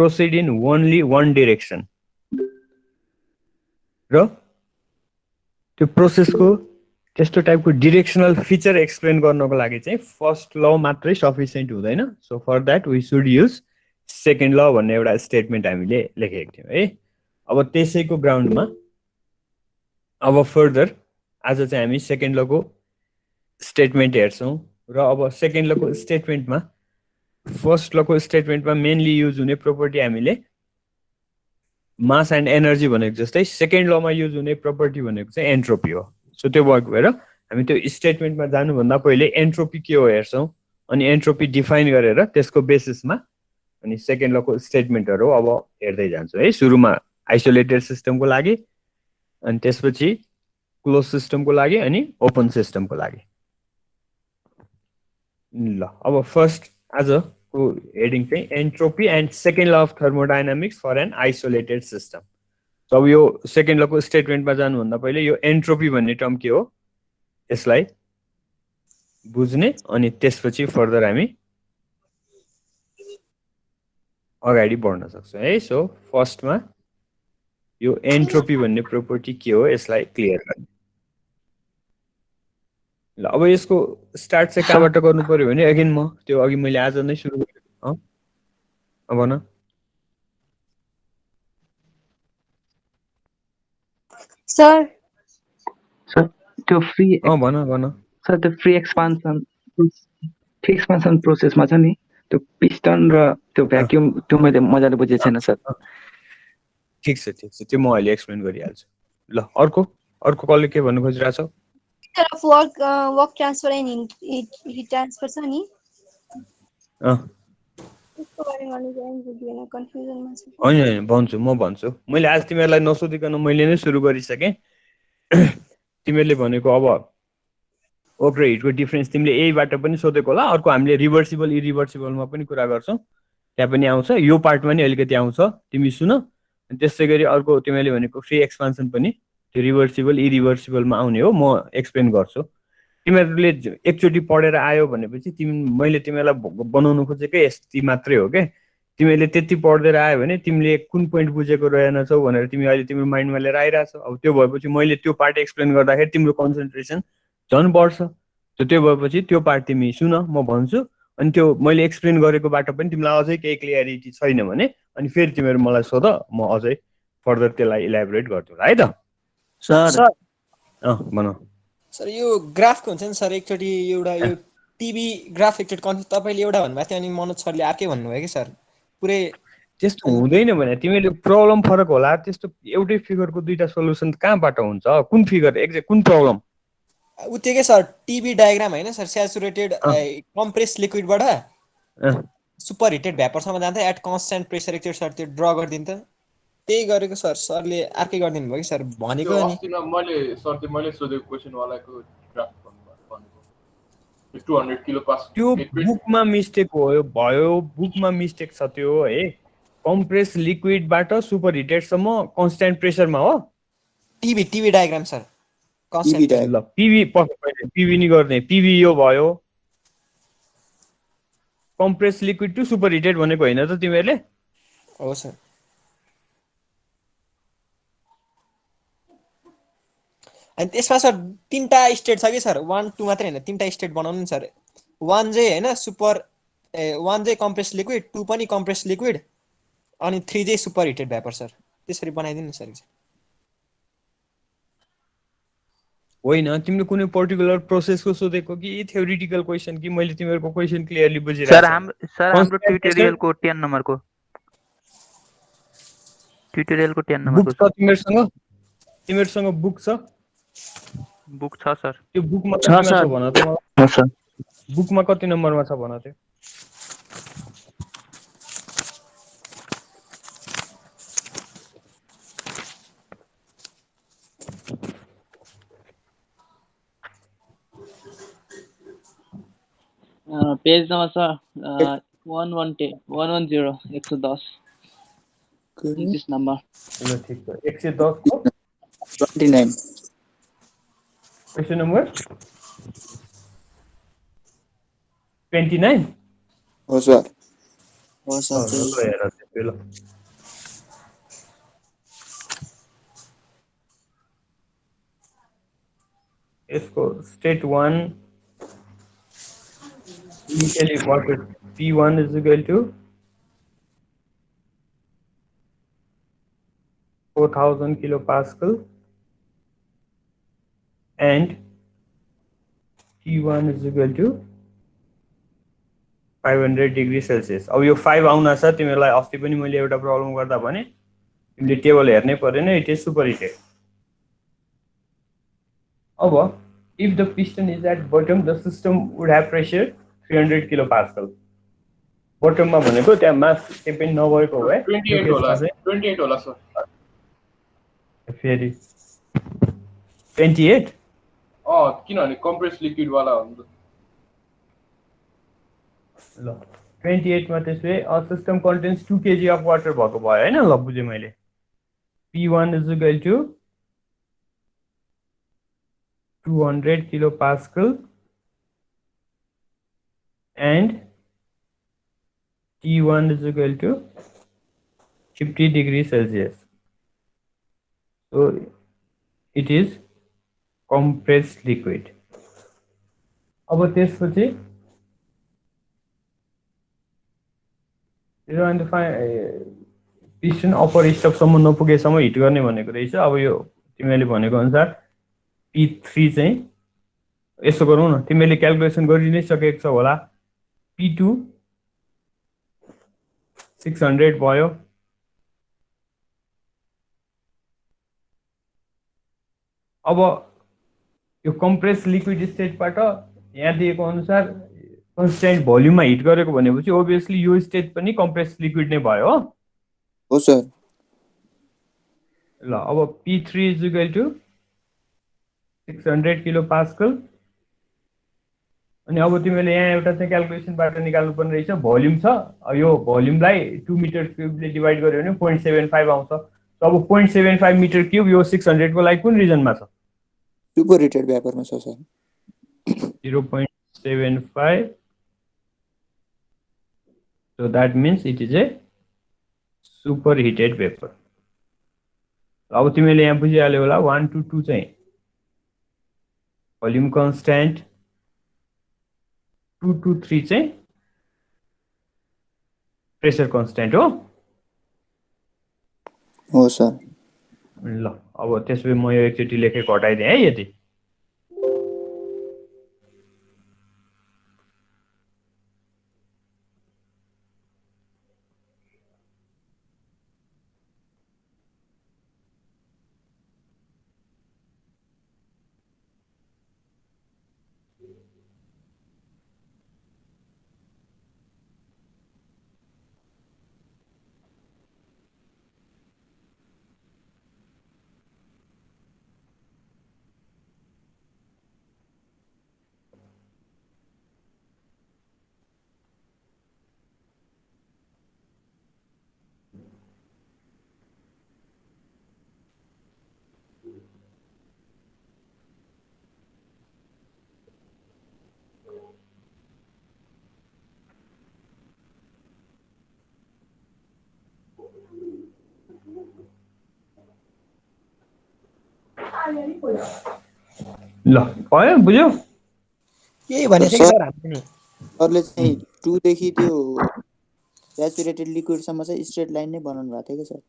proceed in only one direction. र त्यो प्रोसेसको त्यस्तो टाइपको डिरेक्सनल फिचर एक्सप्लेन गर्नको लागि चाहिँ फर्स्ट ल मात्रै सफिसिएन्ट हुँदैन. So for that we should use second law भन्ने एउटा स्टेटमेन्ट हामीले लेखेको थियौँ है. अब त्यसैको ग्राउन्डमा अब फर्दर आज चाहिँ हामी सेकेन्ड लको स्टेटमेन्ट हेर्छौँ. र अब सेकेन्ड लको स्टेटमेन्टमा फर्स्ट लको स्टेटमेन्टमा मेनली युज हुने प्रोपर्टी हामीले मास एन्ड एनर्जी भनेको जस्तै सेकेन्ड लमा युज हुने प्रोपर्टी भनेको चाहिँ एन्ट्रोपी हो. सो त्यो भएको भएर हामी त्यो स्टेटमेन्टमा जानुभन्दा पहिले एन्ट्रोपी के हो हेर्छौँ. अनि एन्ट्रोपी डिफाइन गरेर त्यसको बेसिसमा अनि सेकेन्ड लको स्टेटमेन्टहरू अब हेर्दै जान्छौँ है. सुरुमा आइसोलेटेड सिस्टमको लागि, अनि त्यसपछि क्लोज सिस्टमको लागि, अनि ओपन सिस्टमको लागि. ल अब फर्स्ट आजको हेडिङ चाहिँ entropy and second law of thermodynamics for an isolated system. अब यो सेकेन्ड लको स्टेटमेन्टमा जानुभन्दा पहिले यो एन्ट्रोपी भन्ने टर्म के हो यसलाई बुझ्ने, अनि त्यसपछि फर्दर हामी अगाडि बढ्न सक्छौँ है. सो फर्स्टमा यो एन्ट्रोपी भन्ने प्रोपर्टी के हो यसलाई क्लियर गर्ने. ल अब यसको स्टार्ट चाहिँ कहाँबाट गर्नु पर्यो भने अगेन म त्यो अघि मैले आज नै सुरु गरेको. अब भन सर त्यो फ्री भन सर त्यो फ्री एक्सपान्सन प्रोसेसमा छ नि त्यो पिस्टन र त्यो भ्याक्युम त्यो मैले मजाले बुझेको छैन सर. ठिक छ त्यो म अहिले एक्सप्लेन गरिहाल्छु. ल अर्को कसले के भन्नु खोजिरहेछ? तरफ work transfer and heat transfer छ नि त्यसको बारेमा बुझ्दैन, कन्फ्युजनमा छ. होइन म भन्छु. मैले आज तिमीहरूलाई नसोधिकन मैले नै सुरु गरिसकेँ. तिमीहरूले भनेको अब वर्क र हिटको डिफ्रेन्स तिमीले यहीबाट पनि सोधेको होला. अर्को हामीले रिभर्सिबल इरिभर्सिबलमा पनि कुरा गर्छौँ, त्यहाँ पनि आउँछ. यो पार्टमा नि अलिकति आउँछ, तिमी सुन. त्यसै गरी अर्को तिमीले भनेको फ्री एक्सपान्सन पनि त्यो रिभर्सिबल इरिभर्सिबलमा आउने हो, म एक्सप्लेन गर्छु. तिमीहरूले एकचोटि पढेर आयो भनेपछि मैले तिमीलाई बनाउनु खोजेकै यति मात्रै हो क्या. तिमीले त्यति पढ्दै आयो भने तिमीले कुन पोइन्ट बुझेको रहेनछौ भनेर तिमी अहिले तिम्रो माइन्डमा लिएर आइरहेछौ. अब त्यो भएपछि मैले त्यो पार्ट एक्सप्लेन गर्दाखेरि तिम्रो कन्सन्ट्रेसन झन् बढ्छ. त्यो भएपछि त्यो पार्ट तिमी सुन, म भन्छु. अनि त्यो मैले एक्सप्लेन गरेकोबाट पनि तिमीलाई अझै केही क्लियरिटी छैन भने अनि फेरि तिमीहरू मलाई सोध, म अझै फर्दर त्यसलाई इलाबोरेट गर्छु है त. सर भन सर यो ग्राफको हुन्छ नि सर, एकचोटि एउटा यो टिभी ग्राफ एकचोटि कन्फ्युज तपाईँले एउटा भन्नुभएको थियो अनि मनोज सरले अर्कै भन्नुभयो कि सर. पुरै त्यस्तो हुँदैन भने तिमीले प्रब्लम फरक होला. त्यस्तो एउटै फिगरको दुईटा सोल्युसन कहाँबाट हुन्छ? कुन फिगर एक्ज्याक्ट कुन प्रब्लम? उ त्यो के सर टिभी डायग्राम होइन सर, स्याचुरेटेड कम्प्रेस लिक्विडबाट सुपर हिटेड भ्यापरसम्म जाँदा एट कन्स्ट्यान्ट प्रेसर एकचोटि सर त्यो ड्र गरिदिन्छ. त्यही गरेको सर, सरले अर्कै गरिदिनु भयो कि सर भनेको. अनि मैले सोधेको क्वेसन वालाको ग्राफ भनेको 200 किलो पास त्यो बुकमा मिस्टेक भयो, बुकमा मिस्टेक छ त्यो है. कम्प्रेस लिक्विडबाट सुपर हिटेडसम्म कन्स्ट्यान्ट प्रेसरमा हो. TV diagram sir constant. ल पिभी नि गर्ने, पिभी यो भयो. Compress liquid to super heated भनेको होइन त तिमीहरूले? हो सर. अनि त्यसमा सर तीनटा स्टेट छ कि सर, 1 2 मात्रै होइन, तीनटा स्टेट बनाउनु नि सर. 1 चाहिँ होइन सुपर 1 चाहिँ कम्प्रेस लिक्विड, 2 पनि कम्प्रेस लिक्विड, अनि 3 चाहिँ सुपर हिटेड भ्यापर सर. त्यसरी बनाइदिनु नि सर. होइन तिमीले कुनै पर्टिकुलर प्रोसेसको सोधेको कि थ्योरिटिकल क्वेसन कि मैले तिमीहरूको क्वेसन क्लियरली बुझिरहेको छु. सर हाम्रो ट्युटोरियलको 10 नम्बरको बुक छ तिमीहरूसँग बुक छ? बुक छ सर. त्यो बुकमा कतिमा छ भन त मलाई. बुकमा कति नम्बरमा छ भन त. पेज नम्बर छ 110 110 this number. ल ठीक छ. 110 को 29 क्वेशन नम्बर 29 हो सर. ल हेर त्यसपछि ल यसको state 1 initially water P1 is equal to 4000 kilopascal and T1 is equal to 500 degree Celsius. अब यो 5 आउन छ तिमीलाई अस्ति पनि मैले एउटा प्रब्लम गर्दा भने तिमीले टेबल हेर्नै पर्दैन इट इज सुपर हिटेड. अब if the piston is at bottom the system would have pressure 300 kilopascal. Bottom मा भनेको त्यहाँ मास केही पनि नभएको भए 28 होला 28 होला सर. फेरि 28 किनभने कम्प्रेस लिक्विड वाला हो नि त. ल 28 मा त्यसले a system contains 2 kg of water भएको भयो हैन. ल बुझे मैले. P1 is equal to 200 kilopascal and T1 is equal to 50 degrees Celsius. So it is compressed liquid. अब त्यसपछि पिस्टन अपर स्टकसम्म नपुगेसम्म हिट गर्ने भनेको रहेछ. अब यो तिमीले भनेको अनुसार P3 चाहिँ यसो गरौँ न तिमीले क्याल्कुलेसन गरि नै सकेको छ होला. P2 600 भयो. अब यो कम्प्रेस लिक्विड स्टेटबाट यहाँ दिएको अनुसार कन्स्टेन्ट भोल्युममा हिट गरेको भनेपछि ओभियसली यो स्टेट पनि कम्प्रेस लिक्विड नै भयो हो सर. ल अब P3 is equal to 600 kilopascal अनि अब तिमीले यहाँ एउटा चाहिँ क्याल्कुलेसनबाट निकाल्नु पर्ने रहेछ. भोल्युम छ यो भोल्युमलाई 2 मिटर क्युबले डिभाइड गर्यो भने 0.75 आउँछ. अब 0.75 मिटर क्युब यो 600 को लागि कुन रिजनमा छ? सुपर हिटेड वेपरमा छ sir. 0.75 so that means it is a superheated vapor. अब तिमीले यहाँ बुझिहाल्यो होला 1 to 2 चाहिँ भोल्युम कन्स्ट्यान्ट 2 to 3 चाहिँ प्रेसर कन्स्ट्यान्ट हो सर. ल अब त्यसपछि म यो एकचोटि लेखेको हटाइदिएँ है यति. ल भयो बुझ्यौ? यही भने थियो सर हामीले. सरले चाहिँ 2 देखि त्यो स्याचुरेटेड लिक्विड सम्म चाहिँ स्ट्रेट लाइन नै बनाउनु भएको थियो के सर.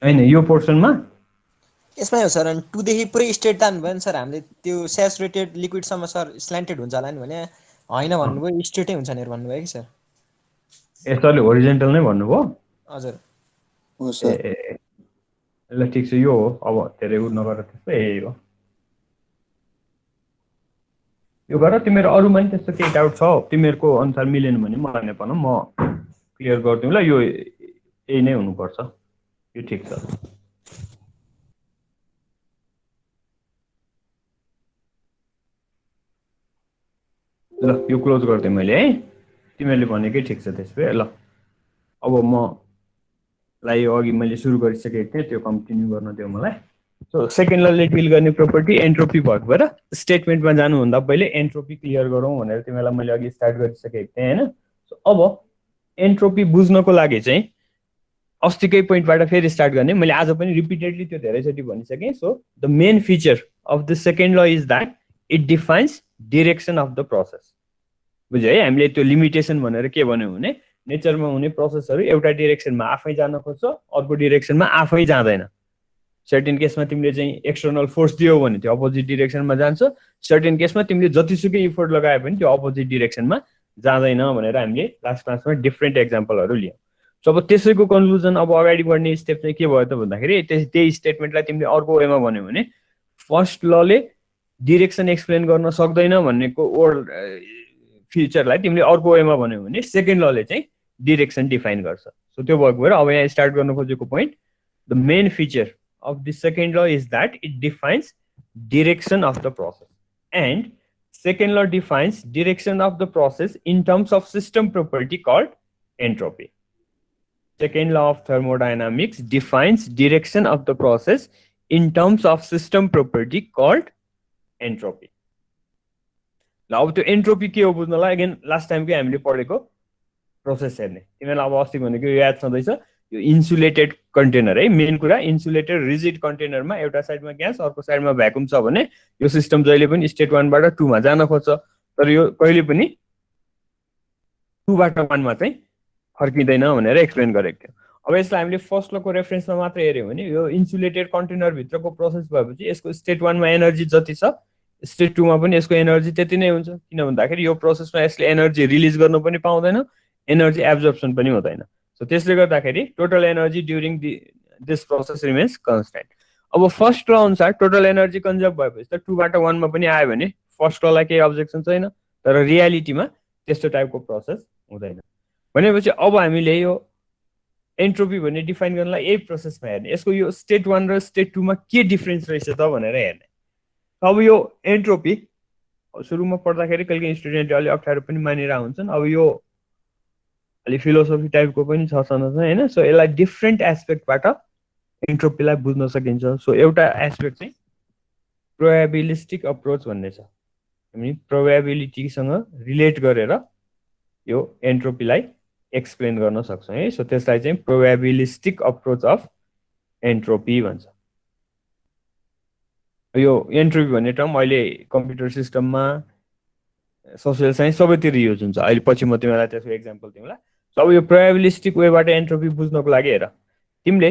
हैन यो पोर्सनमा यसमै हो सर. अनि 2 देखि पुरै स्ट्रेट तान्नु भयो नि सर हामीले. त्यो स्याचुरेटेड लिक्विडसम्म सर स्ल्यान्टेड हुन्छ होला नि भने होइन भन्नुभयो स्ट्रेटै हुन्छ भनेर भन्नुभयो कि सर. यसले होरिजेन्टल नै भन्नुभयो. हजुर हो सर. ल ठिक छ यो हो. अब धेरै उ नगर त्यस्तो यही हो. यो गर तिम्रो अरुमा नि त्यस्तो केही डाउट छ तिमीहरूको अनुसार मिलेन भने मलाई नै भन म क्लियर गर्दिउँ ल. यो यही नै हुनुपर्छ. यो ठिक छ. ल यो क्लोज गर्दै मैले है. तिमीहरूले भनेकै ठिक छ त्यसपछि ल. अब म लाई यो अघि मैले सुरु गरिसकेको थिएँ त्यो कन्टिन्यू गर्न दियो मलाई. सो सेकेन्ड लले डिल गर्ने प्रोपर्टी एन्ट्रोपी भएको भएर स्टेटमेन्टमा जानुभन्दा पहिले एन्ट्रोपी क्लियर गरौँ भनेर तिमीलाई मैले अघि स्टार्ट गरिसकेको थिएँ होइन। अब एन्ट्रोपी बुझ्नको लागि चाहिँ अस्तिकै पोइन्टबाट फेरि स्टार्ट गर्ने, मैले आज पनि रिपिटेडली त्यो धेरैचोटि भनिसकेँ। So the main feature of the second law is that it defines direction of the process. बुझ्यो है, हामीले त्यो लिमिटेसन भनेर के भन्यौँ भने नेचरमा हुने प्रोसेसहरू एउटा डिरेक्सनमा आफै जान खोज्छ, अर्को डिरेक्सनमा आफै जाँदैन। सर्टेन केसमा तिमीले चाहिँ एक्सटर्नल फोर्स दियौ भने त्यो अपोजिट डिरेक्सनमा जान्छ, सर्टेन केसमा तिमीले जतिसुकै इफोर्ट लगाए पनि त्यो अपोजिट डिरेक्सनमा जाँदैन भनेर हामीले लास्ट क्लासमा डिफ्रेन्ट एक्जाम्पलहरू लियौँ। सो अब त्यसैको कन्क्लुजन अब अगाडि बढ्ने स्टेप चाहिँ के भयो त भन्दाखेरि त्यही स्टेटमेन्टलाई तिमीले अर्को वेमा भन्यो भने फर्स्ट लले डिरेक्सन एक्सप्लेन गर्न सक्दैन भन्नेको वर्ड फ्युचरलाई तिमीले अर्को वेमा भन्यो भने सेकेन्ड लले चाहिँ डिरेक्सन डिफाइन गर्छ। सो त्यो भएको भएर अब यहाँ स्टार्ट गर्न खोजेको point the main feature of the second law is that it defines direction of the process, and second law defines direction of the process in terms of system property called entropy. Second law of thermodynamics defines direction of the process in terms of system property called entropy. Now to entropy के हो बुझ्नलाई again last टाइमकै हामीले पढेको process हेर्ने, तिमीलाई अब अस्ति भनेको याद छँदैछ यो इन्सुलेटेड कन्टेनर है। मेन कुरा इन्सुलेटेड रिजिड कन्टेनरमा एउटा साइडमा ग्यास अर्को साइडमा भ्याकुम छ भने यो सिस्टम जहिले पनि स्टेट 1 बाट 2 मा जान खोज्छ, तर यो कहिले पनि 2 बाट 1 मा चाहिँ फर्किँदैन भनेर एक्सप्लेन गरेको थियो। अब यसलाई हामीले फर्स्ट लको रेफरेन्समा मात्र हेर्यौँ भने यो इन्सुलेटेड कन्टेनर भित्रको प्रोसेस भएपछि यसको स्टेट 1 मा एनर्जी जति छ स्टेट 2 मा पनि यसको एनर्जी त्यति नै हुन्छ, किन भन्दाखेरि यो प्रोसेसमा यसले एनर्जी रिलिज गर्नु पनि पाउँदैन, एनर्जी एब्जर्प्सन पनि हुँदैन। सो त्यसले गर्दाखेरि total energy during this process remains constant. अब फर्स्ट ल अनुसार टोटल एनर्जी कन्जर्भ भएपछि त 2 बाट 1 मा पनि आयो भने फर्स्ट ललाई केही अब्जेक्सन छैन, तर रियालिटीमा त्यस्तो टाइपको प्रोसेस हुँदैन। भनेपछि अब हामीले यो एन्ट्रोपी भन्ने डिफाइन गर्नलाई यही प्रोसेसमा हेर्ने, यसको यो स्टेट 1 र स्टेट 2 मा के डिफरेन्स रहेछ त भनेर हेर्ने। अब यो एन्ट्रोपी सुरुमा पढ्दाखेरि कहिले स्टुडेन्टले अलि अप्ठ्यारो पनि मानिरहेको हुन्छन्, अब यो अलि फिलोसफी टाइपको पनि छ होइन। सो यसलाई डिफ्रेन्ट एस्पेक्टबाट एन्ट्रोपीलाई बुझ्न सकिन्छ। सो एउटा एस्पेक्ट चाहिँ प्रोबेबिलिस्टिक अप्रोच भन्ने छ, हामी प्रोबेबिलिटीसँग रिलेट गरेर यो एन्ट्रोपीलाई एक्सप्लेन गर्न सक्छौँ है। सो त्यसलाई चाहिँ प्रोबेबिलिस्टिक अप्रोच अफ एन्ट्रोपी भन्छ। यो एन्ट्रोपी भन्ने टर्म अहिले कम्प्युटर सिस्टममा सोसियल साइन्स सबैतिर युज हुन्छ। अहिले पछि म तिमीलाई त्यसको एक्जाम्पल तिमीलाई। सो अब यो प्रोबेबिलिस्टिक वेबाट एन्ट्रोपी बुझ्नको लागि हेर, तिमीले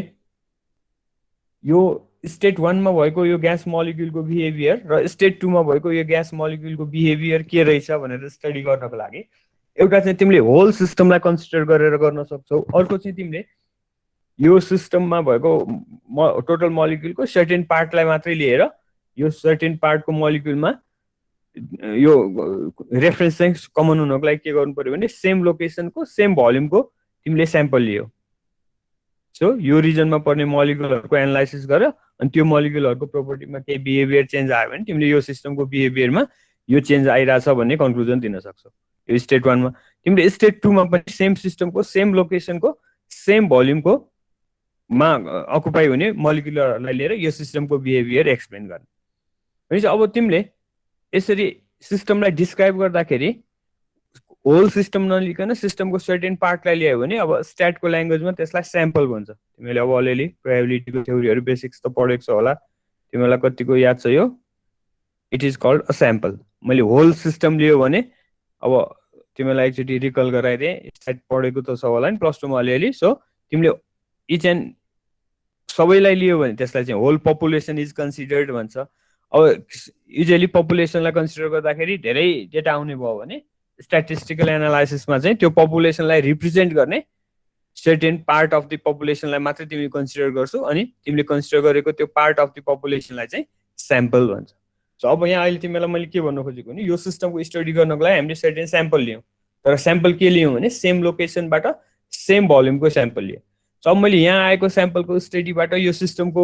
यो स्टेट 1 मा भएको यो ग्यास मोलिक्युलको बिहेभियर र स्टेट 2 मा भएको यो ग्यास मोलिक्युलको बिहेभियर के रहेछ भनेर स्टडी गर्नको लागि एउटा चाहिँ तिमीले होल सिस्टमलाई कन्सिडर गरेर गर्न सक्छौ, अर्को चाहिँ तिमीले यो सिस्टममा भएको टोटल मोलिक्युलको सर्टेन पार्टलाई मात्रै लिएर यो सर्टेन पार्टको मोलिक्युलमा यो रेफरेन्स चाहिँ कमन हुनको लागि के गर्नु पर्यो भने सेम लोकेसनको सेम भोल्युमको तिमीले स्याम्पल लियो। सो यो रिजनमा पर्ने मोलिक्युलहरूको एनालाइसिस गर अनि त्यो मोलिक्युलहरूको प्रोपर्टीमा केही बिहेभियर चेन्ज आयो भने तिमीले यो सिस्टमको बिहेभियरमा यो चेन्ज आइरहेछ भन्ने कन्क्लुजन दिन सक्छौ। यो स्टेट 1 मा तिमीले स्टेट 2 मा पनि सेम सिस्टमको सेम लोकेसनको सेम भोल्युमको मा अकुपाई हुने मोलिक्युलहरूलाई लिएर यो सिस्टमको बिहेभियर एक्सप्लेन गर्ने। भनेपछि अब तिमीले यसरी सिस्टमलाई डिस्क्राइब गर्दाखेरि होल सिस्टम नलिकन सिस्टमको सर्टेन पार्टलाई ल्यायो भने अब स्ट्याटको ल्याङ्ग्वेजमा त्यसलाई स्याम्पल भन्छ। तिमीले अब अलिअलि प्रोबेबिलिटीको थ्योरीहरू बेसिक्स त पढेको छ होला, तिमीलाई कतिको याद छ यो, it is called a sample. मैले होल सिस्टम लियो भने अब तिमीलाई एकचोटि रिकल गराइदिएँ, स्ट्याट पढेको त छ होला नि प्लस 2 मा अलिअलि। सो तिमीले इच एन्ड सबैलाई लियो भने त्यसलाई चाहिँ होल पपुलेसन इज कन्सिडर्ड भन्छ। अब युजली पपुलेसनलाई कन्सिडर गर्दाखेरि धेरै डेटा आउने भयो भने स्ट्याटिस्टिकल एनालाइसिसमा चाहिँ त्यो पपुलेसनलाई रिप्रेजेन्ट गर्ने सर्टेन पार्ट अफ द पपुलेसनलाई मात्रै तिमी कन्सिडर गर्छौ अनि तिमीले कन्सिडर गरेको त्यो पार्ट अफ द पपुलेसनलाई चाहिँ स्याम्पल भन्छ। सो अब यहाँ अहिले तिमीलाई मैले के भन्नु खोजेको भने यो सिस्टमको स्टडी गर्नको लागि हामीले सर्टेन स्याम्पल लियौँ, तर स्याम्पल के लियौँ भने सेम लोकेसनबाट सेम भोल्युमको स्याम्पल लियौँ। सो अब मैले यहाँ आएको स्याम्पलको स्टडीबाट यो सिस्टमको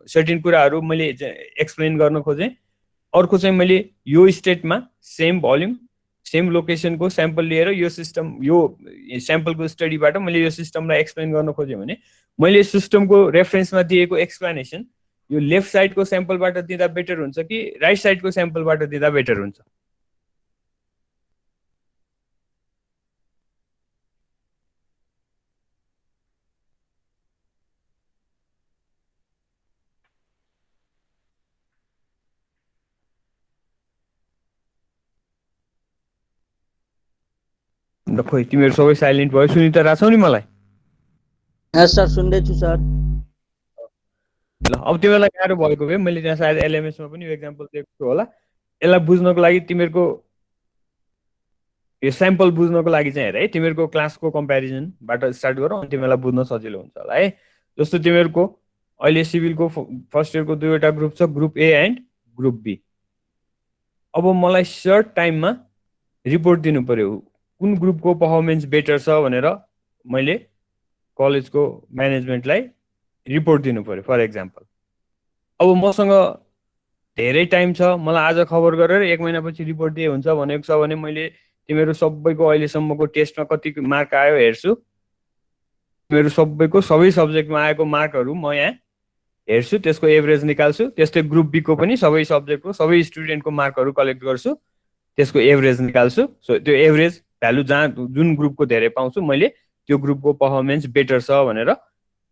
सर्टेन कुराहरू मैले एक्सप्लेन गर्न खोजेँ। अर्को चाहिँ मैले यो स्टेटमा सेम भोल्युम सेम लोकेसनको स्याम्पल लिएर यो सिस्टम यो स्याम्पलको स्टडीबाट मैले यो सिस्टमलाई एक्सप्लेन गर्न खोजेँ भने मैले सिस्टमको रेफरेन्समा दिएको एक्सप्लेनेसन यो लेफ्ट साइडको स्याम्पलबाट दिँदा बेटर हुन्छ कि राइट साइडको स्याम्पलबाट दिँदा बेटर हुन्छ? खोइ तिमीहरू सबै साइलेन्ट भयो, सुनिता राछौ नि मलाई? सर सुन्दैछु सर। ल अब तिमीहरूलाई गाह्रो भएको भए मैले त्यहाँ सायद एलएमएसमा पनि एक्जाम्पल दिएको छु होला। यसलाई बुझ्नको लागि तिमीहरूको यो स्याम्पल बुझ्नको लागि चाहिँ हेर है, तिमीहरूको क्लासको कम्पेरिजनबाट स्टार्ट गरौँ अनि तिमीहरूलाई बुझ्न सजिलो हुन्छ होला है। जस्तो तिमीहरूको अहिले सिभिलको फर्स्ट इयरको दुईवटा ग्रुप छ, group A and group B. अब मलाई सर्ट टाइममा रिपोर्ट दिनु पर्यो कुन ग्रुपको पर्फर्मेन्स बेटर छ भनेर मैले कलेजको म्यानेजमेन्टलाई रिपोर्ट दिनु पर्यो फर एक्जाम्पल। अब मसँग धेरै टाइम छ, मलाई आज खबर गरेर 1 महिनापछि रिपोर्ट दिए हुन्छ भनेको छ भने मैले तिमीहरू सबैको अहिलेसम्मको टेस्टमा कति मार्क आयो हेर्छु, तिमीहरू सबैको सबै सब्जेक्टमा आएको मार्कहरू म यहाँ हेर्छु, त्यसको एभरेज निकाल्छु। त्यस्तै ग्रुप बी को पनि सबै सब्जेक्टको सबै स्टुडेन्टको मार्कहरू कलेक्ट गर्छु, त्यसको एभरेज निकाल्छु। सो त्यो एभरेज भ्यालु जहाँ जुन ग्रुपको धेरै पाउँछु मैले त्यो ग्रुपको पर्फर्मेन्स बेटर छ भनेर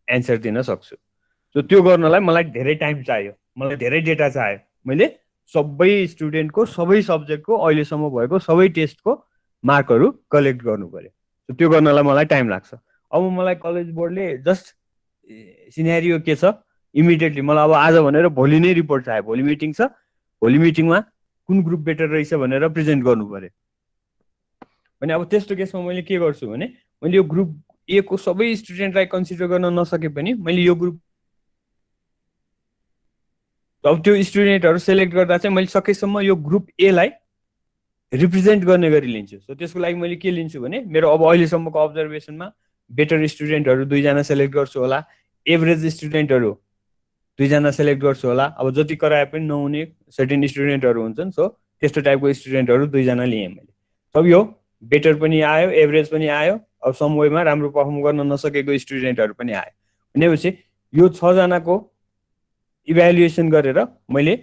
एन्सर दिन सक्छु। सो त्यो गर्नलाई मलाई धेरै टाइम चाहियो, मलाई धेरै डेटा चाहियो। मैले सबै स्टुडेन्टको सबै सब्जेक्टको अहिलेसम्म भएको सबै टेस्टको मार्कहरू कलेक्ट गर्नु पर्यो। सो त्यो गर्नलाई मलाई टाइम लाग्छ। अब मलाई कलेज बोर्डले जस्ट सिनेरियो के छ, इमिडिएटली मलाई अब आज भनेर भोलि नै रिपोर्ट चाहियो, भोलि मिटिङ छ, भोलि मिटिङमा कुन ग्रुप बेटर रहेछ भनेर प्रेजेन्ट गर्नु पर्यो भने अब त्यस्तो केसमा मैले के गर्छु भने मैले यो ग्रुप ए को सबै स्टुडेन्टलाई कन्सिडर गर्न नसके पनि मैले यो ग्रुप अब त्यो स्टुडेन्टहरू सेलेक्ट गर्दा चाहिँ मैले सकेसम्म यो ग्रुप ए लाई रिप्रेजेन्ट गर्ने गरी लिन्छु। सो त्यसको लागि मैले के लिन्छु भने मेरो अब अहिलेसम्मको अब्जर्भेसनमा बेटर स्टुडेन्टहरू 2 जना सेलेक्ट गर्छु होला, एभरेज स्टुडेन्टहरू 2 जना सेलेक्ट गर्छु होला। अब जति कराए पनि नहुने सर्टेन स्टुडेन्टहरू हुन्छन्, सो त्यस्तो टाइपको स्टुडेन्टहरू 2 जना लिएँ मैले। अब यो बेटर पनि आयो, एभरेज पनि आयो, अब सम वेमा राम्रो पर्फर्म गर्न नसकेको स्टुडेन्टहरू पनि आयो भनेपछि यो 6 जनाको इभ्यालुएसन गरेर मैले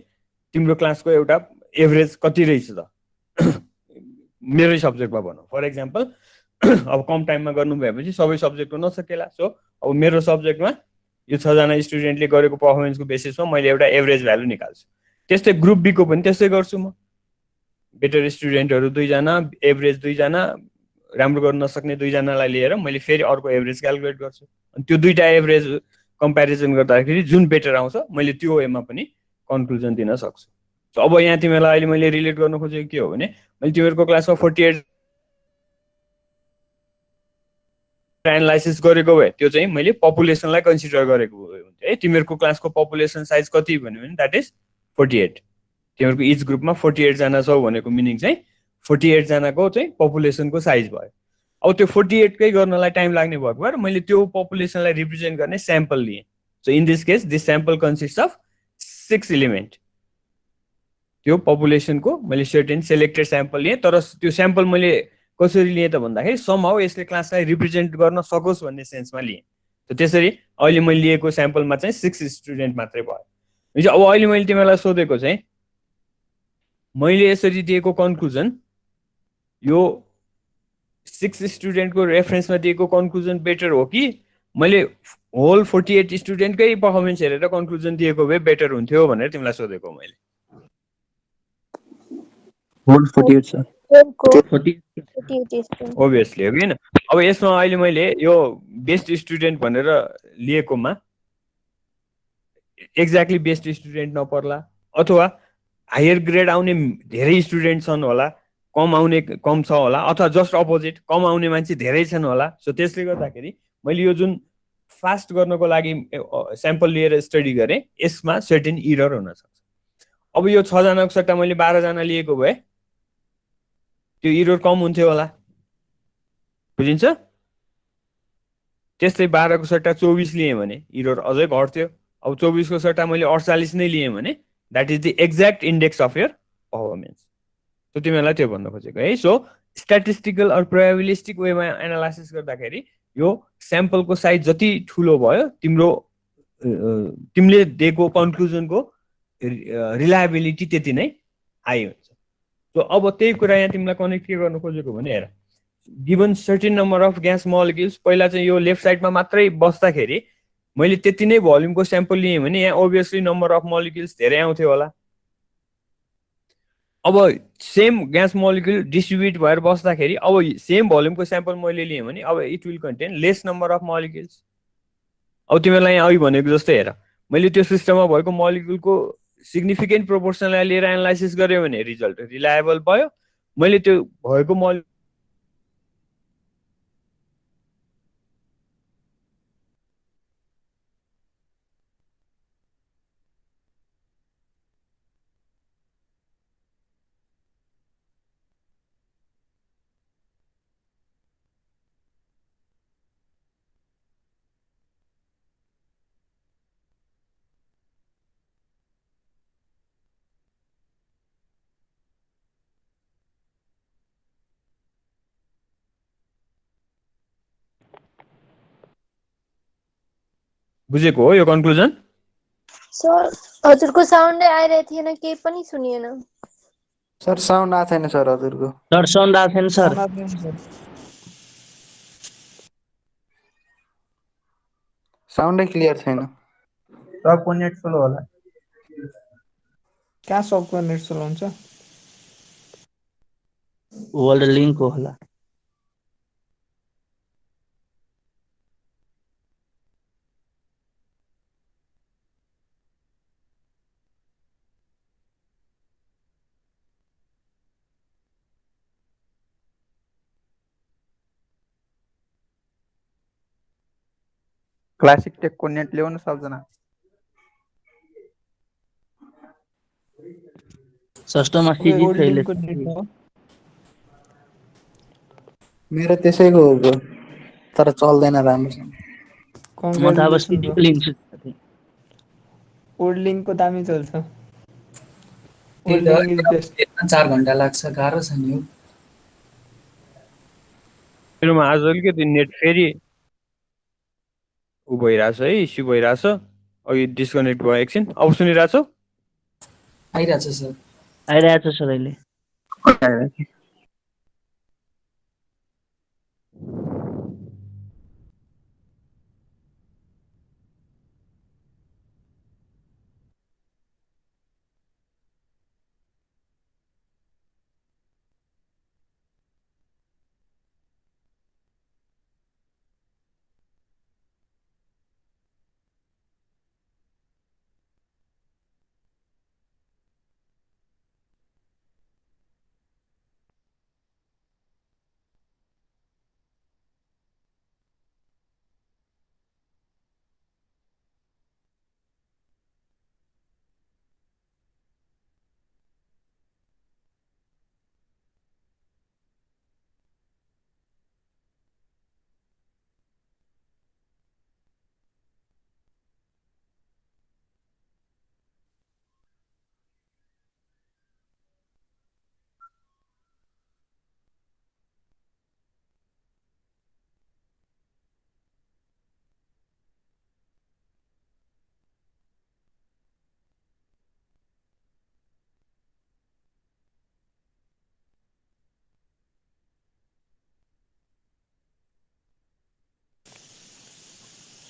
तिम्रो क्लासको एउटा एभरेज कति रहेछ त मेरै सब्जेक्टमा भनौँ फर एक्जाम्पल। अब कम टाइममा गर्नु भएपछि सबै सब्जेक्टको नसकेला। सो अब मेरो सब्जेक्टमा यो 6 जना स्टुडेन्टले गरेको पर्फर्मेन्सको बेसिसमा मैले एउटा एभरेज भ्यालु निकाल्छु। त्यस्तै ग्रुप बी को पनि त्यस्तै गर्छु म, बेटर स्टुडेन्टहरू 2 जना, एभरेज 2 जना, राम्रो गर्न नसक्ने 2 जनालाई लिएर मैले फेरि अर्को एभरेज क्यालकुलेट गर्छु। अनि त्यो दुईटा एभरेज कम्पेरिजन गर्दाखेरि जुन बेटर आउँछ मैले त्यो वेमा पनि कन्क्लुजन दिन सक्छु। सो अब यहाँ तिमीलाई अहिले मैले रिलेट गर्न खोजेको के हो भने मैले तिमीहरूको क्लासमा 48 एनालाइसिस गरेको भए त्यो चाहिँ मैले पपुलेसनलाई कन्सिडर गरेको हुन्छ है। तिमीहरूको क्लासको पपुलेसन साइज कति भन्यो भने द्याट इज 48। तिमीहरूको इच ग्रुपमा 48 जना छ भनेको मिनिङ चाहिँ 48 जनाको चाहिँ पपुलेसनको साइज भयो। अब त्यो 48 कै गर्नलाई टाइम लाग्ने भएको भएर मैले त्यो पपुलेसनलाई रिप्रेजेन्ट गर्ने स्याम्पल लिएँ। So in this case this sample consist of 6 element. त्यो पपुलेसनको मैले सर्टेन सेलेक्टेड स्याम्पल लिएँ, तर त्यो स्याम्पल मैले कसरी लिएँ त भन्दाखेरि समहाउ यसले क्लासलाई रिप्रेजेन्ट गर्न सकोस् भन्ने सेन्समा लिएँ। त त्यसरी अहिले मैले लिएको स्याम्पलमा चाहिँ 6 स्टुडेन्ट मात्रै भयो। अब अहिले मैले तिमीलाई सोधेको चाहिँ मैले यसरी दिएको कन्क्लुजन यो 6 स्टुडेन्टको रेफरेन्समा दिएको कन्क्लुजन बेटर हो कि मैले होल 48 स्टुडेन्टकै पर्फर्मेन्स हेरेर कन्क्लुजन दिएको भए बेटर हुन्थ्यो भनेर तिमीलाई सोधेको मैले। Whole 48 sir. 48 ओभियसली हो किन। अब यसमा अहिले मैले यो बेस्ट स्टुडेन्ट भनेर लिएकोमा एक्ज्याक्टली बेस्ट स्टुडेन्ट नपर्ला, अथवा हायर ग्रेड आउने धेरै स्टुडेन्ट छन् होला, कम आउने कम छ होला, अथवा जस्ट अपोजिट कम आउने मान्छे धेरै छन् होला। सो त्यसले गर्दाखेरि मैले यो जुन फास्ट गर्नको लागि स्याम्पल लिएर स्टडी गरेँ यसमा सर्टेन इरर हुन सक्छ। अब यो 6 जनाको सट्टा मैले 12 जना लिएको भए त्यो इरर कम हुन्थ्यो होला, बुझिन्छ? त्यस्तै 12 को सट्टा 24 लिएँ भने इरर अझै घट्थ्यो। अब 24 को सट्टा मैले 48 नै लिएँ भने that is the exact index of your performance. So तिमीहरूलाई त्यो भन्न खोजेको है। सो स्ट्याटिस्टिकल अर प्रोबेबिलिस्टिक वेमा एनालाइसिस गर्दाखेरि यो स्याम्पलको साइज जति ठुलो भयो तिम्रो तिमीले दिएको कन्क्लुजनको रिलायबिलिटी त्यति नै हाई हुन्छ। सो अब त्यही कुरा यहाँ तिमीलाई कनेक्ट के गर्नु खोजेको भने हेर, given certain number of gas molecules, पहिला चाहिँ यो लेफ्ट साइडमा मात्रै बस्दाखेरि मैले त्यति नै भोल्युमको स्याम्पल लिएँ भने यहाँ ओभियसली नम्बर अफ मोलिक्युल्स धेरै आउँथ्यो होला। अब सेम ग्यास मोलिक्युल डिस्ट्रिब्युट भएर बस्दाखेरि अब सेम भोल्युमको स्याम्पल मैले लिएँ भने अब it will contain less number of molecules. अब तिमीलाई यहाँ अघि भनेको जस्तै हेर, मैले त्यो सिस्टममा भएको मोलिक्युलको सिग्निफिकेन्ट प्रोपोर्सनलाई लिएर एनालाइसिस गरेँ भने रिजल्ट रिलायबल भयो। मैले त्यो भएको मोलिक्युल बुझेको हो यो कन्क्लुजन? सर हजुरको साउन्डै आइरहेको थिएन, केही पनि सुनिएन। सर साउन्ड आएको छैन सर हजुरको। सर साउन्ड आएको छैन सर। साउन्डै क्लियर छैन। सबको नेट स्लो होला। कहाँ सबको नेट स्लो हुन्छ? वर्ल्ड लिङ्क हो होला। क्लासिक टेकको नेट ल्याउनु सबजना। सस्तोमा सिजी छैन। मेरो त्यसैको हो ब्रो, तर चल्दैन राम्रोसँग। म त अब सिजी लिन्छु। ओल्ड लिङ्कको दामी चल्छ। त्यही त 4 घण्टा लाग्छ, गाह्रो छ नि। मेरोमा आज अलिकति नेट फेरि ऊ भइरहेछ है, इस्यु भइरहेछ। अघि डिस्कनेक्ट भयो एकछिन। अब सुनिरहेछ? आइरहेछ सर। आइरहेछ सर अहिले।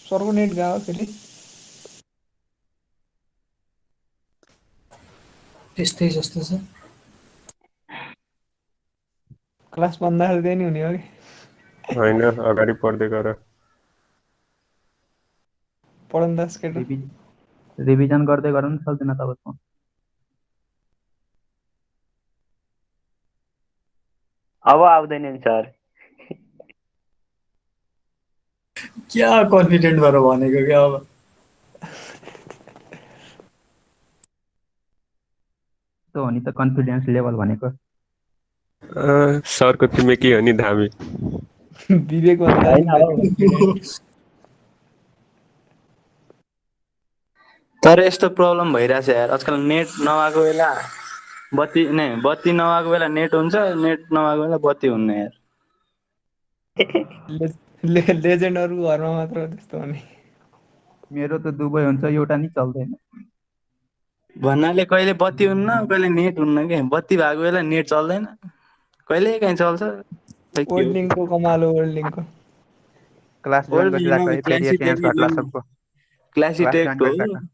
सरको नेट गयो फेरि। त्यस्तै जस्तो छ। क्लास बन्द खाल्दै नि हुने हो कि? होइन, अगाडि पढ्दै गर। पढन दास केटा। रिभिजन गर्दै गर नि सक्दैन तपाईँको। अब आउँदैन नि सर। क्या कन्फिडेन्ट भएर भनेको क्या अब। त्यो हो नि त कन्फिडेन्स लेभल भनेको। सरको तिमी के हो नि धामी। विवेक भन्दा तर यस्तो प्रब्लम भइरहेछ यार आजकल। नेट नभएको बेला बत्ती नभएको बेला नेट हुन्छ, नेट नभएको बेला बत्ती हुन्न यार। लेजेन्डहरुको घरमा मात्र त्यस्तो हुने। मेरो त दुवै हुन्छ एउटा नि चल्दैन। भन्नाले कहिले बत्ती हुन्न कहिले नेट हुन्न के बत्ती भएको बेला नेट चल्दैन कहिले काहीँ चल्छ खै के हो वर्ल्डिङको कमाल हो वर्ल्डिङको। क्लास जोइन ओल्ड गरिरहेको है फेरि क्लासी एटेन्डेन्स घट्ला सबको। क्लासी क्लास टेक्ट जोइन हो गरिरहेको।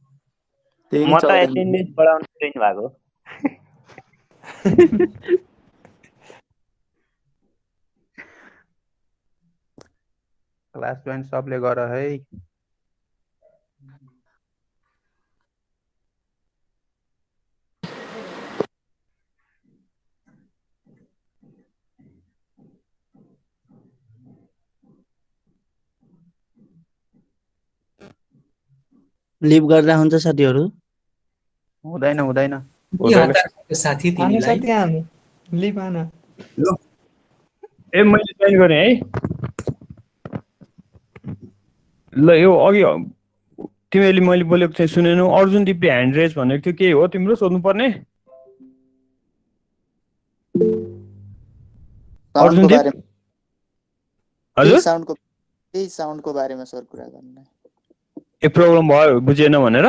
त्यही म नि त चल्दैन एटेन्डेन्स बढाउन जोइन भएको। क्लास जोइन सबले गर है। लिभ गर्दा हुन्छ साथीहरू? हुँदैन हुँदैन। के हतार गर्यो साथी आनु तिमीलाई? साथी आनु लिप आन। ए मैले जोइन गरेँ है। ल यो अघि तिमीले मैले बोलेको चाहिँ सुनेनौ अर्जुन दिप्ले ह्यान्ड रेज भनेको थियो के हो तिम्रो सोध्नुपर्ने? अर्जुन दिप हजुर त्यही साउन्डको बारेमा सर कुरा गर्नु। ए प्रब्लम भयो बुझेन भनेर?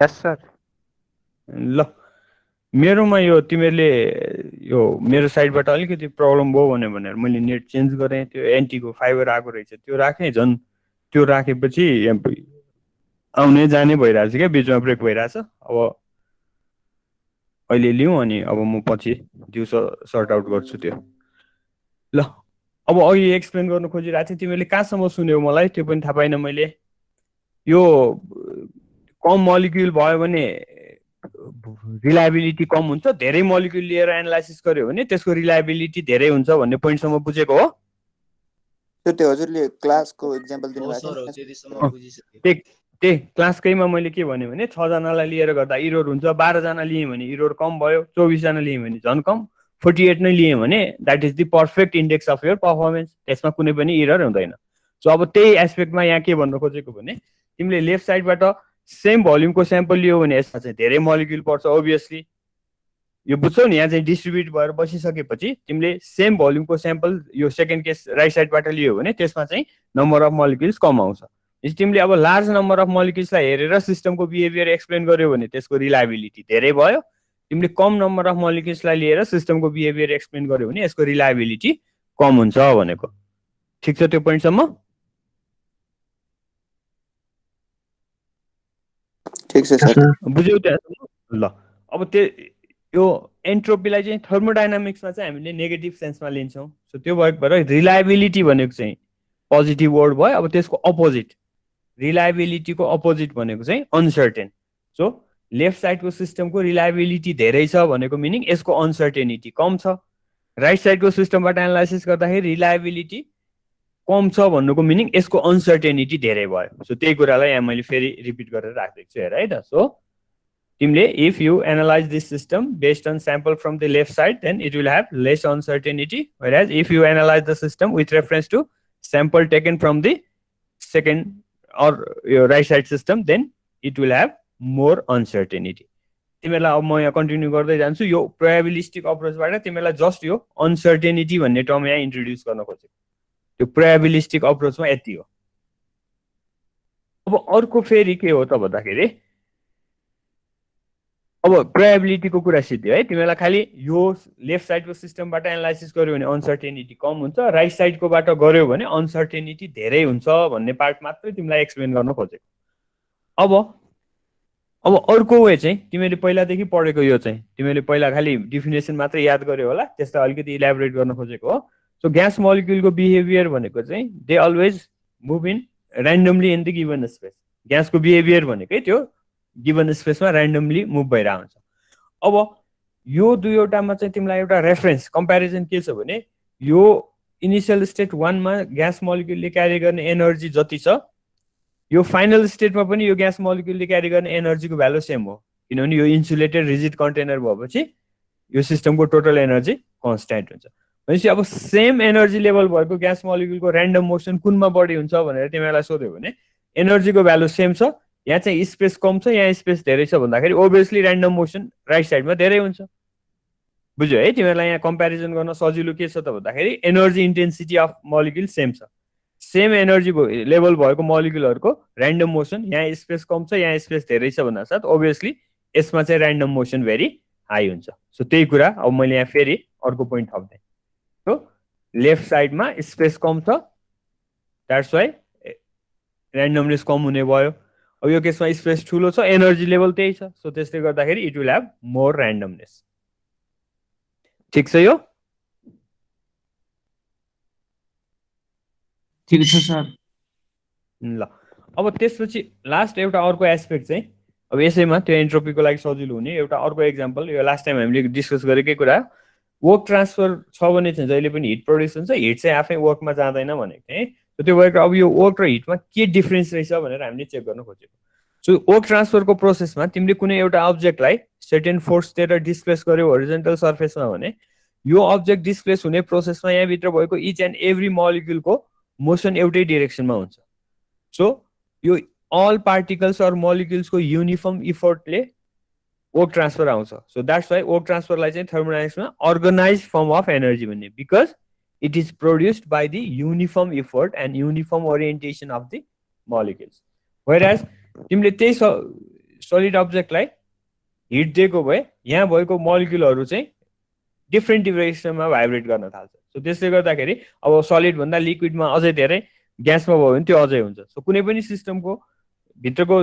यस सर। ल मेरोमा यो तिमीहरूले यो मेरो साइडबाट अलिकति प्रब्लम भयो भनेर मैले नेट चेन्ज गरेँ त्यो एन्टीको फाइबर आएको रहेछ त्यो राखेँ झन् त्यो राखेपछि आउने जाने भइरहेछ क्या बिचमा ब्रेक भइरहेछ। अब अहिले लिउँ अनि अब म पछि दिउँसो सर्ट आउट गर्छु त्यो। ल अब अघि एक्सप्लेन गर्नु खोजिरहेको थिएँ तिमीले कहाँसम्म सुन्यौ मलाई त्यो पनि थाहा पाइनँ मैले। यो कम मलिक्युल भयो भने रिलायबिलिटी कम हुन्छ धेरै मलिक्युल लिएर एनालाइसिस गर्यो भने त्यसको रिलायबिलिटी धेरै हुन्छ भन्ने पोइन्टसम्म बुझेको हो? त्यो हजुरले क्लासको एक्जाम्पल दिनुभएको छ। त्यही क्लासकैमा मैले के भने 6 जनालाई लिएर गर्दा इरोर हुन्छ 12 जना लिएँ भने इरोर कम भयो 24 जना लिएँ भने झन् कम 48 नै लिएँ भने that is the perfect index of your performance त्यसमा कुनै पनि इरर हुँदैन। सो अब त्यही एस्पेक्टमा यहाँ के भन्नु खोजेको भने तिमीले लेफ्ट साइडबाट सेम भोल्युमको स्याम्पल लियो भने यसमा चाहिँ धेरै मलिक्युल पर्छ ओभियसली यो बुझ्छौ नि। यहाँ चाहिँ डिस्ट्रिब्युट भएर बसिसकेपछि तिमीले सेम भोल्युमको स्याम्पल यो सेकेन्ड केस राइट साइडबाट लियो भने त्यसमा चाहिँ नम्बर अफ मलिक्युल्स कम आउँछ। तिमीले अब लार्ज नम्बर अफ मलिक्युल्सलाई हेरेर सिस्टमको बिहेभियर एक्सप्लेन गर्यो भने त्यसको रिलायबिलिटी धेरै भयो। तिमीले कम नम्बर अफ मलिक्युल्सलाई लिएर सिस्टमको बिहेभियर एक्सप्लेन गर्यो भने यसको रिलायबिलिटी कम हुन्छ भनेको। ठिक छ त्यो पोइन्टसम्म? ठिक छ सर। बुझ्यौ त्यहाँ? ल अब त्यो यो एन्ट्रोपीलाई चाहिँ थर्मोडाइनामिक्समा चाहिँ हामीले नेगेटिभ सेन्समा लिन्छौँ। सो त्यो भएको भएर रिलायबिलिटी भनेको चाहिँ पोजिटिभ वर्ड भयो। अब त्यसको अपोजिट रिलायबिलिटीको अपोजिट भनेको चाहिँ अनसर्टेन। सो लेफ्ट साइडको सिस्टमको रिलायबिलिटी धेरै छ भनेको मिनिङ यसको अनसर्टेनिटी कम छ। राइट साइडको सिस्टमबाट एनालाइसिस गर्दाखेरि रिलायबिलिटी कम छ भन्नुको मिनिङ यसको अनसर्टेनिटी धेरै भयो। सो त्यही कुरालाई यहाँ मैले फेरि रिपिट गरेर राखिदिएको छु हेर है त। सो तिमीले if you analyse this system based on sample from the left side then it will have less uncertainty whereas if you analyse the system with reference to sample taken from the second or your right side system then it will have more uncertainty। तिमीलाई अब म यहाँ continue गर्दै जान्छु। यो probabilistic अप्रोचबाट तिमीलाई just यो uncertainty भन्ने टर्म यहाँ इन्ट्रोड्युस गर्न खोजेको। त्यो प्रोबेबिलिस्टिक अप्रोचमा यति हो। अब अर्को फेरि के हो त भन्दाखेरि अब प्रोबेबिलिटीको कुरा सिद्धियो है। तिमीलाई खालि यो लेफ्ट साइडको सिस्टमबाट एनालाइसिस गर्यो भने अनसर्टेनिटी कम हुन्छ राइट साइडकोबाट गर्यो भने अनसर्टेनिटी धेरै हुन्छ भन्ने पार्ट मात्रै तिमीलाई एक्सप्लेन गर्न खोजेको। अब अर्को वे चाहिँ तिमीले पहिलादेखि पढेको यो चाहिँ तिमीले पहिला खालि डिफिनेसन मात्रै याद गर्यो होला त्यसलाई अलिकति इलाबोरेट गर्न खोजेको हो। सो ग्यास मोलिक्युलको बिहेभियर भनेको चाहिँ they always move in randomly in the given space. ग्यासको बिहेभियर भनेकै त्यो गिभन स्पेसमा ऱ्यान्डमली मुभ भइरहेको हुन्छ। अब यो दुईवटामा चाहिँ तिमीलाई एउटा रेफरेन्स कम्पेरिजन के छ भने यो इनिसियल स्टेट 1 मा ग्यास मोलिक्युलले क्यारी गर्ने एनर्जी जति छ यो फाइनल स्टेटमा पनि यो ग्यास मोलिक्युलले क्यारी गर्ने एनर्जीको भ्यालु सेम हो किनभने यो इन्सुलेटेड रिजिड कन्टेनर भएपछि यो सिस्टमको टोटल एनर्जी कन्स्ट्यान्ट हुन्छ। भनेपछि अब सेम एनर्जी लेभल भएको ग्यास मोलिक्युलको ऱ्यान्डम मोसन कुनमा बढी हुन्छ भनेर तिमीलाई सोध्यो भने एनर्जीको भ्यालु सेम छ यहाँ चाहिँ स्पेस कम छ यहाँ स्पेस धेरै छ भन्दाखेरि ओभियसली ऱ्यान्डम मोसन राइट साइडमा धेरै हुन्छ। बुझ्यो है? तिमीलाई यहाँ कम्पेरिजन गर्न सजिलो के छ त भन्दाखेरि energy intensity of molecule same छ। सेम एनर्जी लेभल भएको मोलिकुलहरूको ऱ्यान्डम मोसन, यहाँ स्पेस कम छ यहाँ स्पेस धेरै छ भन्दा साथ ओभियसली यसमा चाहिँ ऱ्यान्डम मोसन भेरी हाई हुन्छ। सो त्यही कुरा अब मैले यहाँ फेरि अर्को पोइन्ट थप्दै, सो लेफ्ट साइडमा स्पेस कम छ द्याट्स वाइ ऱ्यान्डमनेस कम हुने भयो। अब यो केसमा स्पेस ठुलो छ एनर्जी लेभल त्यही छ, सो त्यसले गर्दाखेरि it will have more randomness. ठिक छ यो? ठिक छ सर। ल अब त्यसपछि लास्ट एउटा अर्को एस्पेक्ट चाहिँ अब यसैमा त्यो एन्ट्रोपीको लागि सजिलो हुने एउटा अर्को एक्जाम्पल, यो लास्ट टाइम हामीले डिस्कस गरेकै कुरा, वर्क ट्रान्सफर छ भने चाहिँ जहिले पनि हिट प्रड्युस हुन्छ, हिट चाहिँ आफै वर्कमा जाँदैन भनेको थिएँ। त्यो भएर अब यो वर्क र हिटमा के डिफ्रेन्स रहेछ भनेर हामीले चेक गर्न खोजेको। सो वर्क ट्रान्सफरको प्रोसेसमा तिमीले कुनै एउटा अब्जेक्टलाई सर्टेन फोर्सतिर डिस्प्लेस गर्यो होरिजोन्टल सर्फेसमा भने यो अब्जेक्ट डिस्प्लेस हुने प्रोसेसमा यहाँभित्र भएको इच एन्ड एभ्री मोलिक्युलको मोसन एउटै डिरेक्सनमा हुन्छ। सो यो अल पार्टिकल्स अर मोलिक्युल्सको युनिफर्म इफोर्टले वर्क ट्रान्सफर आउँछ। सो द्याट्स वाइ वर्क ट्रान्सफरलाई चाहिँ थर्मोडायनामिक्समा अर्गनाइज फर्म अफ एनर्जी भन्ने, because it is produced by the uniform effort and uniform orientation of the molecules. Whereas तिमीले त्यही solid objectलाई हिट दिएको भए यहाँ भएको मोलिक्युलहरू चाहिँ डिफ्रेन्ट डिरेक्सनमा भाइब्रेट गर्न थाल्छ। सो त्यसले गर्दाखेरि अब सलिड भन्दा लिक्विडमा अझै धेरै, ग्यासमा भयो भने त्यो अझै हुन्छ। सो कुनै पनि सिस्टमको भित्रको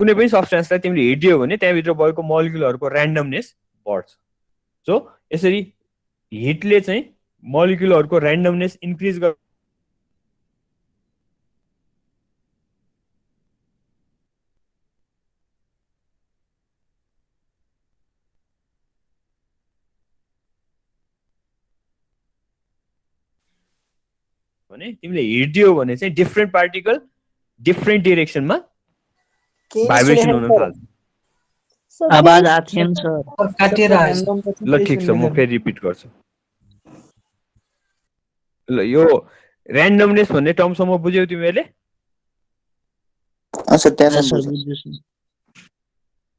कुनै पनि सब्सटेन्सलाई तिमीले हिट दियो भने त्यहाँभित्र भएको मोलिक्युलहरूको ऱ्यान्डमनेस बढ्छ। सो यसरी हिटले चाहिँ मोलिक्युलहरूको ऱ्यान्डमनेस इन्क्रिज गर भने तिमीले हिट दियो भने चाहिँ डिफ्रेन्ट पार्टिकल डिफ्रेन्ट डिरेक्सनमा भाइब्रेसन हुन थाल्छ। आवाज आथेन सर काटेर आएछ। ल ठिक छ, म फेरि रिपिट गर्छु। ल यो ऱ्यान्डमनेस भन्ने टर्मसम्म बुझ्यौ तिमीहरूले?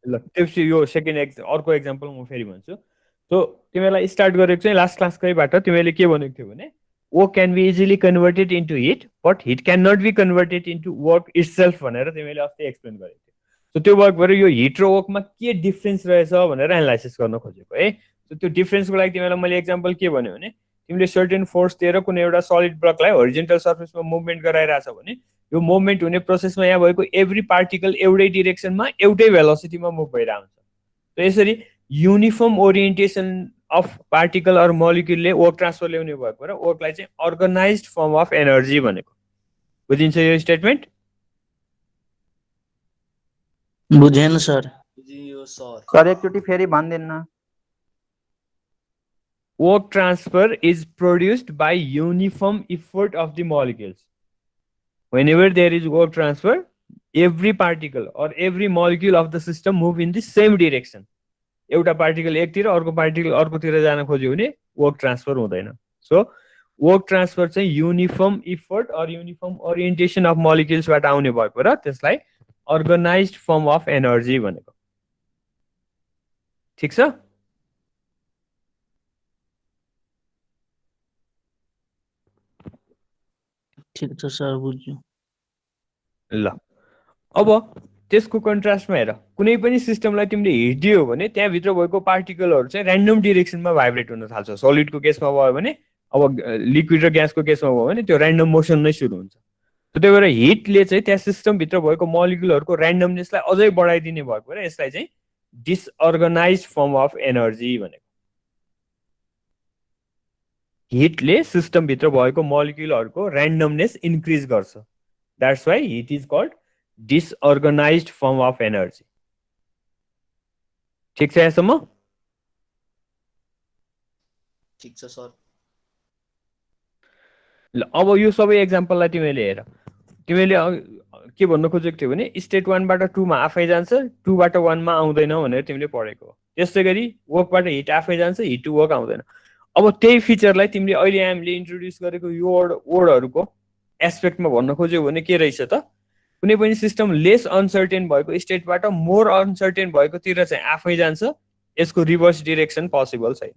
ल त्यसपछि यो सेकेन्ड अर्को एक्जाम्पल म फेरि भन्छु। सो तिमीहरूलाई स्टार्ट गरेको चाहिँ लास्ट क्लासकैबाट तिमीहरूले के भनेको थियो भने work can be easily converted into heat but heat can not be converted into work itself भनेर तिमीले अस्ति एक्सप्लेन गरेको थियो। सो त्यो वर्क भएर यो हिट र वर्कमा के डिफ्रेन्स रहेछ भनेर एनालाइसिस गर्न खोजेको है। सो त्यो डिफ्रेन्सको लागि तिमीलाई मैले एक्जाम्पल के भन्यो भने तिमीले सर्टेन फोर्स दिएर कुनै एउटा सलिड ब्लकलाई होरिजोन्टल सर्फेसमा मुभमेन्ट गराइरहेछ भने यो मुभमेन्ट हुने प्रोसेसमा यहाँ भएको एभ्री पार्टिकल एउटै डिरेक्सनमा एउटै भेलोसिटीमा मुभ भइरहेको हुन्छ। त यसरी uniform orientation of particle or मोलिक्युलले वर्क ट्रान्सफर ल्याउने भएको र वर्कलाई चाहिँ अर्गनाइज्ड फर्म अफ एनर्जी भनेको बुझिन्छ यो स्टेटमेन्ट? बुझेन सर। सर एकचोटि फेरि भनिदिनु। Work transfer is produced by uniform effort of the molecules. Whenever there is work transfer, every particle or every molecule of the system move in the same direction. एउटा particle एकतिर अर्को particle अर्कोतिर जान खोज्यो भने वर्क ट्रान्सफर हुँदैन। So work transfer चाहिँ uniform effort or uniform orientation of मोलिक्युल्सबाट आउने भएको र त्यसलाई अर्गनाइज्ड फर्म अफ एनर्जी भनेको। ठिक छ? ठिक छ सर, बुझ्यो। ल अब त्यसको कन्ट्रास्टमा हेर, कुनै पनि सिस्टमलाई तिमीले हिट दियो भने त्यहाँभित्र भएको पार्टिकलहरू चाहिँ ऱ्यान्डम डिरेक्सनमा भाइब्रेट हुन थाल्छ। सलिडको केसमा भयो भने, अब लिक्विड र ग्यासको केसमा भयो भने त्यो ऱ्यान्डम मोसन नै सुरु हुन्छ। त्यही भएर हिटले चाहिँ त्यहाँ सिस्टमभित्र भएको मोलिक्युलहरूको ऱ्यान्डमनेसलाई अझै बढाइदिने भएको र यसलाई चाहिँ डिसअर्गनाइज्ड फर्म अफ एनर्जी भनेको। हिटले सिस्टमभित्र भएको मोलिक्युलहरूको ऱ्यान्डमनेस इन्क्रिज गर्छ। That's why heat is called disorganised form of energy. ठिक छ यहाँसम्म? ठिक छ सर। ल अब यो सबै एक्जाम्पललाई तिमीले हेर, तिमीले के भन्न खोजेको थियो भने स्टेट 1 बाट 2 मा आफै जान्छ, 2 बाट 1 मा आउँदैन भनेर तिमीले पढेको हो। त्यसै गरी वर्कबाट हिट आफै जान्छ, हिट टु वर्क आउँदैन। अब त्यही फिचरलाई तिमीले अहिले हामीले इन्ट्रोड्युस गरेको यो वर्डहरूको एस्पेक्टमा भन्न खोज्यौ भने के रहेछ त? कुनै पनि सिस्टम लेस अनसर्टेन भएको स्टेटबाट मोर अनसर्टेन भएकोतिर चाहिँ आफै जान्छ, यसको रिभर्स डिरेक्सन पोसिबल छैन।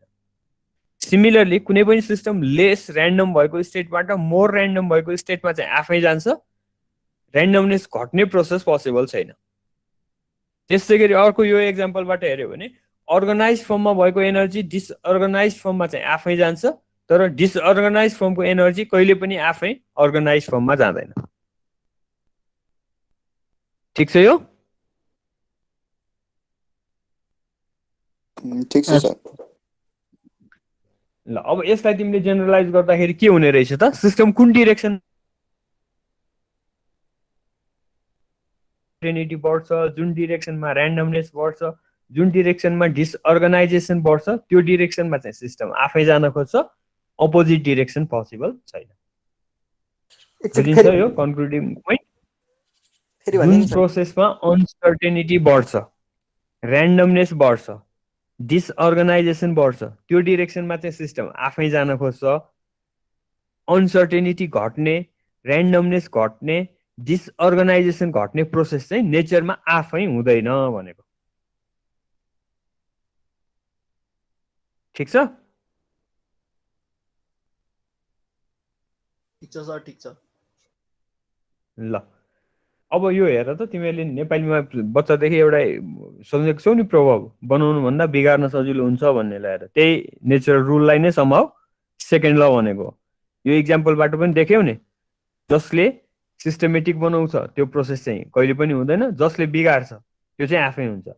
सिमिलरली कुनै पनि सिस्टम लेस ऱ्यान्डम भएको स्टेटबाट मोर ऱ्यान्डम भएको स्टेटमा चाहिँ आफै जान्छ, ऱ्यान्डमनेस घट्ने प्रोसेस पोसिबल छैन। त्यसै गरी अर्को यो एक्जाम्पलबाट हेऱ्यो भने अर्गनाइज फर्ममा भएको एनर्जी डिसअर्गनाइज फर्ममा चाहिँ आफै जान्छ, तर डिसअर्गनाइज फर्मको एनर्जी कहिले पनि आफै अर्गनाइज फर्ममा जाँदैन। ठिक छ यो? ठिक छ सर। ल अब यसलाई तिमीले जेनरलाइज गर्दाखेरि के हुने रहेछ त? सिस्टम कुन डिरेक्सन ट्रेनिटी बढ्छ, जुन डिरेक्सनमा ऱ्यान्डमनेस बढ्छ, जुन डिरेक्सनमा डिसअर्गनाइजेसन बढ्छ, त्यो डिरेक्सनमा चाहिँ सिस्टम आफै जान खोज्छ, अपोजिट डिरेक्सन पोसिबल छैन। बुझिन्छ यो कन्क्लुडिङ पोइन्ट? जुन प्रोसेसमा अनसर्टेनिटी बढ्छ, ऱ्यान्डमनेस बढ्छ, डिसअर्गनाइजेसन बढ्छ, त्यो डिरेक्सनमा चाहिँ सिस्टम आफै जान खोज्छ। अनसर्टेनिटी घट्ने, ऱ्यान्डमनेस घट्ने, डिसअर्गनाइजेसन घट्ने प्रोसेस चाहिँ नेचरमा आफै हुँदैन भनेको। ठिक छ? ठिक छ सर, ठिक छ। ल अब यो हेर त, तिमीहरूले नेपालीमा बच्चादेखि एउटा सोचेको छौ नि प्रभाव बनाउनु भन्दा बिगार्न सजिलो हुन्छ भन्ने ल्याएर, त्यही नेचरल रुललाई नै समाउ सेकेन्ड ल भनेको। यो इक्जाम्पलबाट पनि देख्यौ नि, जसले सिस्टमेटिक बनाउँछ त्यो प्रोसेस चाहिँ कहिले पनि हुँदैन, जसले बिगार्छ त्यो चाहिँ आफै हुन्छ।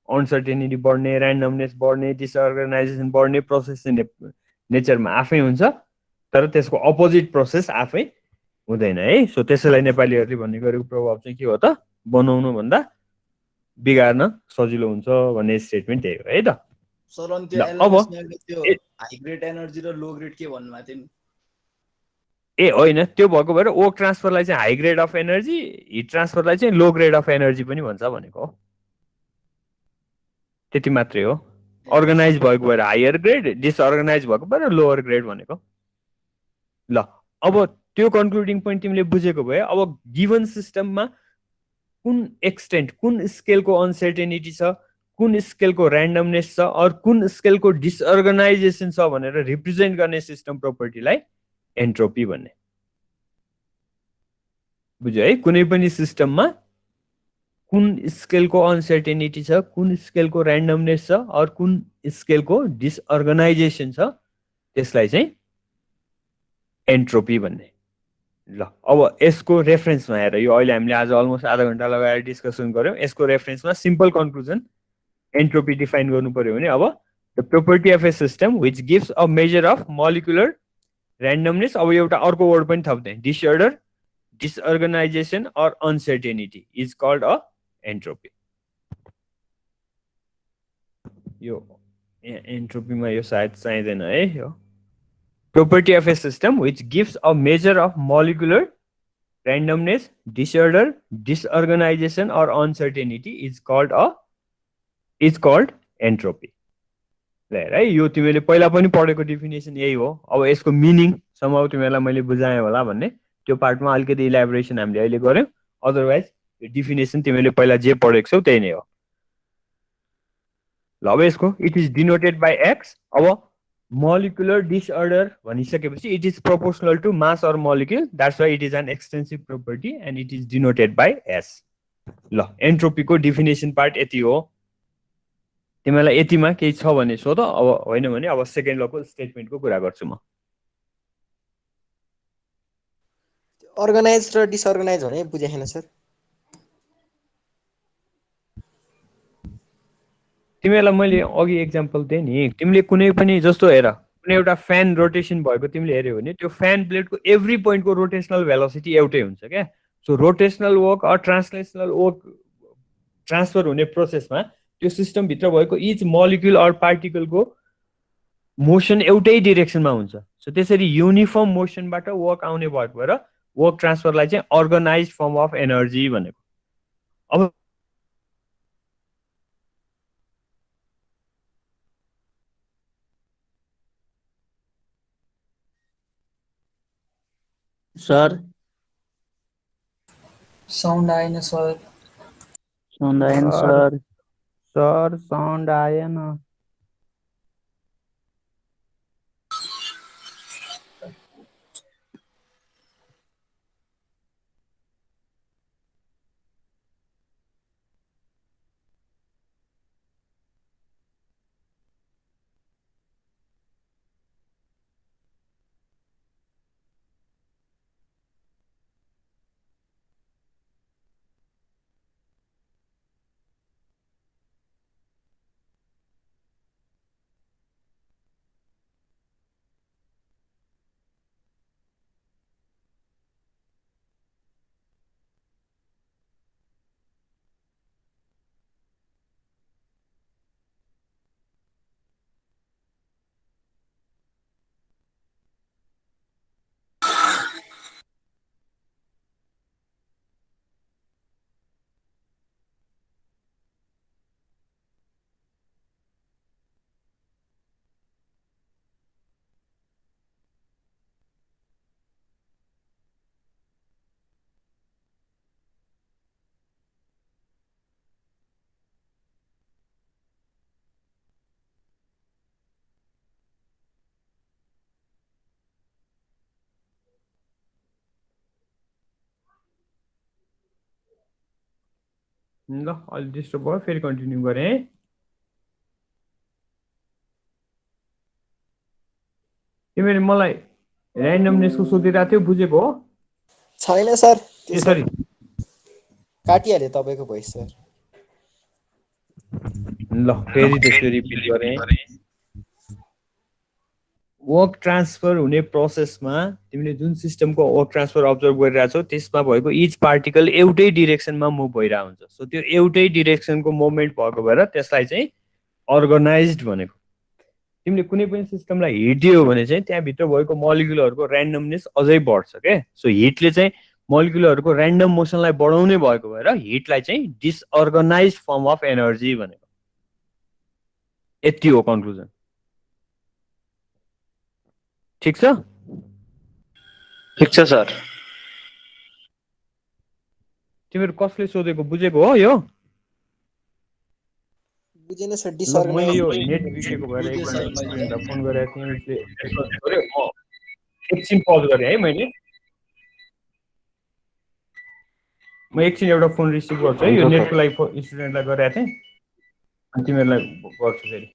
अनसर्टेनिटी बढ्ने, ऱ्यान्डमनेस बढ्ने, डिसअर्गनाइजेसन बढ्ने प्रोसेस चाहिँ नेचरमा आफै हुन्छ, तर त्यसको अपोजिट प्रोसेस आफै हुँदैन है। सो त्यसैलाई नेपालीहरूले भन्ने गरेको प्रभाव चाहिँ के हो त? बनाउनु भन्दा बिगार्न सजिलो हुन्छ भन्ने स्टेटमेन्ट त्यही हो है त। सर अनि त्यो अब त्यो हाई ग्रेड एनर्जी र लो ग्रेड के भन्नु भएको थियो नि? ए होइन, त्यो भएको भएर वर्क ट्रान्सफरलाई चाहिँ high grade of energy, heat ट्रान्सफरलाई चाहिँ लो ग्रेड अफ एनर्जी पनि भन्छ भनेको हो। त्यति मात्रै हो। अर्गनाइज भएको भएर हायर ग्रेड, डिसअर्गनाइज भएको भएर लोवर ग्रेड भनेको। ल अब त्यो कन्क्लुडिङ पोइन्ट तिमीले बुझेको भए, अब गिभन सिस्टममा कुन एक्सटेन्ट, कुन स्केलको अनसर्टेनिटी छ, कुन स्केलको ऱ्यान्डमनेस छ, और कुन स्केलको डिसअर्गनाइजेसन छ भनेर रिप्रेजेन्ट गर्ने सिस्टम प्रोपर्टीलाई एन्ट्रोपी भन्ने। बुझ्यो है? कुनै पनि सिस्टममा कुन स्केलको अनसर्टेनिटी छ, कुन स्केलको ऱ्यान्डमनेस छ, और कुन स्केलको डिसअर्गनाइजेसन छ, त्यसलाई चाहिँ एन्ट्रोपी भन्ने। ल अब यसको रेफरेन्समा हेर, यो अहिले हामीले आज अलमोस्ट आधा घन्टा लगाएर डिस्कसन गऱ्यौँ। यसको रेफरेन्समा सिम्पल कन्क्लुजन एन्ट्रोपी डिफाइन गर्नु पर्यो भने, अब the property of a system which gives a measure of molecular randomness, अब एउटा अर्को वर्ड पनि थप्दै, disorder, disorganisation or uncertainty is called a entropy. यो एन्ट्रोपीमा यो सायद चाहिँदैन है। यो property of a system which gives a measure of molecular randomness, disorder, disorganization or uncertainty is called entropy. है यो तिमीले पहिला पनि पढेको डेफिनेसन यही हो। अब यसको मिनिङ समाउ तिमीलाई मैले बुझाएँ होला भन्ने त्यो पार्टमा अलिकति इलाबोरेसन हामीले अहिले गर्यौँ। अदरवाइज डेफिनेसन तिमीले पहिला जे पढेको छौ त्यही नै हो। ल अब यसको it is denoted by x. अब molecular disorder भनिसकेपछि it is proportional to mass or molecule, that's why it is an extensive property and it is denoted by S. ल entropy को definition part यति हो। तिमीलाई यतिमा केही छ भने सोध, अब होइन भने अब सेकेन्ड लको स्टेटमेन्टको कुरा गर्छु म। अर्गनाइज र डिसअर्गनाइज भने बुझेन सर? तिमीलाई मैले अघि एक्जाम्पल दिएँ नि, तिमीले कुनै पनि जस्तो हेर, कुनै एउटा फ्यान रोटेसन भएको तिमीले हेऱ्यौ भने त्यो फ्यान ब्लेडको एभ्री पोइन्टको रोटेसनल भेलोसिटी एउटै हुन्छ क्या। So rotational work or translational work transfer हुने प्रोसेसमा त्यो सिस्टमभित्र भएको इच मोलिक्युल अर पार्टिकलको मोसन एउटै डिरेक्सनमा हुन्छ। सो त्यसरी युनिफर्म मोसनबाट वर्क आउने भएको भएर वर्क ट्रान्सफरलाई चाहिँ अर्गनाइज फर्म अफ एनर्जी भनेको। अब सर साउन्ड आएन सर। साउन्ड आएन सर। सर साउन्ड आएन। ल अलि डिस्टर्ब भयो फेरि कन्टिन्यू गरेँ है। तिमीले मलाई ऱ्यान्डमनेसको सोधिरहेको थियो, बुझेको हो? छैन सर त्यो सर यसरी काटिहाल्यो तपाईँको भोइस सर। ल फेरि त्यसको रिपिट गरेँ। वर्क ट्रान्सफर हुने प्रोसेसमा तिमीले जुन सिस्टमको वर्क ट्रान्सफर अब्जर्भ गरिरहेछौ त्यसमा भएको इच पार्टिकल एउटै डिरेक्सनमा मुभ भइरहेको हुन्छ। सो त्यो एउटै डिरेक्सनको मुभमेन्ट भएको भएर त्यसलाई चाहिँ अर्गनाइज्ड भनेको। तिमीले कुनै पनि सिस्टमलाई हिटियो भने चाहिँ त्यहाँभित्र भएको मलिक्युलहरूको ऱ्यान्डमनेस अझै बढ्छ क्या। सो हिटले चाहिँ मलिक्युलहरूको ऱ्यान्डम मोसनलाई बढाउने भएको भएर हिटलाई चाहिँ डिसअर्गनाइज्ड फर्म अफ एनर्जी भनेको। यति हो कन्क्लुजन। ठिक छ? ठिक छ सर। तिमीहरू कसले सोधेको बुझेको हो यो? बुझेन सर ल मैले यो डिसअर्गनाइज। नेट बिग्रेको भएर बुझेँ एकजना सर मैले। स्टुडेन्टलाई फोन गरेको थिएँ, उसले रेकर्ड गर्यो। म एकछिन पज गरेँ है मैले। म एकछिन एउटा फोन रिसिभ गर्छु है, यो नेटको लागि स्टुडेन्टलाई गरेको थिएँ, अनि तिमीहरूलाई गर्छु फेरि।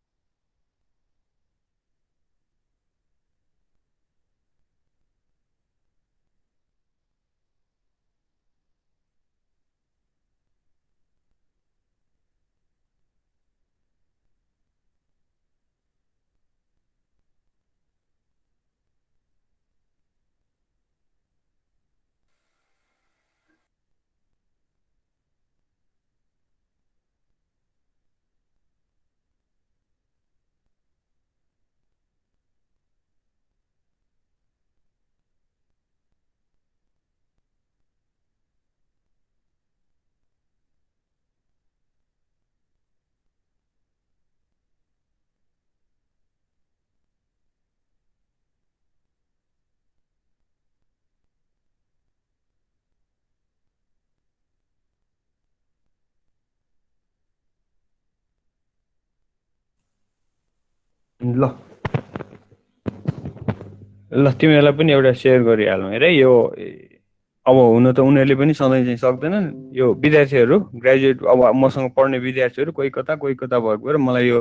ल ल तिमीहरूलाई पनि एउटा सेयर गरिहालौँ हेर यो। अब हुन त उनीहरूले पनि सधैँ चाहिँ सक्दैनन्। यो विद्यार्थीहरू ग्रेजुएट अब मसँग पढ्ने विद्यार्थीहरू कोही कता भएको भएर मलाई यो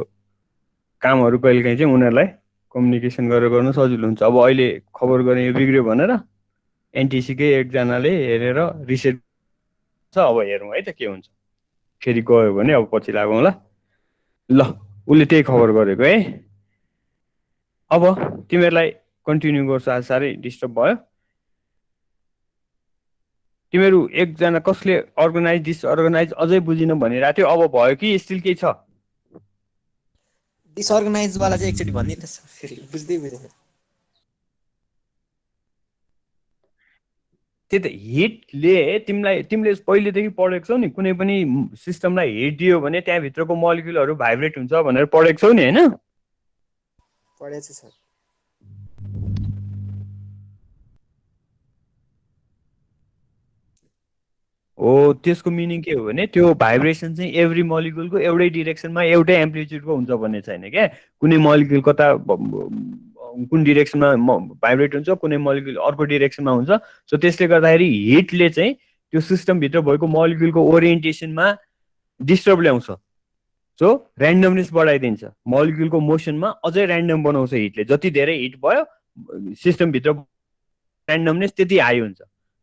कामहरू कहिलेकाहीँ चाहिँ उनीहरूलाई कम्युनिकेसन गरेर गर्न सजिलो हुन्छ। अब अहिले खबर गरेँ यो बिग्रियो भनेर एनटिसीकै एकजनाले हेरेर रिसेट छ। अब हेरौँ है त के हुन्छ। फेरि गयो भने अब पछि लागौँला। ल उसले त्यही खबर गरेको है। अब तिमीहरूलाई कन्टिन्यू गर्छु, आज साह्रै डिस्टर्ब भयो। तिमीहरू एकजना कसले अर्गनाइज डिसअर्गनाइज अझै बुझिन भनिरहेको थियो, अब भयो कि स्टिल केही छ? डिसअर्गनाइज वाला चाहिँ एकचोटि भनिदिनु न सर, फेरि बुझ्दै बुझेन। त्यही त हिटले तिमीले पहिलेदेखि पढेको छौ नि, कुनै पनि सिस्टमलाई हिट दियो भने त्यहाँभित्रको मलिक्युलहरू भाइब्रेट हुन्छ भनेर पढेको छौ नि होइन? पढेको छु सर। हो त्यसको मिनिङ के हो भने त्यो भाइब्रेसन चाहिँ एभ्री मलिक्युलको एउटै डिरेक्सनमा एउटै एम्प्लिट्युडको हुन्छ भन्ने छैन क्या। कुनै मलिक्युल कता कुन डिरेक्सनमा भाइब्रेट हुन्छ, कुनै मलिक्युल अर्को डिरेक्सनमा हुन्छ। सो त्यसले गर्दाखेरि हिटले चाहिँ त्यो सिस्टमभित्र भएको मलिक्युलको ओरिएन्टेसनमा डिस्टर्ब ल्याउँछ। सो ऱ्यान्डमनेस बढाइदिन्छ, मलिक्युलको मोसनमा अझै ऱ्यान्डम बनाउँछ हिटले। जति धेरै हिट भयो सिस्टमभित्र ऱ्यान्डमनेस त्यति हाई हुन्छ।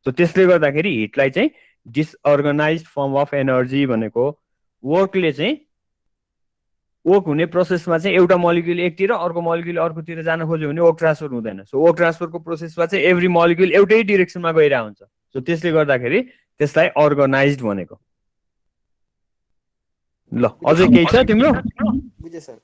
सो त्यसले गर्दाखेरि हिटलाई चाहिँ डिसअर्गनाइज्ड फर्म अफ एनर्जी भनेको। वर्कले चाहिँ वर्क हुने प्रोसेसमा चाहिँ एउटा मलिक्युल एकतिर अर्को मलिक्युल अर्कोतिर जान खोज्यो भने वर्क ट्रान्सफर हुँदैन। सो वर्क ट्रान्सफरको प्रोसेसमा चाहिँ एभ्री मलिक्युल एउटै डिरेक्सनमा गइरहेको हुन्छ। सो त्यसले गर्दाखेरि त्यसलाई अर्गनाइज्ड भनेको। ल अझै केही छ तिम्रो? बुझेँ सर।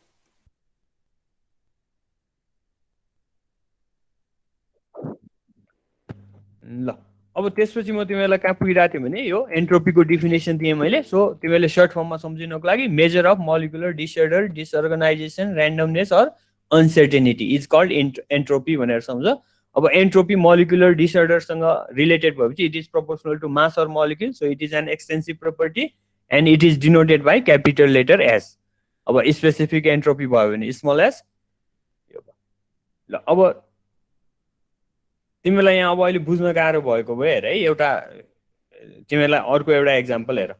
ल अब त्यसपछि म तिमीहरूलाई कहाँ पुगिरहेको थिएँ भने यो एन्ट्रोपीको डिफिनेसन दिएँ मैले। सो तिमीहरूले सर्ट फर्ममा सम्झिनको लागि measure of molecular disorder, disorganisation, randomness or uncertainty is called entropy भनेर सम्झ। अब एन्ट्रोपी मलिकुलर डिसअर्डरसँग रिलेटेड भएपछि it is proportional to mass or molecule. So it is an extensive property and it is denoted by capital letter S. अब specific entropy भयो भने small S. ल अब तिमीलाई यहाँ अब अहिले बुझ्न गाह्रो भएको भए हेर है, एउटा तिमीलाई अर्को एउटा एक्जाम्पल हेर।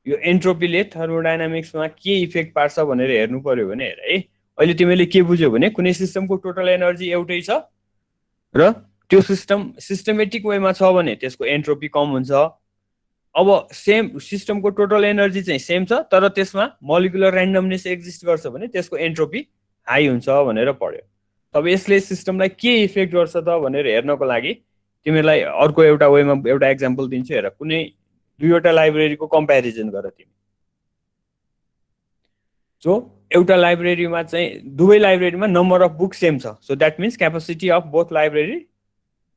यो एन्ट्रोपीले थर्मोडायनामिक्समा के इफेक्ट पार्छ भनेर हेर्नु पर्यो भने हेर है। अहिले तिमीले के बुझ्यौ भने कुनै सिस्टमको टोटल एनर्जी एउटै छ र त्यो सिस्टम सिस्टमेटिक वेमा छ भने त्यसको एन्ट्रोपी कम हुन्छ। अब सेम सिस्टमको टोटल एनर्जी चाहिँ सेम छ तर त्यसमा मोलिकुलर ऱ्यान्डमनेस एक्जिस्ट गर्छ भने त्यसको एन्ट्रोपी हाई हुन्छ भनेर पढ्यो। अब यसले सिस्टमलाई के इफेक्ट गर्छ त भनेर हेर्नको लागि तिमीलाई अर्को एउटा वेमा एउटा एक्जाम्पल दिन्छु हेर। कुनै दुईवटा लाइब्रेरीको कम्प्यारिजन गर तिमी। सो एउटा लाइब्रेरीमा चाहिँ दुवै लाइब्रेरीमा नम्बर अफ बुक सेम छ। So that means capacity of both library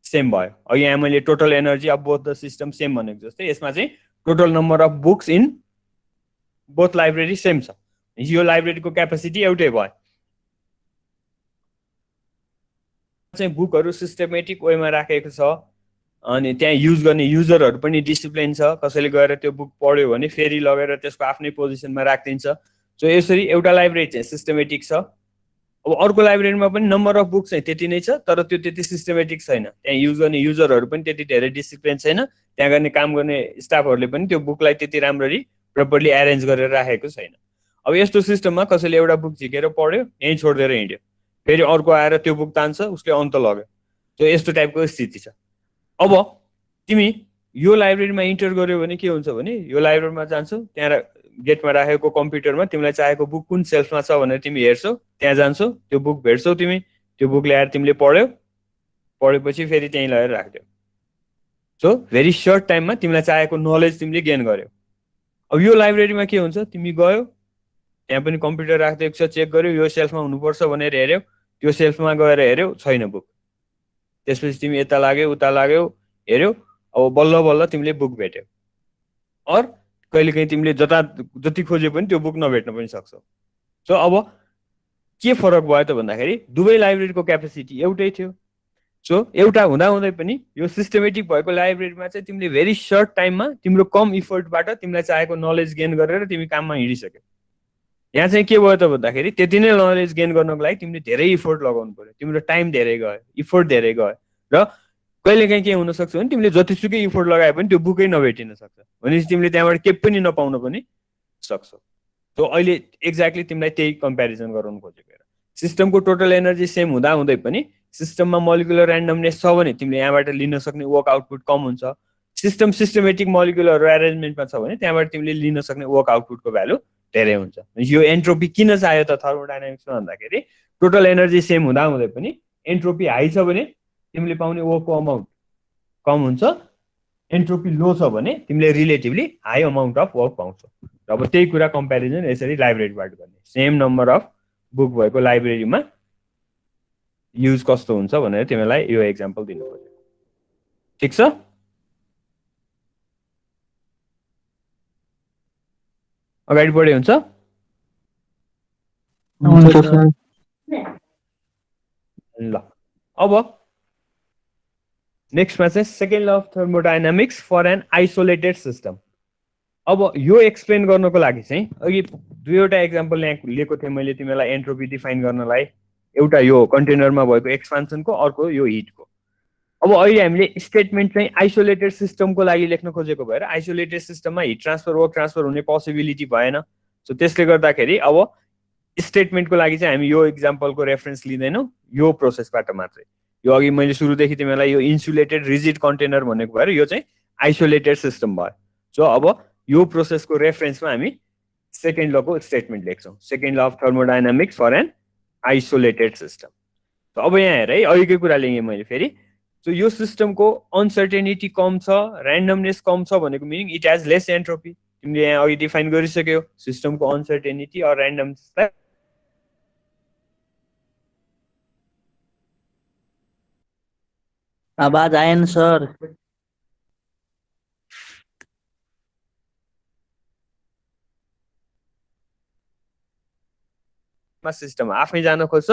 same भयो। अघि यहाँ मैले total energy of both the system same भनेको जस्तै यसमा चाहिँ total number of books in both library same छ। यो लाइब्रेरीको क्यापासिटी एउटै भयो। चाहिँ बुकहरू सिस्टमेटिक वेमा राखेको छ अनि त्यहाँ युज गर्ने युजरहरू पनि डिसिप्लिन छ। कसैले गएर त्यो बुक पढ्यो भने फेरि लगेर त्यसको आफ्नै पोजिसनमा राखिदिन्छ। सो यसरी एउटा लाइब्रेरी चाहिँ सिस्टमेटिक छ। अब अर्को लाइब्रेरीमा पनि नम्बर अफ बुक चाहिँ त्यति नै छ तर त्यो त्यति सिस्टमेटिक छैन। त्यहाँ युज गर्ने युजरहरू पनि त्यति धेरै डिसिप्लिन छैन। त्यहाँ गर्ने काम गर्ने स्टाफहरूले पनि त्यो बुकलाई त्यति राम्ररी प्रपरली एरेन्ज गरेर राखेको छैन। अब यस्तो सिस्टममा कसैले एउटा बुक झिकेर पढ्यो यहीँ छोडिदिएर हिँड्यो फेरि अर्को आएर त्यो बुक तान्छ उसले अन्त लग्यो। सो यस्तो टाइपको स्थिति छ। अब तिमी यो लाइब्रेरीमा इन्टर गर्यो भने के हुन्छ भने यो लाइब्रेरीमा जान्छौ त्यहाँ गेटमा राखेको कम्प्युटरमा तिमीलाई चाहेको बुक कुन सेल्फमा छ भनेर तिमी हेर्छौ त्यहाँ जान्छौ त्यो बुक भेट्छौ तिमी त्यो बुक ल्याएर तिमीले पढ्यौ पढेपछि फेरि त्यहीँ लगेर राख्यौ। सो भेरी सर्ट टाइममा तिमीलाई चाहेको नलेज तिमीले गेन गर्यौ। अब यो लाइब्रेरीमा के हुन्छ तिमी गयो त्यहाँ पनि कम्प्युटर राखिदिएको छ चेक गर्यो यो सेल्फमा हुनुपर्छ भनेर हेऱ्यौ त्यो सेल्फमा गएर हेऱ्यौ छैन बुक। त्यसपछि तिमी यता लाग्यौ उता लाग्यौ हेऱ्यौ अब बल्ल बल्ल तिमीले बुक भेट्यौ। अर कहिलेकाहीँ तिमीले जति खोजे पनि त्यो बुक नभेट्न पनि सक्छौ। सो अब के फरक भयो त भन्दाखेरि दुवै लाइब्रेरीको क्यापासिटी एउटै थियो। सो एउटा हुँदाहुँदै पनि यो सिस्टमेटिक भएको लाइब्रेरीमा चाहिँ तिमीले भेरी सर्ट टाइममा तिम्रो कम इफोर्टबाट तिमीलाई चाहेको नलेज गेन गरेर तिमी काममा हिँडिसक्यौ। यहाँ चाहिँ के भयो त भन्दाखेरि त्यति नै नलेज गेन गर्नको लागि तिमीले धेरै इफोर्ट लगाउनु पर्यो। तिम्रो टाइम धेरै गयो इफोर्ट धेरै गयो र कहिलेकाहीँ के हुनसक्छ भने तिमीले जतिसुकै इफोर्ट लगाए पनि त्यो बुकै नभेटिन सक्छ भनेपछि तिमीले त्यहाँबाट केही पनि नपाउन पनि सक्छौ। सो अहिले एक्ज्याक्टली तिमीलाई त्यही कम्पेरिजन गराउनु खोजेको। सिस्टमको टोटल एनर्जी सेम हुँदाहुँदै पनि सिस्टममा मोलिकुलर ऱ्यान्डमनेस छ भने तिमीले यहाँबाट लिन सक्ने वर्क आउटपुट कम हुन्छ। सिस्टम सिस्टमेटिक मोलिकुलर एरेन्जमेन्टमा छ भने त्यहाँबाट तिमीले लिन सक्ने वर्क आउटपुटको भ्यालु धेरै हुन्छ। यो एन्ट्रोपी किन चाहियो त थर्मोडायनामिक्समा भन्दाखेरि टोटल एनर्जी सेम हुँदाहुँदै पनि एन्ट्रोपी हाई छ भने तिमीले पाउने वर्कको अमाउन्ट कम हुन्छ। एन्ट्रोपी लो छ भने तिमीले relatively high amount of work पाउँछौ। अब त्यही कुरा कम्पेरिजन यसरी लाइब्रेरीबाट गर्ने। सेम नम्बर अफ बुक भएको लाइब्रेरीमा युज कस्तो हुन्छ भनेर तिमीलाई यो एक्जाम्पल दिनु पर्यो। ठिक छ? अगाडि बढे हुन्छ? ल अब नेक्स्टमा चाहिँ second law of thermodynamics for an isolated system. अब यो एक्सप्लेन गर्नको लागि चाहिँ अघि दुईवटा एक्जाम्पल यहाँ लिएको थिएँ मैले तिमीलाई एन्ट्रोपी डिफाइन गर्नलाई। एउटा यो कन्टेनरमा भएको एक्सपान्सनको अर्को यो हिटको। अब अहिले हामीले स्टेटमेन्ट चाहिँ आइसोलेटेड सिस्टमको लागि लेख्न खोजेको भएर आइसोलेटेड सिस्टममा हिट ट्रान्सफर वर्क ट्रान्सफर हुने पोसिबिलिटी भएन। सो त्यसले गर्दाखेरि अब स्टेटमेन्टको लागि चाहिँ हामी यो एक्जाम्पलको रेफरेन्स लिँदैनौँ यो प्रोसेसबाट मात्रै। यो अघि मैले सुरुदेखि तिमीलाई यो इन्सुलेटेड रिजिड कन्टेनर भनेको भएर यो चाहिँ आइसोलेटेड सिस्टम भयो। सो अब यो प्रोसेसको रेफरेन्समा हामी सेकेन्ड लको स्टेटमेन्ट लेख्छौँ। Second law of thermodynamics for an isolated system. अब यहाँ हेर है अघिकै कुरा लिएँ मैले फेरि। सो यो सिस्टमको अनसर्टेनिटी कम छ ऱ्यान्डमनेस कम छ भनेको meaning it has lace entropy. तिमीले यहाँ अघि डिफाइन गरिसक्यौ सिस्टमको अनसर्टेनिटी अर ऱ्यान्डमनेसलाई। आवाज आएन सर। सिस्टम आफै जान खोज्छ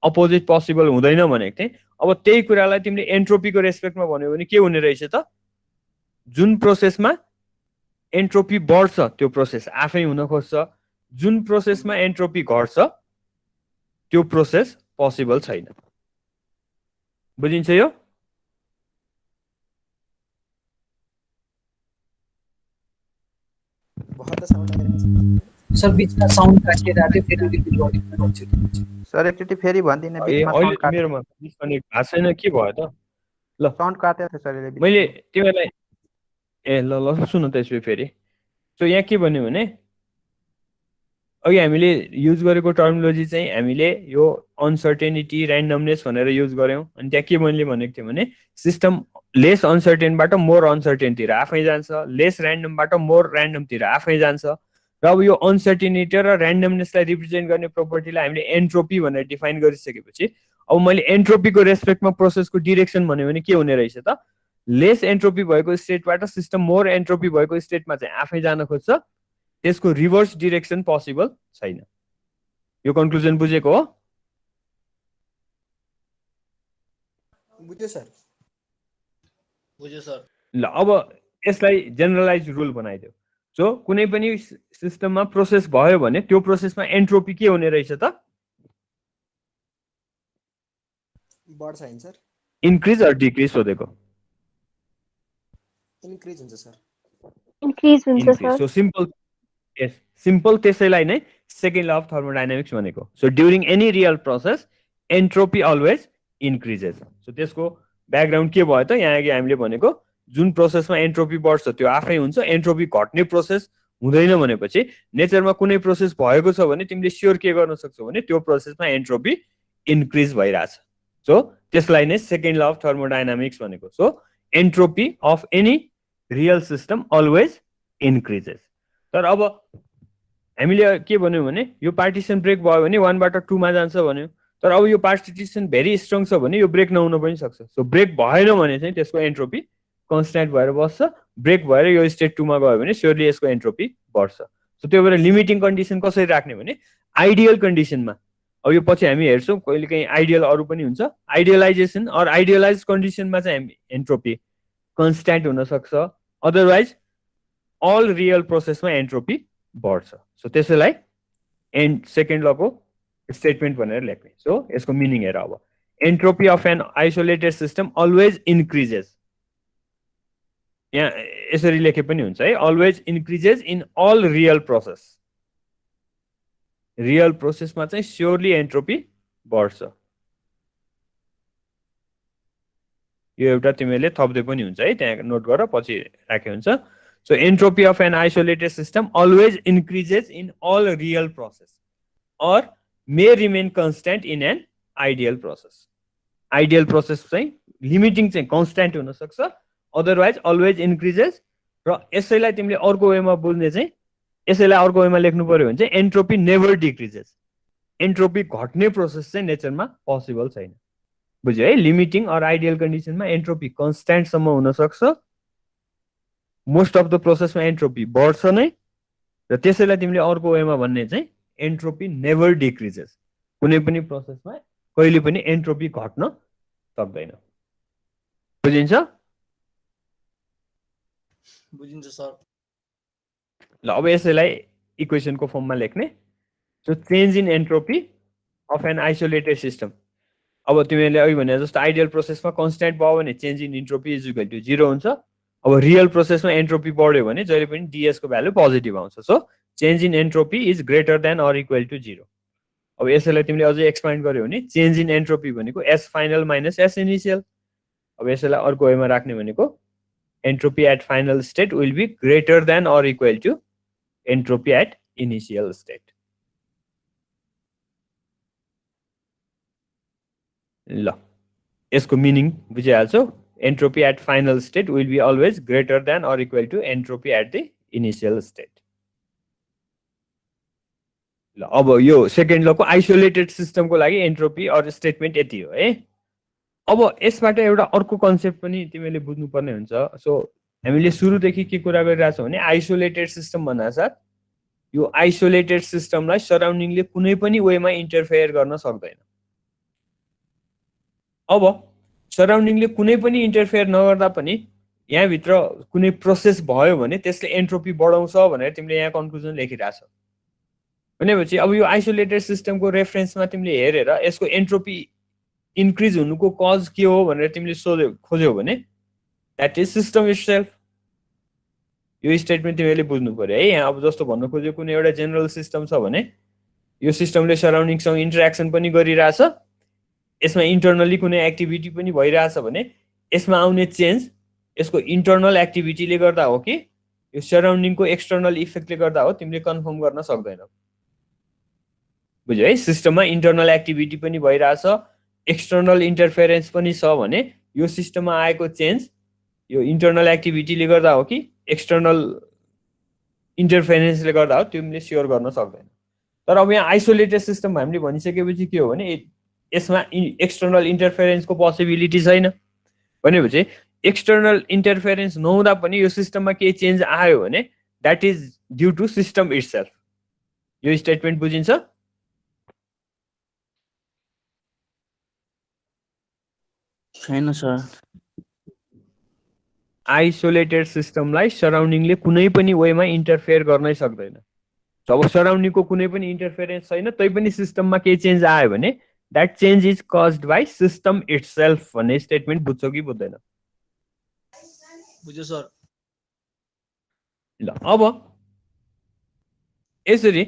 अपोजिट पोसिबल हुँदैन भनेको थिएँ। अब त्यही कुरालाई तिमीले एन्ट्रोपीको रेस्पेक्टमा भन्यो भने के हुने रहेछ त जुन प्रोसेसमा एन्ट्रोपी बढ्छ त्यो प्रोसेस आफै हुन खोज्छ। जुन प्रोसेसमा एन्ट्रोपी घट्छ त्यो प्रोसेस पोसिबल छैन। बुझिन्छ यो? सर बिचमा साउन्ड काटिरहेको थियो फेरि रिपिट गरिदिनु एकचोटि सर एकचोटि फेरि भनिदिने ए बिचमा अहिले साउन्ड काट्यो मेरोमा डिस्कनेक्ट भएको छैन के भयो त ल साउन्ड काटेको थियो सर यसले मैले बिचमा। तिमीलाई ए ल ल सुन त्यसो फेरि सो यहाँ के भन्यो भने अघि हामीले युज गरेको टर्मिनोलोजी चाहिँ हामीले यो अनसर्टेनिटी ऱ्यान्डमनेस भनेर युज गऱ्यौँ अनि त्यहाँ के मैले भनेको थिएँ भने सिस्टम लेस अनसर्टेनबाट मोर अनसर्टेनतिर आफै जान्छ लेस ऱ्यान्डमबाट मोर ऱ्यान्डमतिर आफै जान्छ र अब यो अनसर्टेनिटी र ऱ्यान्डमनेसलाई रिप्रेजेन्ट गर्ने प्रोपर्टीलाई हामीले एन्ट्रोपी भनेर डिफाइन गरिसकेपछि अब मैले एन्ट्रोपीको रेस्पेक्टमा प्रोसेसको डिरेक्सन भन्यो भने के हुने रहेछ त लेस एन्ट्रोपी भएको स्टेटबाट सिस्टम मोर एन्ट्रोपी भएको स्टेटमा चाहिँ आफै जान खोज्छ त्यसको रिभर्स डिरेक्सन पोसिबल छैन यो कन्क्लुजन बुझेको हो बुझ्यो सर बुझ्यो सर ल अब यसलाई जेनरलाइज रुल बनाइदियो सो कुनै पनि सिस्टममा प्रोसेस भयो भने त्यो प्रोसेसमा एन्ट्रोपी के हुने रहेछ त बढ्छ हैन सर इन्क्रिज अर डिक्रिज सोधेको इन्क्रिज हुन्छ सर इन्क्रिज हुन्छ इन्क्रिज सर सो सिम्पल यस सिम्पल त्यसैलाई नै सेकेन्ड ल अफ थर्मोडाइनामिक्स भनेको so during any real process entropy always increases so त्यसको ब्याकग्राउन्ड के भयो त यहाँ अघि हामीले भनेको जुन प्रोसेसमा एन्ट्रोपी बढ्छ त्यो आफै हुन्छ एन्ट्रोपी घट्ने प्रोसेस हुँदैन भनेपछि नेचरमा कुनै प्रोसेस भएको छ भने तिमीले स्योर के गर्न सक्छौ भने त्यो प्रोसेसमा एन्ट्रोपी इन्क्रिज भइरहेछ सो त्यसलाई नै सेकेन्ड ल अफ थर्मोडाइनामिक्स भनेको so entropy of any real system always increases तर अब हामीले के भन्यौँ भने यो पार्टिसन ब्रेक भयो भने 1 बाट 2 मा जान्छ भन्यो तर अब यो पार्टिसन भेरी स्ट्रङ छ भने यो ब्रेक नहुन पनि सक्छ सो ब्रेक भएन भने चाहिँ त्यसको एन्ट्रोपी कन्स्ट्यान्ट भएर बस्छ ब्रेक भएर यो स्टेट 2 मा गयो भने स्योरली यसको एन्ट्रोपी बढ्छ सो त्यो भएर लिमिटिङ कन्डिसन कसरी राख्ने भने आइडियल कन्डिसनमा अब यो पछि हामी हेर्छौँ कहिले काहीँ आइडियल अरू पनि हुन्छ आइडियलाइजेसन अर आइडियलाइज कन्डिसनमा चाहिँ हामी एन्ट्रोपी कन्स्ट्यान्ट हुन सक्छ अदरवाइज अल रियल प्रोसेसमा एन्ट्रोपी बढ्छ सो त्यसैलाई सेकेन्ड लको स्टेटमेन्ट भनेर लेख्ने सो यसको मिनिङ हेर अब entropy of an isolated system always increases यहाँ यसरी लेखे पनि हुन्छ है always increases in all real process real प्रोसेसमा चाहिँ स्योरली एन्ट्रोपी बढ्छ यो एउटा तिमीले थप्दै पनि हुन्छ है त्यहाँ नोट गर पछि राखे हुन्छ so entropy of an isolated system always increases in all real process or may remain constant in an ideal process ideal process चाहिँ लिमिटिङ चाहिँ कन्स्ट्यान्ट हुन सक्छ अदरवाइज अलवेज इन्क्रिजेस र यसैलाई तिमीले अर्को वेमा बुझ्ने चाहिँ यसैलाई अर्को वेमा लेख्नु पर्यो भने चाहिँ एन्ट्रोपी नेभर डिक्रिजेस एन्ट्रोपी घट्ने प्रोसेस चाहिँ नेचरमा पोसिबल छैन बुझ्यो है लिमिटिङ अर आइडियल कन्डिसनमा एन्ट्रोपी कन्स्ट्यान्टसम्म हुन सक्छ मोस्ट अफ द प्रोसेसमा एन्ट्रोपी बढ्छ नै र त्यसैलाई तिमीले अर्को वेमा भन्ने चाहिँ एन्ट्रोपी नेभर डिक्रिजेस कुनै पनि प्रोसेसमा कहिले पनि एन्ट्रोपी घट्न सक्दैन बुझिन्छ बुझिन्छ सर ल अब यसैलाई इक्वेसनको फर्ममा लेख्ने so change in entropy of an isolated system अब तिमीले अघि भने जस्तो आइडियल प्रोसेसमा कन्स्ट्यान्ट भयो भने change in entropy is equal to 0 हुन्छ अब रियल प्रोसेसमा एन्ट्रोपी बढ्यो भने जहिले पनि डीएस को भ्यालु पोजिटिभ आउँछ so change in entropy is greater than or equal to 0 अब यसैलाई तिमीले अझै एक्सप्लेन गर्यो भने चेन्ज इन एन्ट्रोपी भनेको S final minus S initial अब यसैलाई अर्को वेमा राख्ने भनेको entropy at final state will be greater than or equal to entropy at initial state ल यसको मिनिङ बुझिहाल्छौ entropy at final state will be always greater than or equal to entropy at the initial state ल अब यो second लको isolated सिस्टमको लागि entropy or statement यति हो है अब यसबाट एउटा अर्को कन्सेप्ट पनि तिमीले बुझ्नुपर्ने हुन्छ सो हामीले सुरुदेखि के कुरा गरिरहेछौँ भने आइसोलेटेड सिस्टम भन्नासाथ यो आइसोलेटेड सिस्टमलाई सराउन्डिङले कुनै पनि वेमा इन्टरफेयर गर्न सक्दैन अब सराउन्डिङले कुनै पनि इन्टरफेयर नगर्दा पनि यहाँभित्र कुनै प्रोसेस भयो भने त्यसले एन्ट्रोपी बढाउँछ भनेर तिमीले यहाँ कन्क्लुजन लेखिरहेछ भनेपछि अब यो आइसोलेटेड सिस्टमको रेफरेन्समा तिमीले हेरेर यसको एन्ट्रोपी इन्क्रिज हुनुको कज के हो भनेर तिमीले खोज्यौ भने द्याट इज सिस्टम इटसेल्फ यो स्टेटमेन्ट तिमीले बुझ्नु पर्यो है। यहाँ अब जस्तो भन्नु खोजेको कुनै एउटा जेनरल सिस्टम छ भने यो सिस्टमले सराउन्डिङसँग इन्टरेक्सन पनि गरिरहेछ, यसमा इन्टरनली कुनै एक्टिभिटी पनि भइरहेछ भने यसमा आउने चेन्ज यसको इन्टरनल एक्टिभिटीले गर्दा हो कि यो सराउन्डिङको एक्सटर्नल इफेक्टले गर्दा हो, तिमीले कन्फर्म गर्न सक्दैनौ। बुझ्यो है? सिस्टममा इन्टरनल एक्टिभिटी पनि भइरहेछ, एक्सटर्नल इन्टरफेरेन्स पनि छ भने यो सिस्टममा आएको चेन्ज यो इन्टरनल एक्टिभिटीले गर्दा हो कि एक्सटर्नल इन्टरफेरेन्सले गर्दा हो, तिमीले स्योर गर्न सक्दैन। तर अब यहाँ आइसोलेटेड सिस्टम हामीले भनिसकेपछि के हो भने यसमा एक्सटर्नल इन्टरफेरेन्सको पोसिबिलिटी छैन। भनेपछि एक्सटर्नल इन्टरफेरेन्स नहुँदा पनि यो सिस्टममा केही चेन्ज आयो भने that is due to system itself. यो स्टेटमेन्ट बुझिन्छ? छैन सर। आइसोलेटेड सिस्टमलाई सराउन्डिङले कुनै पनि वेमा इन्टरफेयर गर्नै सक्दैन। जब सराउन्डिङको कुनै पनि इन्टरफेरेन्स छैन तै पनि सिस्टममा केही चेन्ज आयो भने that change is caused by system itself भन्ने स्टेटमेन्ट बुझ्छौ कि बुझ्दैन? बुझ्यो सर। ल अब यसरी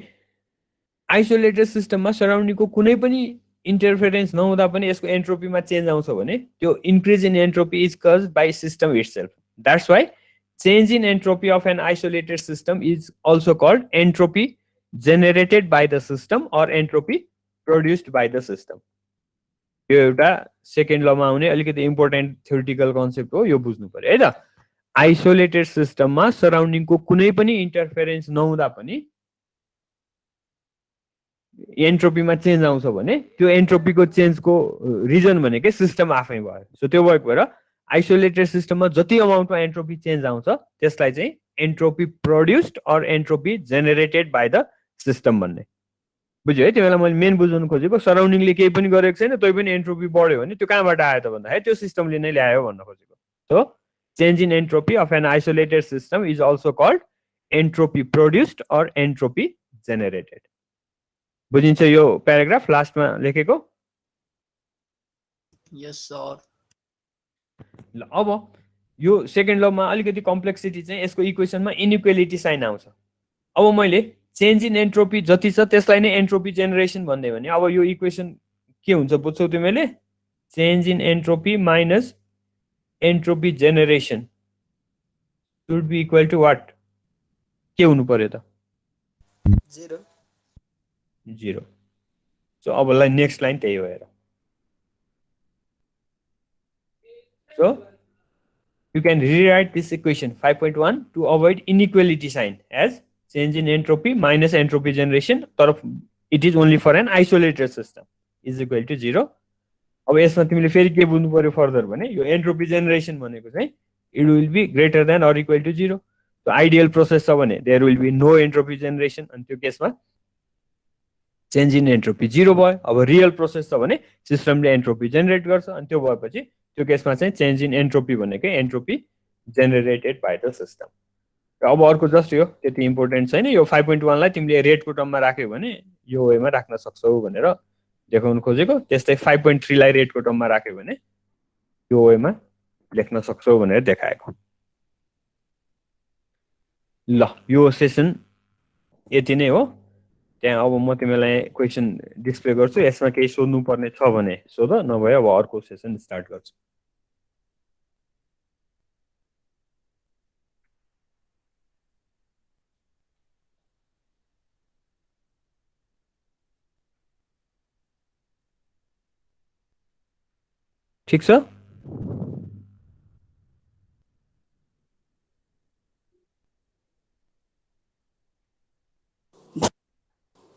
आइसोलेटेड सिस्टममा सराउन्डिङको कुनै पनि इन्टरफेरेन्स नहुँदा पनि यसको एन्ट्रोपीमा चेन्ज आउँछ भने त्यो increase in entropy is caused by system itself. That's why change in entropy of an isolated system is also called entropy generated by the system or entropy produced by the system. यो एउटा second लमा आउने अलिकति important theoretical concept हो, यो बुझ्नु पर्यो है त। आइसोलेटेड सिस्टममा सराउन्डिङको कुनै पनि इन्टरफेरेन्स नहुँदा पनि एन्ट्रोपीमा चेन्ज आउँछ भने त्यो एन्ट्रोपीको चेन्जको रिजन भनेकै सिस्टम आफै भयो। सो त्यो भएको भएर आइसोलेटेड सिस्टममा जति अमाउन्टमा एन्ट्रोपी चेन्ज आउँछ त्यसलाई चाहिँ entropy produced or entropy generated by the system भन्ने। बुझ्यो है? तिमीलाई मैले मेन बुझाउनु खोजेको सराउन्डिङले केही पनि गरेको छैन तै पनि एन्ट्रोपी बढ्यो भने त्यो कहाँबाट आयो त भन्दाखेरि त्यो सिस्टमले नै ल्यायो भन्न खोजेको। So change in entropy of an isolated system is also called entropy produced or entropy generated. बुझिन्छ यो प्याराग्राफ लास्टमा लेखेको? Yes sir. ल अब यो सेकेन्ड लमा अलिकति कम्प्लेक्सिटी चाहिँ यसको इक्वेसनमा इनइक्वेलिटी साइन आउँछ। अब मैले चेन्ज इन एन्ट्रोपी जति छ त्यसलाई नै एन्ट्रोपी जेनेरेसन भन्दै भने अब यो इक्वेसन के हुन्छ बुझ्छौ तिमीले? Change in entropy minus entropy generation should be equal to what? के हुनु पर्यो त? 0 0। सो अब नेक्स्ट लाइन त्यही हो हेर। So you can rewrite this equation 5.1 to avoid inequality sign as change in entropy minus entropy generation, it is only for an isolated system, is equal to 0. अब यसमा तिमीले फेरि के बुझ्नु पर्यो फर्दर भने यो एन्ट्रोपी जेनेरेसन भनेको चाहिँ it will be greater than or equal to 0. So ideal process छ भने there will be no entropy generation, अनि त्यो केसमा चेन्ज इन एन्ट्रोपी 0 भयो। अब रियल प्रोसेस छ भने सिस्टमले एन्ट्रोपी जेनेरेट गर्छ, अनि त्यो भएपछि त्यो केसमा चाहिँ चेन्ज इन एन्ट्रोपी भनेकै entropy generated by the system. र अब अर्को जस्ट यो त्यति इम्पोर्टेन्ट छैन। यो 5.1 लाई तिमीले रेटको टर्ममा राख्यो भने यो वेमा राख्न सक्छौ भनेर देखाउन खोजेको। त्यस्तै 5.3 लाई रेटको टर्ममा राख्यो भने यो वेमा लेख्न सक्छौ भनेर देखाएको। ल यो सेसन यति नै हो। त्यहाँ अब म तिमीलाई क्वेसन डिस्प्ले गर्छु, यसमा केही सोध्नु पर्ने छ भने सोध, नभए अब अर्को सेसन स्टार्ट गर्छु। ठिक छ?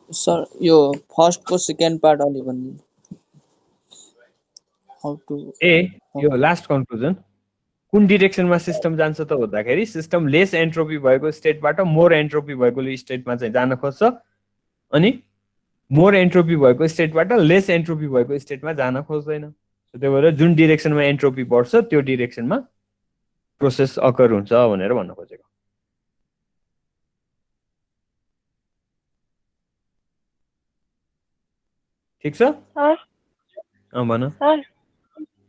सर यो फर्स्ट को सेकेन्ड पार्ट अलि भन्नु। हाउ टु यो लास्ट कन्क्लुजन कुन डिरेक्सनमा सिस्टम जान्छ त भन्दाखेरि सिस्टम लेस एन्ट्रोपी भएको स्टेटबाट मोर एन्ट्रोपी भएको स्टेटमा चाहिँ जान खोज्छ, अनि मोर एन्ट्रोपी भएको स्टेटबाट लेस एन्ट्रोपी भएको स्टेटमा जान खोज्दैन। त्यही भएर जुन डिरेक्सनमा एन्ट्रोपी बढ्छ त्यो डिरेक्सनमा प्रोसेस अकर हुन्छ भनेर भन्न खोजेको। ठीक छ? भन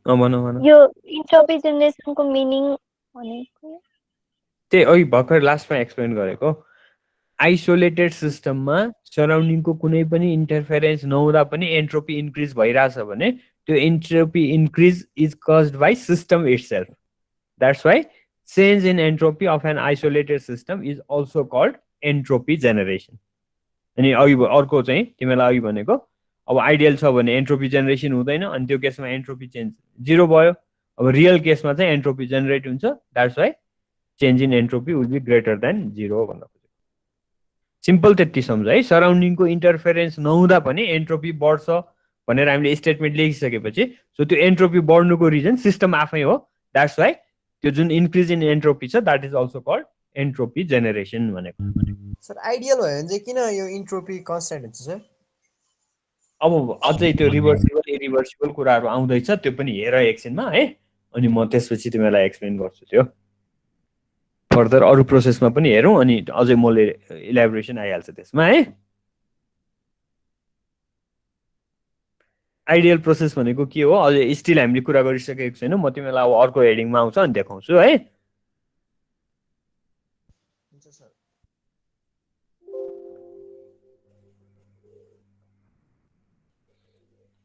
भन। यो इन्ट्रोपी जेनेरेसनको मिनिङ भनेको त्यही अघि भर्खर लास्टमा एक्सप्लेन गरेको आइसोलेटेड सिस्टममा सराउन्डिङको कुनै पनि इन्टरफेरेन्स नहुँदा पनि एन्ट्रोपी इन्क्रिज भइरहेछ भने त्यो entropy increase is caused by system itself that's why change in entropy of an isolated system is also called entropy generation अनि अघि अर्को चाहिँ तिमीलाई अघि भनेको अब आइडियल छ भने एन्ट्रोपी जेनेरेसन हुँदैन अनि त्यो केसमा एन्ट्रोपी चेन्ज 0 भयो अब रियल केसमा चाहिँ एन्ट्रोपी जेनेरेट हुन्छ that's why change in entropy will be greater than 0 भन्न खोजेको सिम्पल त्यति सम्झ है सराउन्डिङको इन्टरफेरेन्स नहुँदा पनि एन्ट्रोपी बढ्छ भनेर हामीले स्टेटमेन्ट लेखिसकेपछि सो त्यो एन्ट्रोपी बढ्नुको रिजन सिस्टम आफै हो द्याट्स वाइ त्यो जुन इन्क्रिज इन एन्ट्रोपी छ that is also called entropy generation भनेको सर आइडियल भयो भने चाहिँ किन यो इन्ट्रोपी कन्स्ट्यान्ट हुन्छ सर अब अझै त्यो रिभर्सिबल इरिभर्सिबल कुराहरू आउँदैछ त्यो पनि हेर एकछिनमा है अनि म त्यसपछि तिमीलाई एक्सप्लेन गर्छु त्यो फर्दर अरू प्रोसेसमा पनि हेरौँ अनि अझै मैले इलाबोरेसन आइहाल्छ त्यसमा है आइडियल प्रोसेस भनेको के हो अझै स्टिल हामीले कुरा गरिसकेको छैनौँ म तिमीलाई अब अर्को हेडिङमा आउँछ अनि देखाउँछु है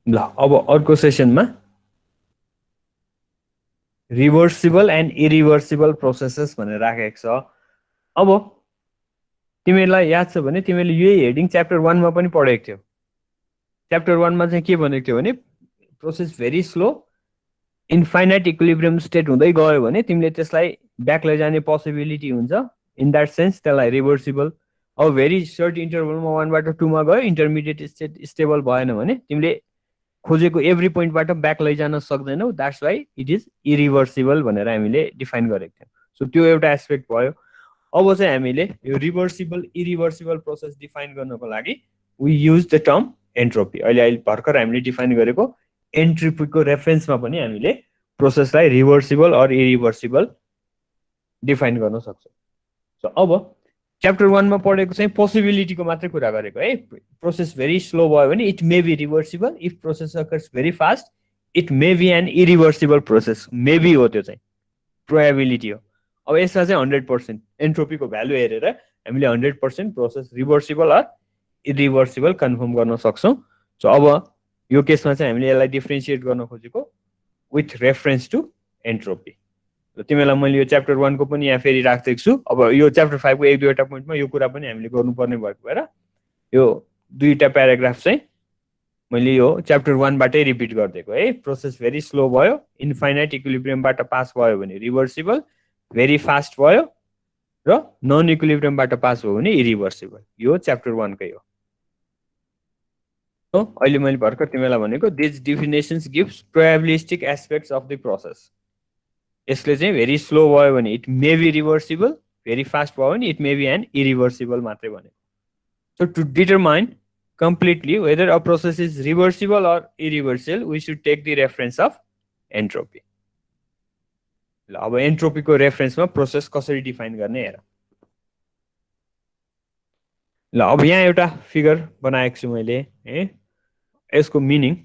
ल अब अर्को सेसनमा रिभर्सिबल एन्ड इरिभर्सिबल प्रोसेसेस भनेर राखेको छ अब तिमीलाई याद छ भने तिमीले यही हेडिङ च्याप्टर 1 मा पनि पढेको थियौ च्याप्टर 1 मा चाहिँ के भनेको थियो भने process very slow infinite equilibrium state हुँदै गयो भने तिमीले त्यसलाई ब्याक लैजाने पोसिबिलिटी हुन्छ इन द्याट सेन्स त्यसलाई रिभर्सिबल अब भेरी सर्ट इन्टरभलमा 1 बाट 2 मा गयो इन्टरमिडिएट स्टेट स्टेबल भएन भने तिमीले खोजेको एभ्री पोइन्टबाट ब्याक लैजान सक्दैनौ that's why it is irreversible भनेर हामीले डिफाइन गरेको थियौँ सो त्यो एउटा एस्पेक्ट भयो अब चाहिँ हामीले यो रिभर्सिबल इरिभर्सिबल प्रोसेस डिफाइन गर्नको लागि we use the term entropy अहिले भर्खर हामीले डिफाइन गरेको एन्ट्रोपीको रेफरेन्समा पनि हामीले प्रोसेसलाई रिभर्सिबल अर इरिभर्सिबल डिफाइन गर्न सक्छौँ सो अब च्याप्टर 1 मा पढेको चाहिँ पोसिबिलिटीको मात्रै कुरा गरेको है प्रोसेस भेरी स्लो भयो भने it may be reversible if process occurs very fast it may be an irreversible process may be हो त्यो चाहिँ प्रोबेबिलिटी हो अब यसमा चाहिँ 100% एन्ट्रोपीको भ्यालु हेरेर हामीले 100% process reversible or irreversible confirm गर्न सक्छौँ सो अब यो केसमा चाहिँ हामीले यसलाई डिफ्रेन्सिएट गर्न खोजेको विथ रेफरेन्स टु एन्ट्रोपी र तिमीलाई मैले यो च्याप्टर 1 को पनि यहाँ फेरि राखिदिएको छु अब यो च्याप्टर 5 को एक दुईवटा पोइन्टमा यो कुरा पनि हामीले गर्नुपर्ने भएको भएर यो दुईटा प्याराग्राफ चाहिँ मैले यो च्याप्टर 1 बाटै रिपिट गरिदिएको है प्रोसेस भेरी स्लो भयो इन्फाइनाइट इक्विलिब्रियमबाट पास भयो भने रिभर्सिबल भेरी फास्ट भयो र नन इक्विलिब्रियमबाट पास भयो भने इरिभर्सिबल यो च्याप्टर 1 कै हो अहिले मैले भर्खर तिमीलाई भनेको this definitions gives probabilistic aspects of the process यसले चाहिँ भेरी स्लो भयो भने it may be reversible very fast भयो भने it may be an irreversible मात्रै भनेको so to determine completely whether a process is reversible or irreversible we should take the reference of entropy ल अब एन्ट्रोपीको रेफरेन्समा process कसरी define गर्ने हेर ल अब यहाँ एउटा फिगर बनाएको छु मैले है यसको मिनिङ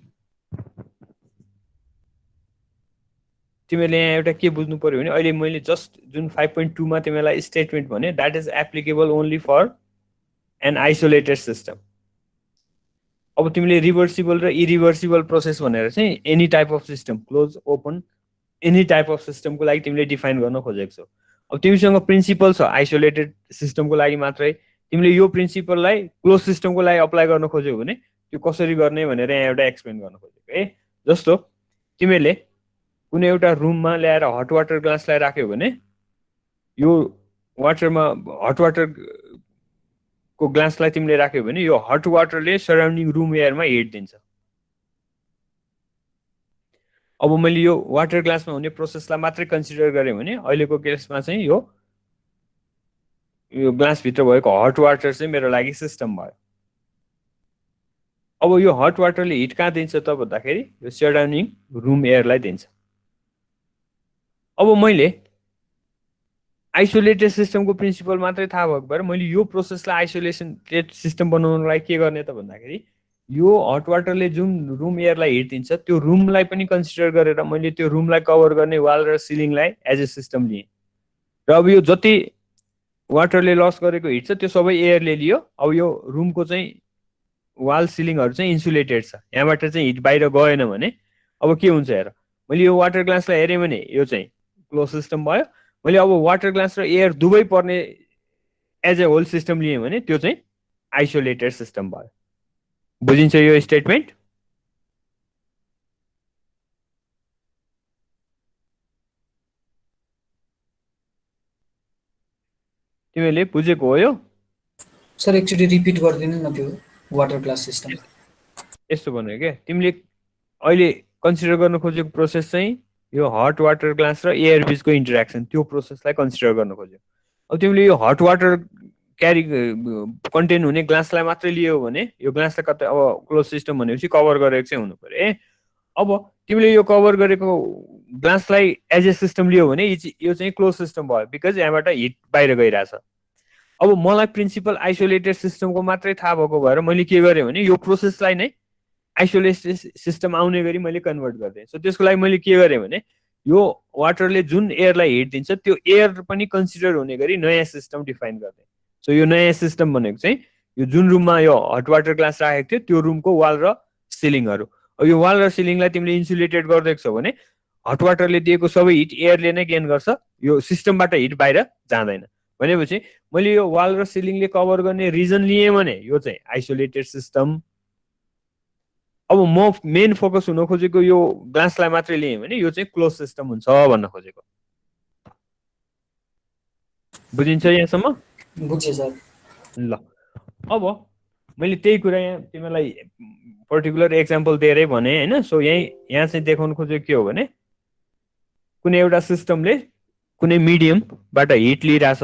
तिमीले यहाँ एउटा के बुझ्नु पर्यो भने अहिले मैले जस्ट जुन 5.2 मा तिमीलाई स्टेटमेन्ट भने that is applicable only for an isolated system अब तिमीले रिभर्सिबल र इरिभर्सिबल प्रोसेस भनेर चाहिँ any type of system close open any type of सिस्टमको लागि तिमीले डिफाइन गर्न खोजेको छौ अब तिमीसँग प्रिन्सिपल छ आइसोलेटेड सिस्टमको लागि मात्रै तिमीले यो प्रिन्सिपललाई क्लोज सिस्टमको लागि अप्लाई गर्न खोज्यौ भने त्यो कसरी गर्ने भनेर यहाँ एउटा एक्सप्लेन गर्न खोजेको है जस्तो तिमीले कुनै एउटा रुममा ल्याएर हट वाटर ग्लासलाई राख्यो भने यो वाटरमा हट वाटर को ग्लासलाई तिमीले राख्यो भने यो हट वाटरले सराउन्डिङ रुम एयरमा हिट दिन्छ अब मैले यो वाटर ग्लासमा हुने प्रोसेसलाई मात्रै कन्सिडर गरेँ भने अहिलेको केसमा चाहिँ यो ग्लासभित्र भएको हट वाटर चाहिँ मेरो लागि सिस्टम भयो अब यो हट वाटरले हिट कहाँ दिन्छ त भन्दाखेरि यो सराउन्डिङ रुम एयरलाई दिन्छ अब मैले आइसोलेटेड सिस्टमको प्रिन्सिपल मात्रै थाहा भएको भएर मैले यो प्रोसेसलाई आइसोलेटेड सिस्टम बनाउनलाई के गर्ने त भन्दाखेरि यो हट वाटरले जुन रुम एयरलाई हिट दिन्छ त्यो रुमलाई पनि कन्सिडर गरेर मैले त्यो रुमलाई कभर गर्ने वाल र सिलिङलाई एज ए सिस्टम लिएँ र अब यो जति वाटरले लस गरेको हिट छ त्यो सबै एयरले लियो। अब यो रुमको चाहिँ वाल सिलिङहरू चाहिँ इन्सुलेटेड छ, यहाँबाट चाहिँ हिट बाहिर गएन भने अब के हुन्छ हेर। मैले यो वाटर ग्लासलाई हेरेँ भने यो चाहिँ क्लोज सिस्टम भयो। मैले अब वाटर ग्लास र एयर दुवै पर्ने एज ए होल सिस्टम लिएँ भने त्यो चाहिँ आइसोलेटेड सिस्टम भयो। बुझिन्छ यो स्टेटमेन्ट? तिमीले बुझेको हो यो? सर एकचोटि रिपिट गरिदिनु न त्यो वाटर ग्लास सिस्टम। यस्तो भन्यो क्या, तिमीले अहिले कन्सिडर गर्न खोजेको प्रोसेस चाहिँ यो हट वाटर ग्लास र एयर बिचको इन्टरेक्सन, त्यो प्रोसेसलाई कन्सिडर गर्न खोज्यो। अब तिमीले यो हट वाटर क्यारी कन्टेन हुने ग्लासलाई मात्रै लियो भने यो ग्लासलाई कतै अब क्लोज सिस्टम भनेपछि कभर गरेको चाहिँ हुनु पर्यो। अब तिमीले यो कभर गरेको ग्लासलाई एज ए सिस्टम लियो भने यो चाहिँ क्लोज सिस्टम भयो, बिकज यहाँबाट हिट बाहिर गइरहेछ। अब मलाई प्रिन्सिपल आइसोलेटेड सिस्टमको मात्रै थाहा भएको भएर मैले के गरेँ भने यो प्रोसेसलाई नै आइसोलेटेड सिस्टम आउने गरी मैले कन्भर्ट गरिदिएँ। सो त्यसको लागि मैले के गरेँ भने यो वाटरले जुन एयरलाई हिट दिन्छ त्यो एयर पनि कन्सिडर हुने गरी नयाँ सिस्टम डिफाइन गरिदिएँ। सो यो नयाँ सिस्टम भनेको चाहिँ यो जुन रुममा यो हट वाटर ग्लास राखेको थियो त्यो रुमको वाल र सिलिङहरू। अब यो वाल र सिलिङलाई तिमीले इन्सुलेटेड गरिदिएको छौ भने हट वाटरले दिएको सबै हिट एयरले नै गेन गर्छ, यो सिस्टमबाट हिट बाहिर जाँदैन। भनेपछि मैले यो वाल र सिलिङले कभर गर्ने रिजन लिएँ भने यो चाहिँ आइसोलेटेड सिस्टम। अब म मेन फोकस हुन खोजेको यो ग्लासलाई मात्रै लिएँ भने यो चाहिँ क्लोज सिस्टम हुन्छ भन्न खोजेको। बुझिन्छ यहाँसम्म? बुझेँ सर। ल अब मैले त्यही कुरा यहाँ तिमीलाई पर्टिकुलर एक्जाम्पल दिएरै भने होइन। सो यहाँ चाहिँ देखाउनु खोजेको के हो भने कुनै एउटा सिस्टमले कुनै मिडियमबाट हिट लिइरहेछ।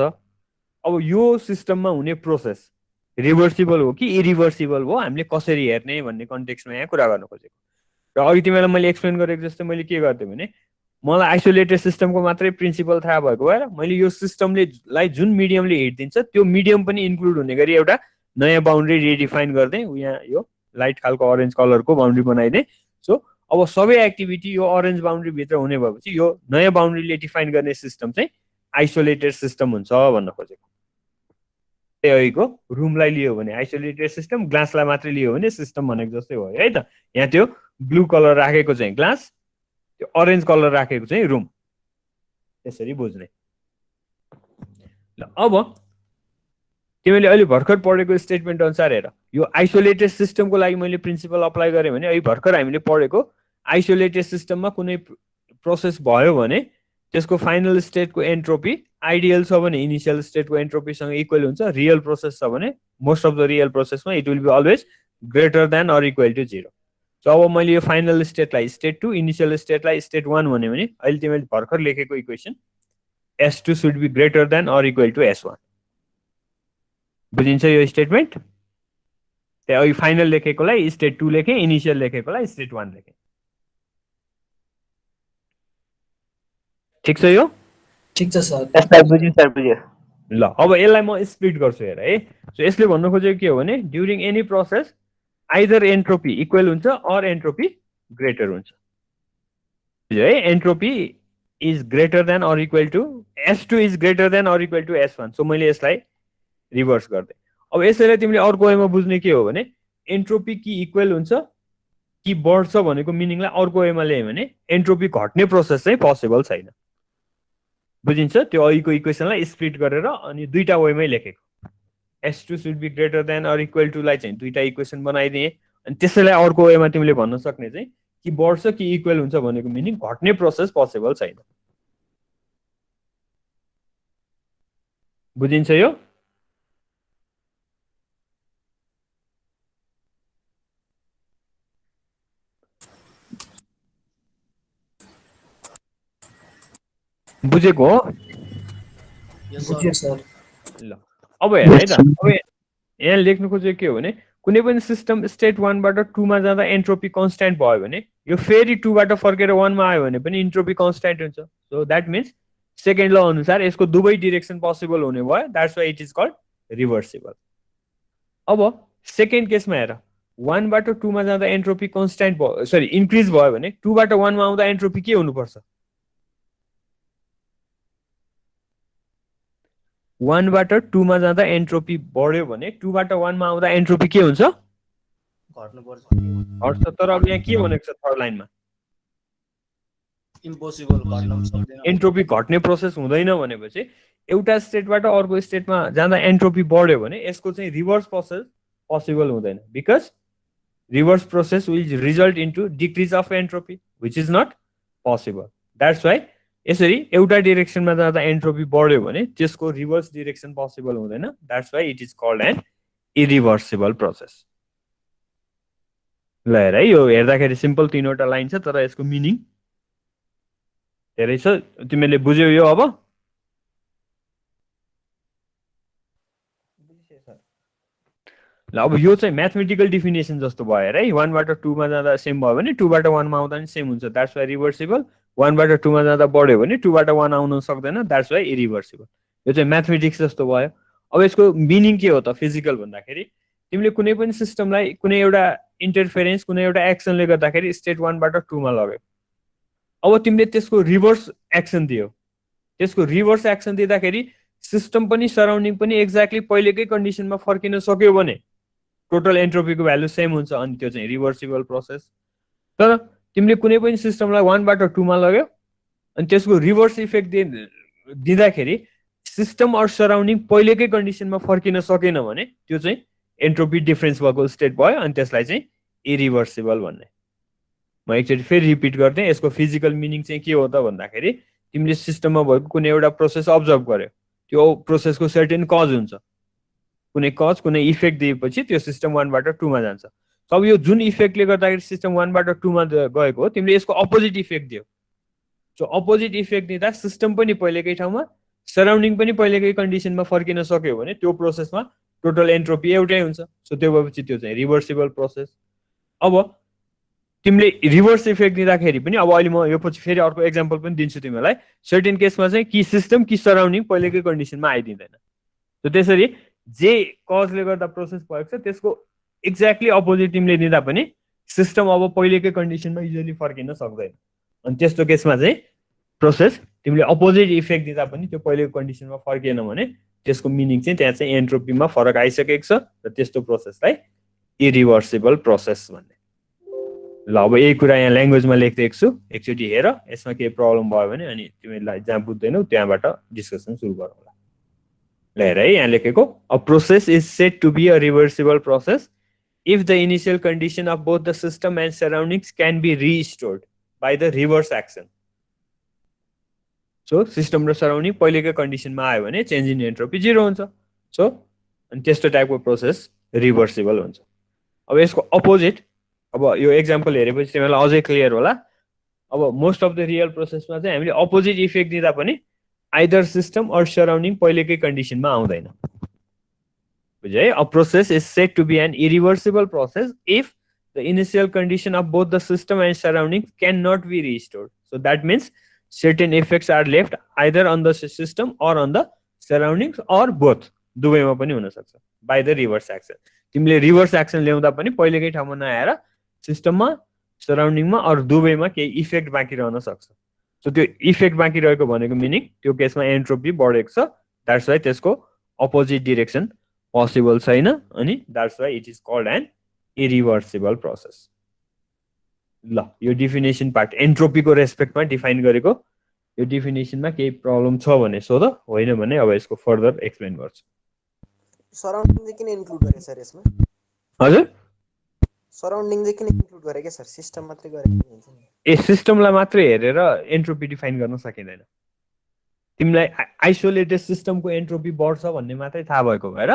अब यो सिस्टममा हुने प्रोसेस रिभर्सिबल हो कि इरिभर्सिबल हो हामीले कसरी हेर्ने भन्ने कन्टेक्स्टमा यहाँ कुरा गर्न खोजेको। र अघि तिमीलाई मैले एक्सप्लेन गरेको जस्तै मैले के गर्थेँ भने मलाई आइसोलेटेड सिस्टमको मात्रै प्रिन्सिपल थाहा भएको भएर मैले यो सिस्टमलाई जुन मिडियमले हिट दिन्छ त्यो मिडियम पनि इन्क्लुड हुने गरी एउटा नयाँ बााउन्ड्री रिडिफाइन गर्दै यहाँ यो लाइट खालको अरेन्ज कलरको बााउन्ड्री बनाइदिएँ। सो अब सबै एक्टिभिटी यो अरेन्ज बााउन्ड्री भित्र हुने भएपछि यो नयाँ बााउन्ड्रीले डिफाइन गर्ने सिस्टम चाहिँ आइसोलेटेड सिस्टम हुन्छ भन्न खोजेको। अहिलेको रुमलाई लियो भने आइसोलेटेड सिस्टम, ग्लासलाई मात्रै लियो भने सिस्टम भनेको जस्तै भयो है त। यहाँ त्यो ब्लू कलर राखेको चाहिँ ग्लास, त्यो अरेन्ज कलर राखेको चाहिँ रुम, त्यसरी बुझ्ने। ल अब तिमीले अहिले भर्खर पढेको स्टेटमेन्ट अनुसार हेर, यो आइसोलेटेड सिस्टमको लागि मैले प्रिन्सिपल अप्लाई गरेँ भने अहिले भर्खर हामीले पढेको आइसोलेटेड सिस्टममा कुनै प्रोसेस भयो भने त्यसको फाइनल स्टेटको एन्ट्रोपी आइडियल छ भने इनिसियल स्टेटको एन्ट्रोपीसँग इक्वल हुन्छ, रियल प्रोसेस छ भने मोस्ट अफ द रियल प्रोसेसमा it will be always greater than or equal to 0। So अब मैले यो फाइनल स्टेटलाई स्टेट 2, इनिसियल स्टेटलाई स्टेट 1 भन्यो भने अहिले तिमीले भर्खर लेखेको equation S2 should be greater than or equal to S1। बुझिन्छ यो स्टेटमेन्ट? त्यहाँ अहिले फाइनल लेखेकोलाई स्टेट 2 लेखेँ, इनिसियल लेखेकोलाई स्टेट 1 लेखेँ। ठिक छ यो? ठिक छ सर। बुझ्यो सर, बुझ्यो। ल अब यसलाई म स्प्लिट गर्छु हेर है। सो यसले भन्नु खोजेको के हो भने during any process either entropy equal हुन्छ अर एन्ट्रोपी ग्रेटर हुन्छ है। Entropy is greater than or equal to S2 is greater than or equal to S1। So मैले यसलाई रिभर्स गर्दै। अब यसैलाई तिमीले अर्को वेमा बुझ्ने के हो भने एन्ट्रोपी कि इक्वल हुन्छ कि बढ्छ भनेको मिनिङलाई अर्को वेमा ल्यायो भने एन्ट्रोपी घट्ने प्रोसेस चाहिँ पोसिबल छैन। बुझिन्छ? त्यो अहिलेको इक्वेसनलाई स्प्लिट गरेर अनि दुईटा वेमै लेखेको। S2 should be greater than or equal to लाई चाहिँ दुईटा इक्वेसन बनाइदिएँ अनि त्यसैलाई अर्को वेमा तिमीले भन्न सक्ने चाहिँ कि बढ्छ कि इक्वल हुन्छ भनेको मिनिङ घट्ने प्रोसेस पोसिबल छैन। बुझिन्छ यो? बुझेको हो? बुझ्यो सर। ल अब हेर है त, अब यहाँ लेख्नु खोजेको के हो भने कुनै पनि सिस्टम स्टेट 1 बाट 2 मा जाँदा एन्ट्रोपी कन्स्ट्यान्ट भयो भने यो फेरि 2 बाट फर्केर 1 मा आयो भने पनि एन्ट्रोपी कन्स्ट्यान्ट हुन्छ। So that means second law अनुसार यसको दुवै डिरेक्सन पोसिबल हुने भयो, that's why it is called reversible. अब सेकेन्ड केसमा हेर, 1 बाट 2 मा जाँदा एन्ट्रोपी कन्स्ट्यान्ट भयो, सरी इन्क्रिज भयो भने 2 बाट 1 मा आउँदा एन्ट्रोपी के हुनुपर्छ? 1 बाट 2 मा जाँदा एन्ट्रोपी बढ्यो भने 2 बाट 1 मा आउँदा एन्ट्रोपी के हुन्छ? घट्नुपर्छ घट्छ। तर अब यहाँ के भनेको छ थर्ड लाइनमा? इम्पोसिबल घट्न पनि सक्दैन एन्ट्रोपी घट्ने प्रोसेस हुँदैन भनेपछि एउटा स्टेटबाट अर्को स्टेटमा जाँदा एन्ट्रोपी बढ्यो भने यसको चाहिँ रिभर्स प्रोसेस पोसिबल हुँदैन, because reverse process will result into decrease of entropy which is not possible. That's why यसरी एउटा डिरेक्सनमा जाँदा एन्ट्रोपी बढ्यो भने त्यसको रिभर्स डिरेक्सन पोसिबल हुँदैन। That's why it is called an irreversible process. ल हेर है, यो हेर्दाखेरि सिम्पल 3वटा लाइन छ तर यसको मिनिङ धेरै छ। तिमीले बुझ्यौ यो? अब ल अब यो चाहिँ म्याथमेटिकल डिफिनेसन जस्तो भयो हेर है। 1 बाट 2 मा जाँदा सेम भयो भने 2 बाट 1 मा आउँदा पनि सेम हुन्छ। That's why reversible. 1 बाट 2 मा जाँदा बढ्यो भने 2 बाट 1 आउन सक्दैन। That's why irreversible. यो चाहिँ म्याथमेटिक्स जस्तो भयो। अब यसको मिनिङ के हो त फिजिकल भन्दाखेरि? तिमीले कुनै पनि सिस्टमलाई कुनै एउटा इन्टरफेरेन्स कुनै एउटा एक्सनले गर्दाखेरि स्टेट 1 बाट 2 मा लग्यो। अब तिमीले त्यसको रिभर्स एक्सन दियो। त्यसको रिभर्स एक्सन दिँदाखेरि सिस्टम पनि सराउन्डिङ पनि एक्ज्याक्टली पहिलेकै कन्डिसनमा फर्किन सक्यो भने टोटल एन्ट्रोपीको भ्यालु सेम हुन्छ अनि त्यो चाहिँ रिभर्सिबल प्रोसेस। तर तिमीले कुनै पनि सिस्टमलाई 1 बाट 2 मा लग्यो अनि त्यसको रिभर्स इफेक्ट दिँदाखेरि सिस्टम अर सराउन्डिङ पहिलेकै कन्डिसनमा फर्किन सकेन भने त्यो चाहिँ एन्ट्रोपी डिफरेन्स भएको स्टेट भयो अनि त्यसलाई चाहिँ इरिभर्सिबल भन्ने। म एकचोटि फेरि रिपिट गर्दै यसको फिजिकल मिनिङ चाहिँ के हो त भन्दाखेरि तिमीले सिस्टममा भएको कुनै एउटा प्रोसेस अब्जर्भ गर्यो, त्यो प्रोसेसको सर्टेन कज हुन्छ। कुनै कज कुनै इफेक्ट दिएपछि त्यो सिस्टम 1 बाट 2 मा जान्छ। अब यो जुन इफेक्टले गर्दाखेरि सिस्टम 1 बाट 2 मा गएको हो तिमीले यसको अपोजिट इफेक्ट दियो। सो अपोजिट इफेक्ट दिँदा सिस्टम पनि पहिलेकै ठाउँमा सराउन्डिङ पनि पहिलेकै कन्डिसनमा फर्किन सक्यो भने त्यो प्रोसेसमा टोटल एन्ट्रोपी एउटै हुन्छ। सो त्यो भएपछि त्यो चाहिँ रिभर्सिबल प्रोसेस। अब तिमीले रिभर्स इफेक्ट दिँदाखेरि पनि अब अहिले म यो पछि फेरि अर्को एक्जाम्पल पनि दिन्छु तिमीलाई। सर्टेन केसमा चाहिँ कि सिस्टम कि सराउन्डिङ पहिलेकै कन्डिसनमा आइदिँदैन। सो त्यसरी जे कजले गर्दा प्रोसेस भएको छ त्यसको एक्ज्याक्टली अपोजिट तिमीले दिँदा पनि सिस्टम अब पहिलेकै कन्डिसनमा इजिली फर्किन सक्दैन। अनि त्यस्तो केसमा चाहिँ प्रोसेस तिमीले अपोजिट इफेक्ट दिँदा पनि त्यो पहिलेको कन्डिसनमा फर्किएन भने त्यसको मिनिङ चाहिँ त्यहाँ चाहिँ एन्ट्रोपीमा फरक आइसकेको छ र त्यस्तो प्रोसेसलाई इरिभर्सिबल प्रोसेस भन्ने। ल अब यही कुरा यहाँ ल्याङ्ग्वेजमा लेखिदिएको छु, एकचोटि हेर। यसमा केही प्रब्लम भयो भने अनि तिमीलाई जहाँ बुझ्दैनौ त्यहाँबाट डिस्कसन सुरु गरौँला। ल हेर है, यहाँ लेखेको a process is said to be a reversible process if the initial condition of both the system and surroundings can be restored by the reverse action. So system र surrounding पहिलेकै कन्डिसनमा आयो भने चेन्ज इन एन्ट्रोपी 0 हुन्छ। So अनि त्यस्तो टाइपको process reversible हुन्छ। अब यसको अपोजिट, अब यो एक्जाम्पल हेरेपछि तिमीलाई अझै क्लियर होला। अब मोस्ट अफ द रियल प्रोसेसमा चाहिँ हामीले अपोजिट इफेक्ट दिँदा पनि आइदर सिस्टम अर सराउन्डिङ पहिलेकै कन्डिसनमा आउँदैन। बुझ्यो है? A process is said to be an irreversible process if the initial condition of both the system and surroundings cannot be restored. So that means certain effects are left either on the system or on the surroundings or both. दुवैमा पनि हुन सक्छ by the reverse action. तिमीले reverse action ल्याउँदा पनि पहिलेकै ठाउँमा नआएर सिस्टममा सराउन्डिङमा अरू दुवैमा केही इफेक्ट बाँकी रहन सक्छ। सो त्यो इफेक्ट बाँकी रहेको भनेको मिनिङ त्यो केसमा एन्ट्रोपी बढेको छ। द्याट्स वाइ त्यसको अपोजिट डिरेक्सन पोसिबल छैन अनि that's why it is called an irreversible process. ल यो डिफिनेसन पार्ट एन्ट्रोपीको रेस्पेक्टमा डिफाइन गरेको। यो डिफिनेसनमा केही प्रब्लम छ भने सोध, होइन भने अब यसको फर्दर एक्सप्लेन गर्छु। सराउन्डिङ चाहिँ किन इन्क्लुड गरे सर यसमा? हजुर सराउन्डिङ चाहिँ किन इन्क्लुड गरे के सर? सिस्टम मात्रै गरे हुन्छ नि। ए सिस्टमलाई मात्रै हेरेर एन्ट्रोपी डिफाइन गर्न सकिँदैन। तिमीलाई आइसोलेटेड सिस्टमको एन्ट्रोपी बढ्छ भन्ने मात्रै थाहा भएको भएर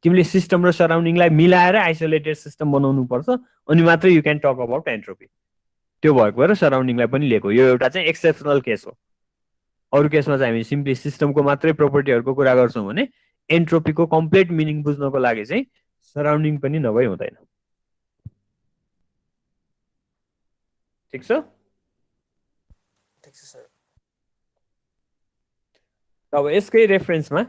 तिमीले सिस्टम र सराउन्डिङलाई मिलाएर आइसोलेटेड सिस्टम बनाउनु पर्छ अनि मात्रै you can talk about entropy. त्यो भएको भएर सराउन्डिङलाई पनि लिएको। यो एउटा चाहिँ एक्सेप्सनल केस हो। अरू केसमा चाहिँ हामी सिम्पली सिस्टमको मात्रै प्रोपर्टीहरूको कुरा गर्छौँ भने एन्ट्रोपीको कम्प्लिट मिनिङ बुझ्नको लागि चाहिँ सराउन्डिङ पनि नभई हुँदैन। ठिक छ? ठिक छ सर। अब यसकै रेफरेन्समा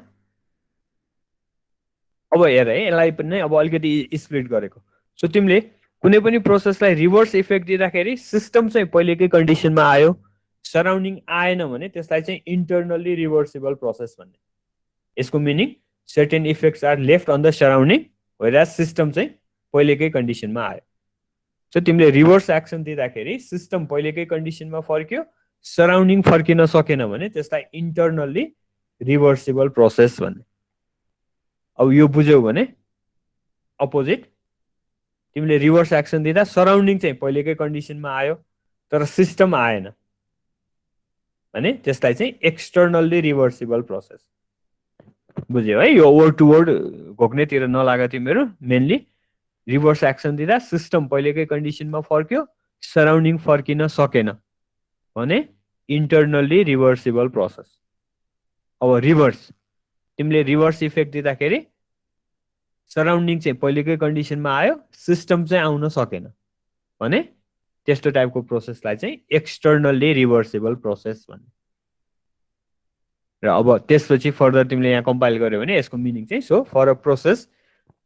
अब हेर है, यसलाई पनि अब अलिकति स्प्लिट गरेको। सो तिमीले कुनै पनि प्रोसेसलाई रिभर्स इफेक्ट दिँदाखेरि सिस्टम चाहिँ पहिलेकै कन्डिसनमा आयो, सराउन्डिङ आएन भने त्यसलाई चाहिँ इन्टरनल्ली रिभर्सिबल प्रोसेस भन्ने। यसको meaning certain effects are left on the surrounding whereas system चाहिँ पहिलेकै कन्डिसनमा आयो सो तिमीले रिभर्स एक्सन दिँदाखेरि सिस्टम पहिलेकै कन्डिसनमा फर्क्यो सराउन्डिङ फर्किन सकेन भने त्यसलाई इन्टरनल्ली रिभर्सिबल प्रोसेस भन्ने अब यो बुझ्यौ भने अपोजिट तिमीले रिभर्स एक्सन दिँदा सराउन्डिङ चाहिँ पहिलेकै कन्डिसनमा आयो तर सिस्टम आएन भने त्यसलाई चाहिँ एक्सटर्नल्ली रिभर्सिबल प्रोसेस बुझ्यौ है यो वर्ड टु वर्ड घोक्नेतिर नलाग तिमीहरू मेनली रिभर्स एक्सन दिँदा सिस्टम पहिलेकै कन्डिसनमा फर्क्यो सराउन्डिङ फर्किन सकेन भने इन्टरनल्ली रिभर्सिबल प्रोसेस अब रिभर्स तिमीले रिभर्स इफेक्ट दिँदाखेरि सराउन्डिङ चाहिँ पहिलेकै कन्डिसनमा आयो सिस्टम चाहिँ आउन सकेन भने त्यस्तो टाइपको प्रोसेसलाई चाहिँ एक्सटर्नल्ली रिभर्सिबल प्रोसेस भन्ने र अब त्यसपछि फर्दर तिमीले यहाँ कम्पाइल गर्यो भने यसको मिनिङ चाहिँ so for a process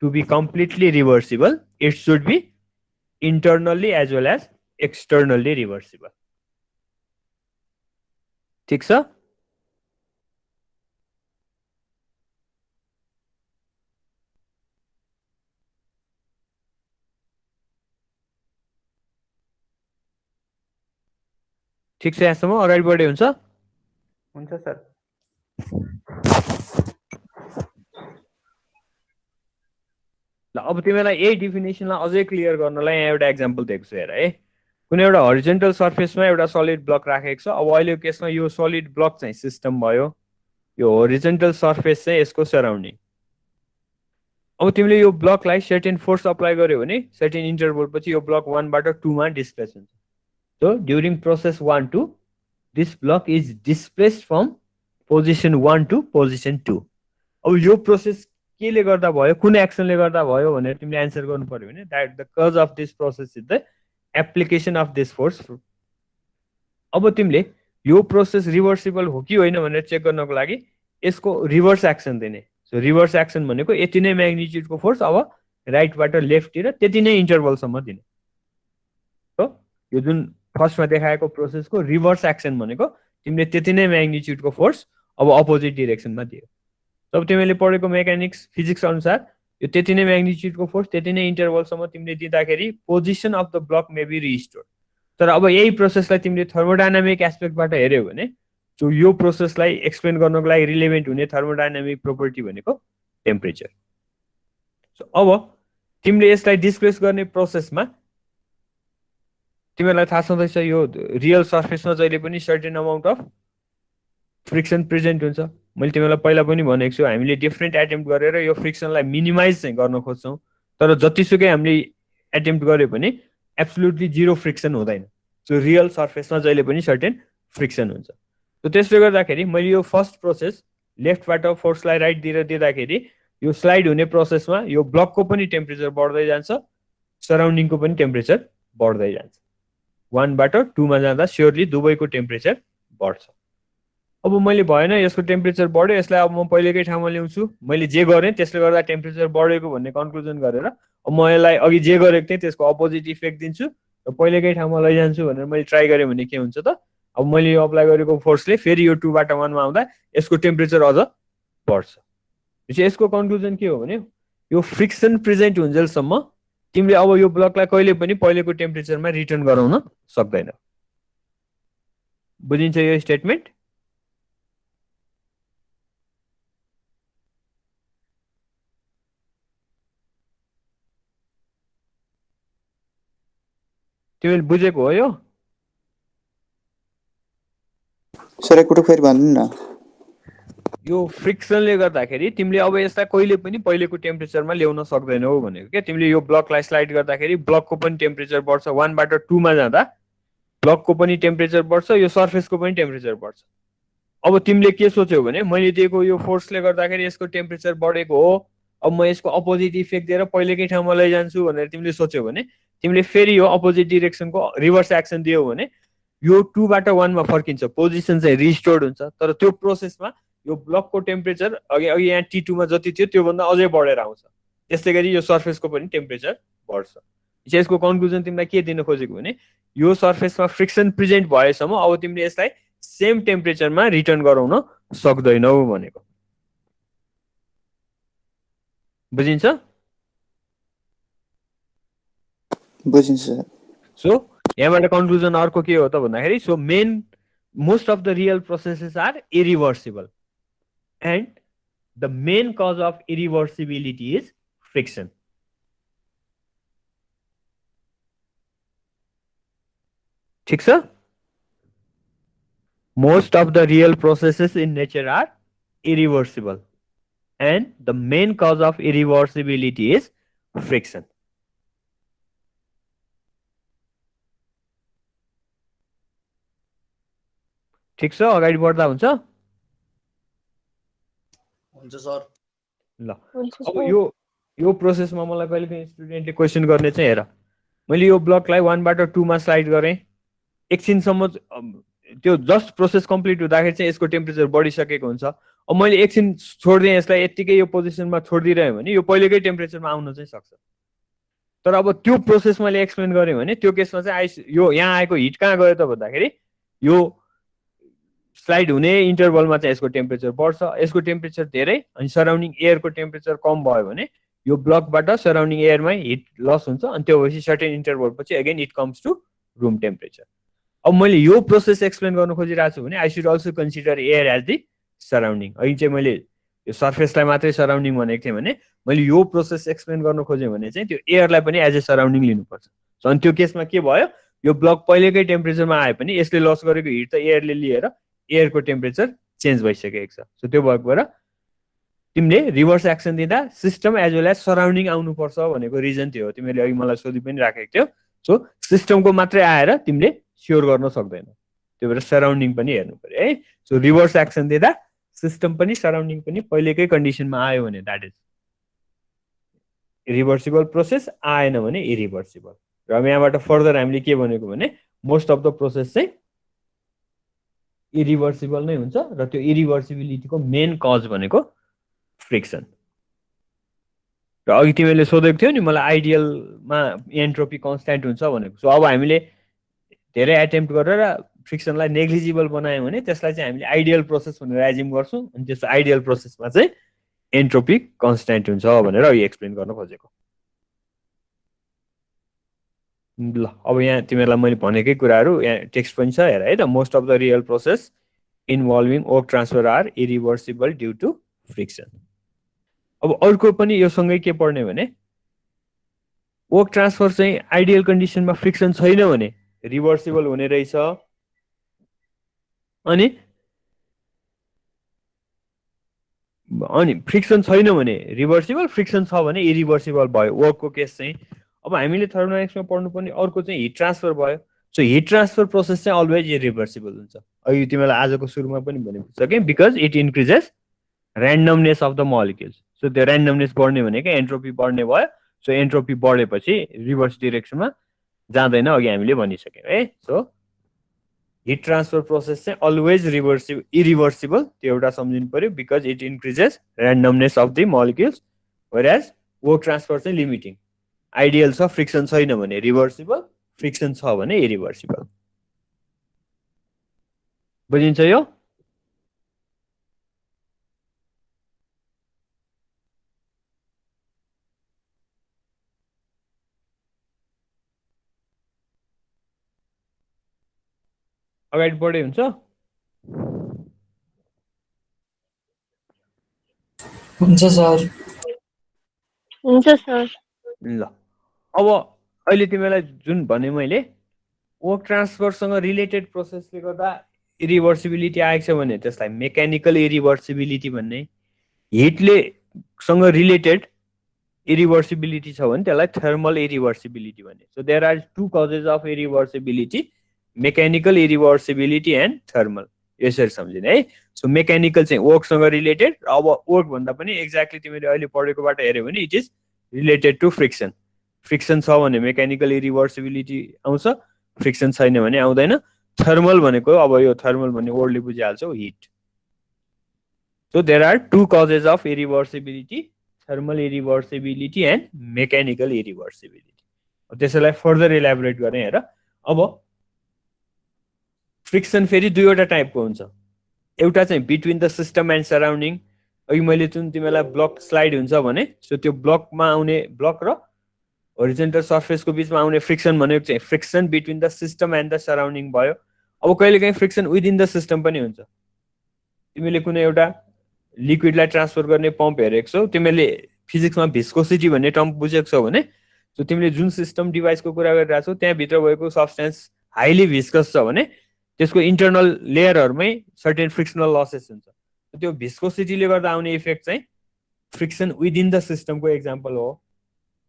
to be completely reversible it should be internally as well as externally reversible ठिक छ ठिक छ यहाँसम्म अगाडि बढे हुन्छ हुन्छ सर ल अब तिमीलाई यही डिफिनेसनलाई अझै क्लियर गर्नलाई यहाँ एउटा एक्जाम्पल दिएको छु हेर है कुनै एउटा हरिजेन्टल सर्फेसमा एउटा सलिड ब्लक राखेको छ अब अहिलेको केसमा यो सलिड ब्लक चाहिँ सिस्टम भयो यो हरिजेन्टल सर्फेस चाहिँ यसको सराउन्डिङ अब तिमीले यो ब्लकलाई सर्टेन फोर्स अप्लाई गर्यो भने सर्टेन इन्टरभल पछि यो ब्लक 1 बाट 2 मा डिस्प्लेस हुन्छ so during process 1 to this block is displaced from position 1 to position 2 अब यो प्रोसेस केले गर्दा भयो कुन एक्सनले गर्दा भयो भनेर तिमीले एन्सर गर्नु पर्यो भने that the cause of this process is the application of this force अब तिमीले यो प्रोसेस रिभर्सिबल हो कि होइन भनेर चेक गर्नको लागि यसको रिभर्स एक्सन दिने सो रिभर्स एक्सन भनेको यति नै म्याग्निट्युडको फोर्स अब राइटबाट लेफ्टतिर त्यति नै इन्टरभलसम्म दिने हो यो जुन फर्स्टमा देखाएको प्रोसेसको रिभर्स एक्सन भनेको तिमीले त्यति नै म्याग्निट्युडको फोर्स अब अपोजिट डिरेक्सनमा दियो जब तिमीले पढेको मेकानिक्स फिजिक्स अनुसार यो त्यति नै म्याग्निट्युडको फोर्स त्यति नै इन्टरभलसम्म तिमीले दिँदाखेरि position of the block may be restored तर अब यही प्रोसेसलाई तिमीले थर्मोडाइनामिक एस्पेक्टबाट हेऱ्यौ भने सो यो प्रोसेसलाई एक्सप्लेन गर्नको लागि रिलेभेन्ट हुने थर्मोडाइनामिक प्रोपर्टी भनेको टेम्परेचर सो अब तिमीले यसलाई डिस्प्लेस गर्ने प्रोसेसमा तिमीलाई थाहा छँदैछ यो रियल सर्फेसमा जहिले पनि certain amount of friction present हुन्छ मैले तिमीलाई पहिला पनि भनेको छु हामीले डिफ्रेन्ट एटेम्प्ट गरेर यो फ्रिक्सनलाई मिनिमाइज चाहिँ गर्न खोज्छौँ तर जतिसुकै हामीले एटेम्प्ट गर्यो भने एब्सोल्युटली जिरो फ्रिक्सन हुँदैन सो रियल सर्फेसमा जहिले पनि सर्टेन फ्रिक्सन हुन्छ सो त्यसले गर्दाखेरि मैले यो फर्स्ट प्रोसेस लेफ्टबाट फोर्सलाई राइटतिर दिँदाखेरि यो स्लाइड हुने प्रोसेसमा यो ब्लकको पनि टेम्परेचर बढ्दै जान्छ सराउन्डिङको पनि टेम्परेचर बढ्दै जान्छ 1 बाट 2 मा जाँदा स्योरली दुवैको टेम्परेचर बढ्छ अब मैले भएन यसको टेम्परेचर बढ्यो यसलाई अब म पहिलेकै ठाउँमा ल्याउँछु मैले जे गरेँ त्यसले गर्दा टेम्परेचर बढेको भन्ने कन्क्लुजन गरेर अब म यसलाई अघि जे गरेको थिएँ त्यसको अपोजिट इफेक्ट दिन्छु र पहिलेकै ठाउँमा लैजान्छु भनेर मैले ट्राई गरेँ भने के हुन्छ त अब मैले यो अप्लाई गरेको फोर्सले फेरि यो 2 बाट 1 मा आउँदा यसको टेम्परेचर अझ बढ्छ यसको कन्क्लुजन के हो भने यो फ्रिक्सन प्रेजेन्ट हुन्जेलसम्म तिमीले अब यो ब्लकलाई कहिले पनि पहिलेको टेम्परेचरमा रिटर्न गराउन सक्दैन बुझिन्छ यो स्टेटमेन्ट तिमीले बुझेको हो यो सर एकपटक फेरि भन्नु न यो फ्रिक्सनले गर्दाखेरि तिमीले अब यसलाई कहिले पनि पहिलेको टेम्परेचरमा ल्याउन सक्दैनौ भनेको के तिमीले यो ब्लकलाई स्लाइड गर्दाखेरि ब्लकको पनि टेम्परेचर बढ्छ 1 बाट 2 मा जाँदा ब्लकको पनि टेम्परेचर बढ्छ यो सर्फेसको पनि टेम्परेचर बढ्छ अब तिमीले के सोच्यौ भने मैले दिएको यो फोर्सले गर्दाखेरि यसको टेम्परेचर बढेको हो अब म यसको अपोजिट इफेक्ट दिएर पहिलेकै ठाउँमा लैजान्छु भनेर तिमीले सोच्यौ भने तिमीले फेरि यो अपोजिट डिरेक्सनको रिभर्स एक्सन दियौ भने यो 2 बाट 1 मा फर्किन्छ पोजिसन चाहिँ रिस्टोर्ड हुन्छ तर त्यो प्रोसेसमा यो ब्लकको टेम्परेचर अघि यहाँ T2 मा जति थियो त्योभन्दा अझै बढेर आउँछ त्यसै गरी यो सर्फेसको पनि टेम्परेचर बढ्छ यसको कन्क्लुजन तिमीलाई के दिन खोजेको भने यो सर्फेसमा फ्रिक्सन प्रेजेन्ट भएसम्म अब तिमीले यसलाई सेम टेम्परेचरमा रिटर्न गराउन सक्दैनौ भनेको बुझिन्छ? बुझिन्छ सर। सो यहाँबाट कन्क्लुजन अर्को के हो त भन्दाखेरि so most of the real processes are irreversible and the main cause of irreversibility is friction. ठीक छ? Most of the real processes in nature are irreversible and the main cause of irreversibility is friction. ठीक छ? अगाडि बढ्दा हुन्छ? हुन्छ sir. ल अब यो प्रोसेसमा मलाई कहिलेकाहीँ स्टुडेन्टले क्वेसन गर्ने चाहिँ हेर मैले यो ब्लकलाई 1 बाट 2 मा स्लाइड गरेँ एकछिनसम्म त्यो जस्ट प्रोसेस कम्प्लिट हुँदाखेरि चाहिँ यसको टेम्परेचर बढिसकेको हुन्छ अब मैले एकछिन छोडिदिएँ यसलाई यत्तिकै यो पोजिसनमा छोडिदिरहेँ भने यो पहिलेकै टेम्परेचरमा आउन चाहिँ सक्छ तर अब त्यो प्रोसेस मैले एक्सप्लेन गरेँ भने त्यो केसमा चाहिँ यो यहाँ आएको हिट कहाँ गयो त भन्दाखेरि यो स्लाइड हुने इन्टरभलमा चाहिँ यसको टेम्परेचर बढ्छ यसको टेम्परेचर धेरै अनि सराउन्डिङ एयरको टेम्परेचर कम भयो भने यो ब्लकबाट सराउन्डिङ एयरमै हिट लस हुन्छ अनि त्यो भएपछि सर्टेन इन्टरभल पछि again it comes to room temperature अब मैले यो प्रोसेस एक्सप्लेन गर्न खोजिरहेको छु भने I should also consider air as the surrounding अहिले चाहिँ मैले यो सर्फेसलाई मात्रै सराउन्डिङ भनेको थिएँ भने मैले यो प्रोसेस एक्सप्लेन गर्न खोजेँ भने चाहिँ त्यो एयरलाई पनि एज ए सराउन्डिङ लिनुपर्छ सो अनि त्यो केसमा के भयो यो ब्लक पहिलेकै टेम्परेचरमा आए पनि यसले लस गरेको हिट त एयरले लिएर एयरको टेम्परेचर चेन्ज भइसकेको छ सो त्यो भएको भएर तिमीले रिभर्स एक्सन दिँदा system as well as surrounding आउनुपर्छ भनेको रिजन त्यो हो तिमीले अघि मलाई सोधि पनि राखेको थियौ सो सिस्टमको मात्रै आएर तिमीले स्योर गर्न सक्दैन त्यो भएर सराउन्डिङ पनि हेर्नु पर्यो है सो रिभर्स एक्सन दिँदा सिस्टम पनि सराउन्डिङ पनि पहिलेकै कन्डिसनमा आयो भने द्याट इज रिभर्सिबल प्रोसेस आएन भने इरिभर्सिबल र अब यहाँबाट फर्दर हामीले के भनेको भने मोस्ट अफ द प्रोसेस चाहिँ इरिभर्सिबल नै हुन्छ र त्यो इरिभर्सिबिलिटीको मेन कज भनेको फ्रिक्सन र अघि तिमीले सोधेको थियौ नि मलाई आइडियलमा एन्ट्रोपी कन्स्ट्यान्ट हुन्छ भनेको सो अब हामीले धेरै एटेम्प्ट गरेर फ्रिक्सनलाई नेग्लिजिबल बनायौँ भने त्यसलाई चाहिँ हामीले आइडियल प्रोसेस भनेर एज्युम गर्छौँ अनि त्यस्तो आइडियल प्रोसेसमा चाहिँ एन्ट्रोपी कन्स्ट्यान्ट हुन्छ भनेर अघि एक्सप्लेन गर्न खोजेको ल अब यहाँ तिमीहरूलाई मैले भनेकै कुराहरू यहाँ टेक्स्ट पनि छ हेर है त most of the real process involving work transfer are irreversible due to friction अब अर्को पनि यो सँगै के पढ्ने भने वर्क ट्रान्सफर चाहिँ आइडियल कन्डिसनमा फ्रिक्सन छैन भने रिभर्सिबल हुने रहेछ अनि फ्रिक्सन छैन भने रिभर्सिबल फ्रिक्सन छ भने इरिभर्सिबल भयो वर्कको केस चाहिँ अब हामीले थर्मोडाइनामिक्समा पढ्नुपर्ने अर्को चाहिँ हिट ट्रान्सफर भयो सो हिट ट्रान्सफर प्रोसेस चाहिँ अलवेज इरिभर्सिबल हुन्छ अघि तिमीलाई आजको सुरुमा पनि भनेको कि because it increases randomness of the molecules so त्यो ऱ्यान्डमनेस बढ्ने भनेको एन्ट्रोपी बढ्ने भयो सो एन्ट्रोपी बढेपछि रिभर्स डिरेक्सनमा जाँदैन अघि हामीले भनिसक्यौँ है सो हिट ट्रान्सफर प्रोसेस चाहिँ अलवेज इरिभर्सिबल त्यो एउटा सम्झिनु पर्यो because it increases randomness of the molecules whereas work transfer चाहिँ लिमिटिङ आइडियल छ फ्रिक्सन छैन भने रिभर्सिबल फ्रिक्सन छ भने इरिभर्सिबल बुझिन्छ यो अगाडि बढे हुन्छ सर हुन्छ सर ल अब अहिले तिमीलाई जुन भने मैले वर्क ट्रान्सफरसँग रिलेटेड प्रोसेसले गर्दा इरिभर्सिबिलिटी आएको छ भने त्यसलाई मेकानिकल इरिभर्सिबिलिटी भन्ने हिटले सँग रिलेटेड इरिभर्सिबिलिटी छ भने त्यसलाई थर्मल इरिभर्सिबिलिटी भन्ने so there are two causes of irreversibility mechanical irreversibility and thermal यसरी सम्झिने है सो मेकानिकल चाहिँ वर्कसँग रिलेटेड अब वर्क भन्दा पनि एक्ज्याक्टली तिमीले अहिले पढेकोबाट हेऱ्यौ भने it is related to friction friction छ भने मेकानिकल इरिभर्सिबिलिटी आउँछ फ्रिक्सन छैन भने आउँदैन थर्मल भनेको अब यो थर्मल भन्ने वर्डले बुझिहाल्छौ heat so there are two causes of irreversibility thermal irreversibility and mechanical irreversibility त्यसैलाई फर्दर इलाबोरेट गर्ने हेर अब फ्रिक्सन फेरि दुईवटा टाइपको हुन्छ एउटा चाहिँ between the system and surrounding अघि मैले जुन तिमीलाई ब्लक स्लाइड हुन्छ भने सो त्यो ब्लकमा आउने ब्लक र होरिजेन्टल सर्फेसको बिचमा आउने फ्रिक्सन भनेको चाहिँ friction between the system and the surrounding भयो। अब कहिलेकाहीँ फ्रिक्सन विदिन द सिस्टम पनि हुन्छ। तिमीले कुनै एउटा लिक्विडलाई ट्रान्सफर गर्ने पम्प हेरेको छौ, तिमीले फिजिक्समा भिस्कोसिटी भन्ने टर्म बुझेको छौ भने सो तिमीले जुन सिस्टम डिभाइसको कुरा गरिरहेको छौ त्यहाँभित्र भएको सब्सटेन्स हाइली भिस्कस छ भने त्यसको इन्टरनल लेयरहरूमै सर्टेन फ्रिक्सनल लसेस हुन्छ। त्यो भिस्कोसिटीले गर्दा आउने इफेक्ट चाहिँ फ्रिक्सन विदिन द सिस्टमको एक्जाम्पल हो।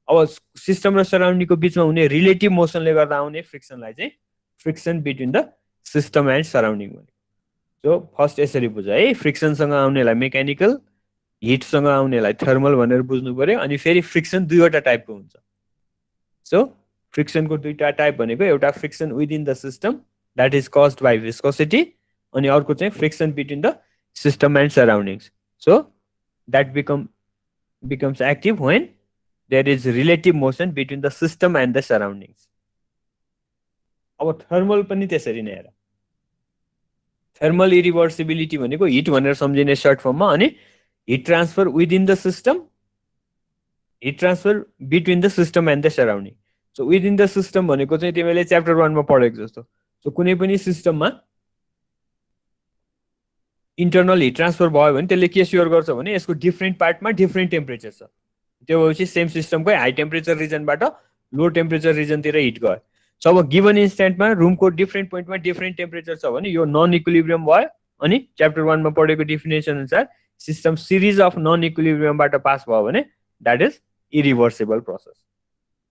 अब सिस्टम र सराउन्डिङको बिचमा हुने रिलेटिभ मोसनले गर्दा आउने फ्रिक्सनलाई चाहिँ friction between the system and surrounding भनेको। सो फर्स्ट यसरी बुझ है, फ्रिक्सनसँग आउनेलाई मेकानिकल, हिटसँग आउनेलाई थर्मल भनेर बुझ्नु पर्यो। अनि फेरि फ्रिक्सन दुईवटा टाइपको हुन्छ। सो फ्रिक्सनको दुईटा टाइप भनेको एउटा friction within the system that is caused by viscosity, अनि अर्को चाहिँ friction between the system and surroundings. So that becomes active when there is relative motion between the system and the surroundings. अब thermal पनि त्यसरी नै हेर, thermal इरिभर्सिबिलिटी भनेको hit भनेर सम्झिने सर्ट फर्ममा, अनि hit transfer within the system, hit transfer between the system and the surrounding. So within the system भनेको चाहिँ तिमीले च्याप्टर 1 मा पढेको जस्तो, सो कुनै पनि सिस्टममा इन्टरनल हिट ट्रान्सफर भयो भने त्यसले के स्योर गर्छ भने यसको डिफ्रेन्ट पार्टमा डिफ्रेन्ट टेम्परेचर छ। त्यो भएपछि सेम सिस्टमकै हाई टेम्परेचर रिजनबाट लो टेम्परेचर रिजनतिर हिट गयो। सो अब गिभन इन्स्ट्यान्टमा रुमको डिफ्रेन्ट पोइन्टमा डिफ्रेन्ट टेम्परेचर छ भने यो नन इक्विलिब्रियम भयो। अनि च्याप्टर 1 मा पढेको डेफिनेसन अनुसार सिस्टम सिरिज अफ नन इक्विलिब्रियमबाट पास भयो भने द्याट इज इरिभर्सिबल प्रोसेस।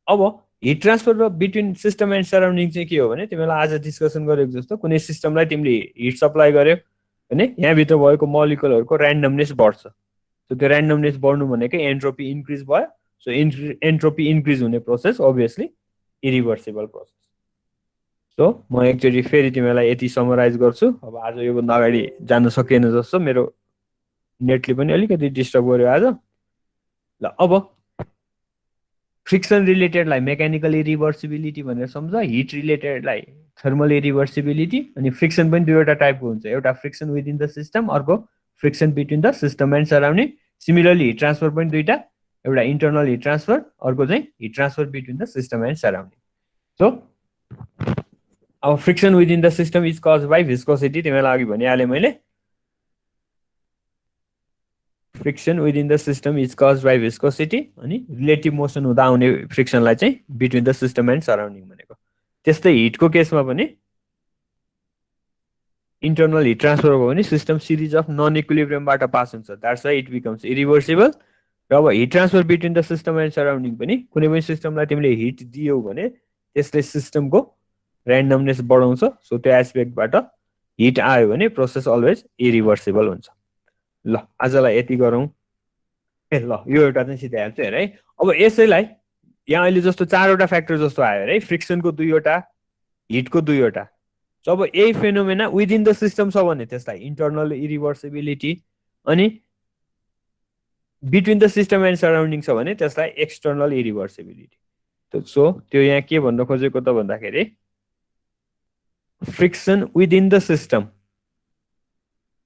अब heat transfer between system and surrounding चाहिँ के हो भने तिमीलाई आज डिस्कसन गरेको जस्तो कुनै सिस्टमलाई तिमीले हिट सप्लाई गर्यो भने यहाँभित्र भएको मोलिकुलहरूको ऱ्यान्डमनेस बढ्छ। सो त्यो ऱ्यान्डमनेस बढ्नु भनेकै एन्ट्रोपी इन्क्रिज भयो। सो एन्ट्रोपी इन्क्रिज हुने process obviously irreversible process. So म एकचोटि फेरि तिमीलाई यति समराइज गर्छु। अब आज योभन्दा अगाडि जान सकिएन जस्तो, मेरो नेटले पनि अलिकति डिस्टर्ब गर्यो आज। ल अब फ्रिक्सन रिलेटेडलाई मेकानिकल इरिभर्सिबिलिटी भनेर सम्झ, हिट रिलेटेडलाई थर्मल इरिभर्सिबिलिटी। अनि फ्रिक्सन पनि दुईवटा टाइपको हुन्छ, एउटा फ्रिक्सन विदिन द सिस्टम, अर्को friction between the system and surrounding. Similarly heat transfer पनि दुईटा, एउटा इन्टरनल हिट ट्रान्सफर, अर्को चाहिँ heat transfer between the system and surrounding. So अब friction within the system is cause by viscosity, तिमीलाई अघि भनिहालेँ मैले। Friction within the system is cause by viscosity, अनि रिलेटिभ मोसन हुँदा आउने फ्रिक्सनलाई चाहिँ between the system and surrounding भनेको। त्यस्तै हिटको केसमा पनि इन्टरनल हिट ट्रान्सफर भयो भने सिस्टम सिरिज अफ नन इक्विलिब्रियमबाट पास हुन्छ, that's why it becomes irreversible. र अब heat transfer between the system and surrounding पनि कुनै पनि सिस्टमलाई तिमीले हिट दियौ भने त्यसले सिस्टमको ऱ्यान्डमनेस बढाउँछ। सो त्यो एस्पेक्टबाट हिट आयो भने प्रोसेस अलवेज इरिभर्सिबल हुन्छ। ल आजलाई यति गरौँ। ए ल यो एउटा चाहिँ सिधै हाल्छु हेर है। अब यसैलाई यहाँ अहिले जस्तो 4वटा फ्याक्टर जस्तो आयो है, फ्रिक्सनको 2वटा, हिटको 2वटा। सो अब यही फेनोमेना विदिन द सिस्टम छ भने त्यसलाई इन्टरनल इरिभर्सिबिलिटी, अनि between the system and surrounding छ भने त्यसलाई एक्सटर्नल इरिभर्सिबिलिटी। सो त्यो यहाँ के भन्न खोजेको त भन्दाखेरि फ्रिक्सन विदिन द सिस्टम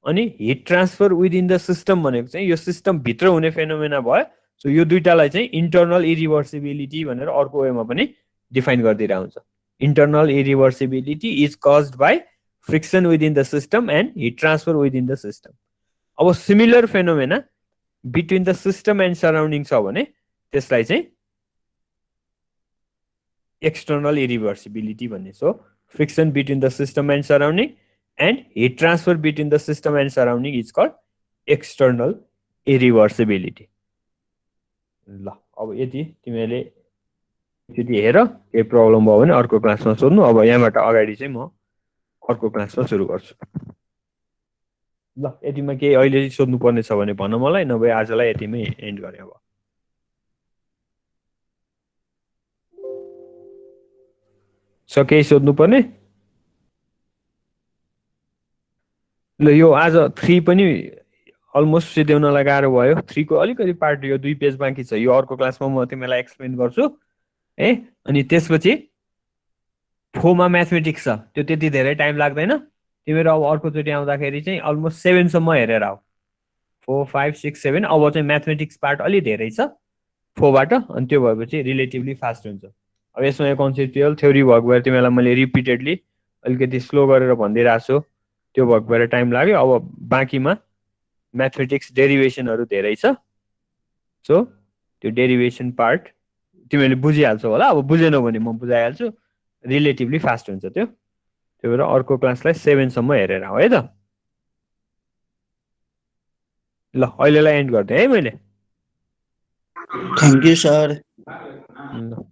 अनि hit transfer within the system भनेको चाहिँ यो सिस्टम भित्र हुने फेनोमेना भयो। सो यो दुईटालाई चाहिँ इन्टरनल इरिभर्सिबिलिटी भनेर अर्को वेमा पनि डिफाइन गरिदिएर हुन्छ। Internal irreversibility is caused by friction within the system and heat transfer within the system. अब similar phenomena between the system and surrounding छ भने त्यसलाई चाहिँ एक्सटर्नल इरिभर्सिबिलिटी भन्ने। So friction between the system and surrounding and heat transfer between the system and surrounding is called external irreversibility. ल अब यति तिमीले यति हेर, के प्रब्लम भयो भने अर्को क्लासमा सोध्नु। अब यहाँबाट अगाडि चाहिँ म अर्को क्लासमा सुरु गर्छु। ल यतिमा केही अहिले सोध्नु पर्ने छ भने भन मलाई, नभए आजलाई यतिमै एन्ड गरे। अब केही सोध्नु पर्ने? ल यो आज 3 पनि अलमोस्ट सिध्याउनलाई गाह्रो भयो। 3 को अलिकति पार्ट यो 2 पेज बाँकी छ, यो अर्को क्लासमा म तिमीलाई एक्सप्लेन गर्छु है। अनि त्यसपछि 4 मा म्याथमेटिक्स छ, त्यो त्यति धेरै टाइम लाग्दैन। तिमीहरू अब अर्कोचोटि आउँदाखेरि चाहिँ अलमोस्ट 7 सम्म हेरेर आऊ। 4 5 6 7 अब चाहिँ म्याथमेटिक्स पार्ट अलि धेरै छ 4 बाट अनि त्यो भएपछि रिलेटिभली फास्ट हुन्छ अब यसमा कन्सेप्चुअल थ्योरी भएको भएर तिमीलाई मैले रिपिटेडली अलिकति स्लो गरेर भनिदिइरहेको छु त्यो भएको भएर टाइम लाग्यो अब बाँकीमा म्याथमेटिक्स डेरिभेसनहरू धेरै छ सो त्यो डेरिभेसन पार्ट तिमीले बुझिहाल्छौ होला अब बुझेनौ भने म बुझाइहाल्छु रिलेटिभली फास्ट हुन्छ त्यो त्यही भएर अर्को क्लासलाई 7 सम्म हेरेर आऊ है त ल अहिलेलाई एन्ड गर्दै है मैले थ्याङ्क यू सर ल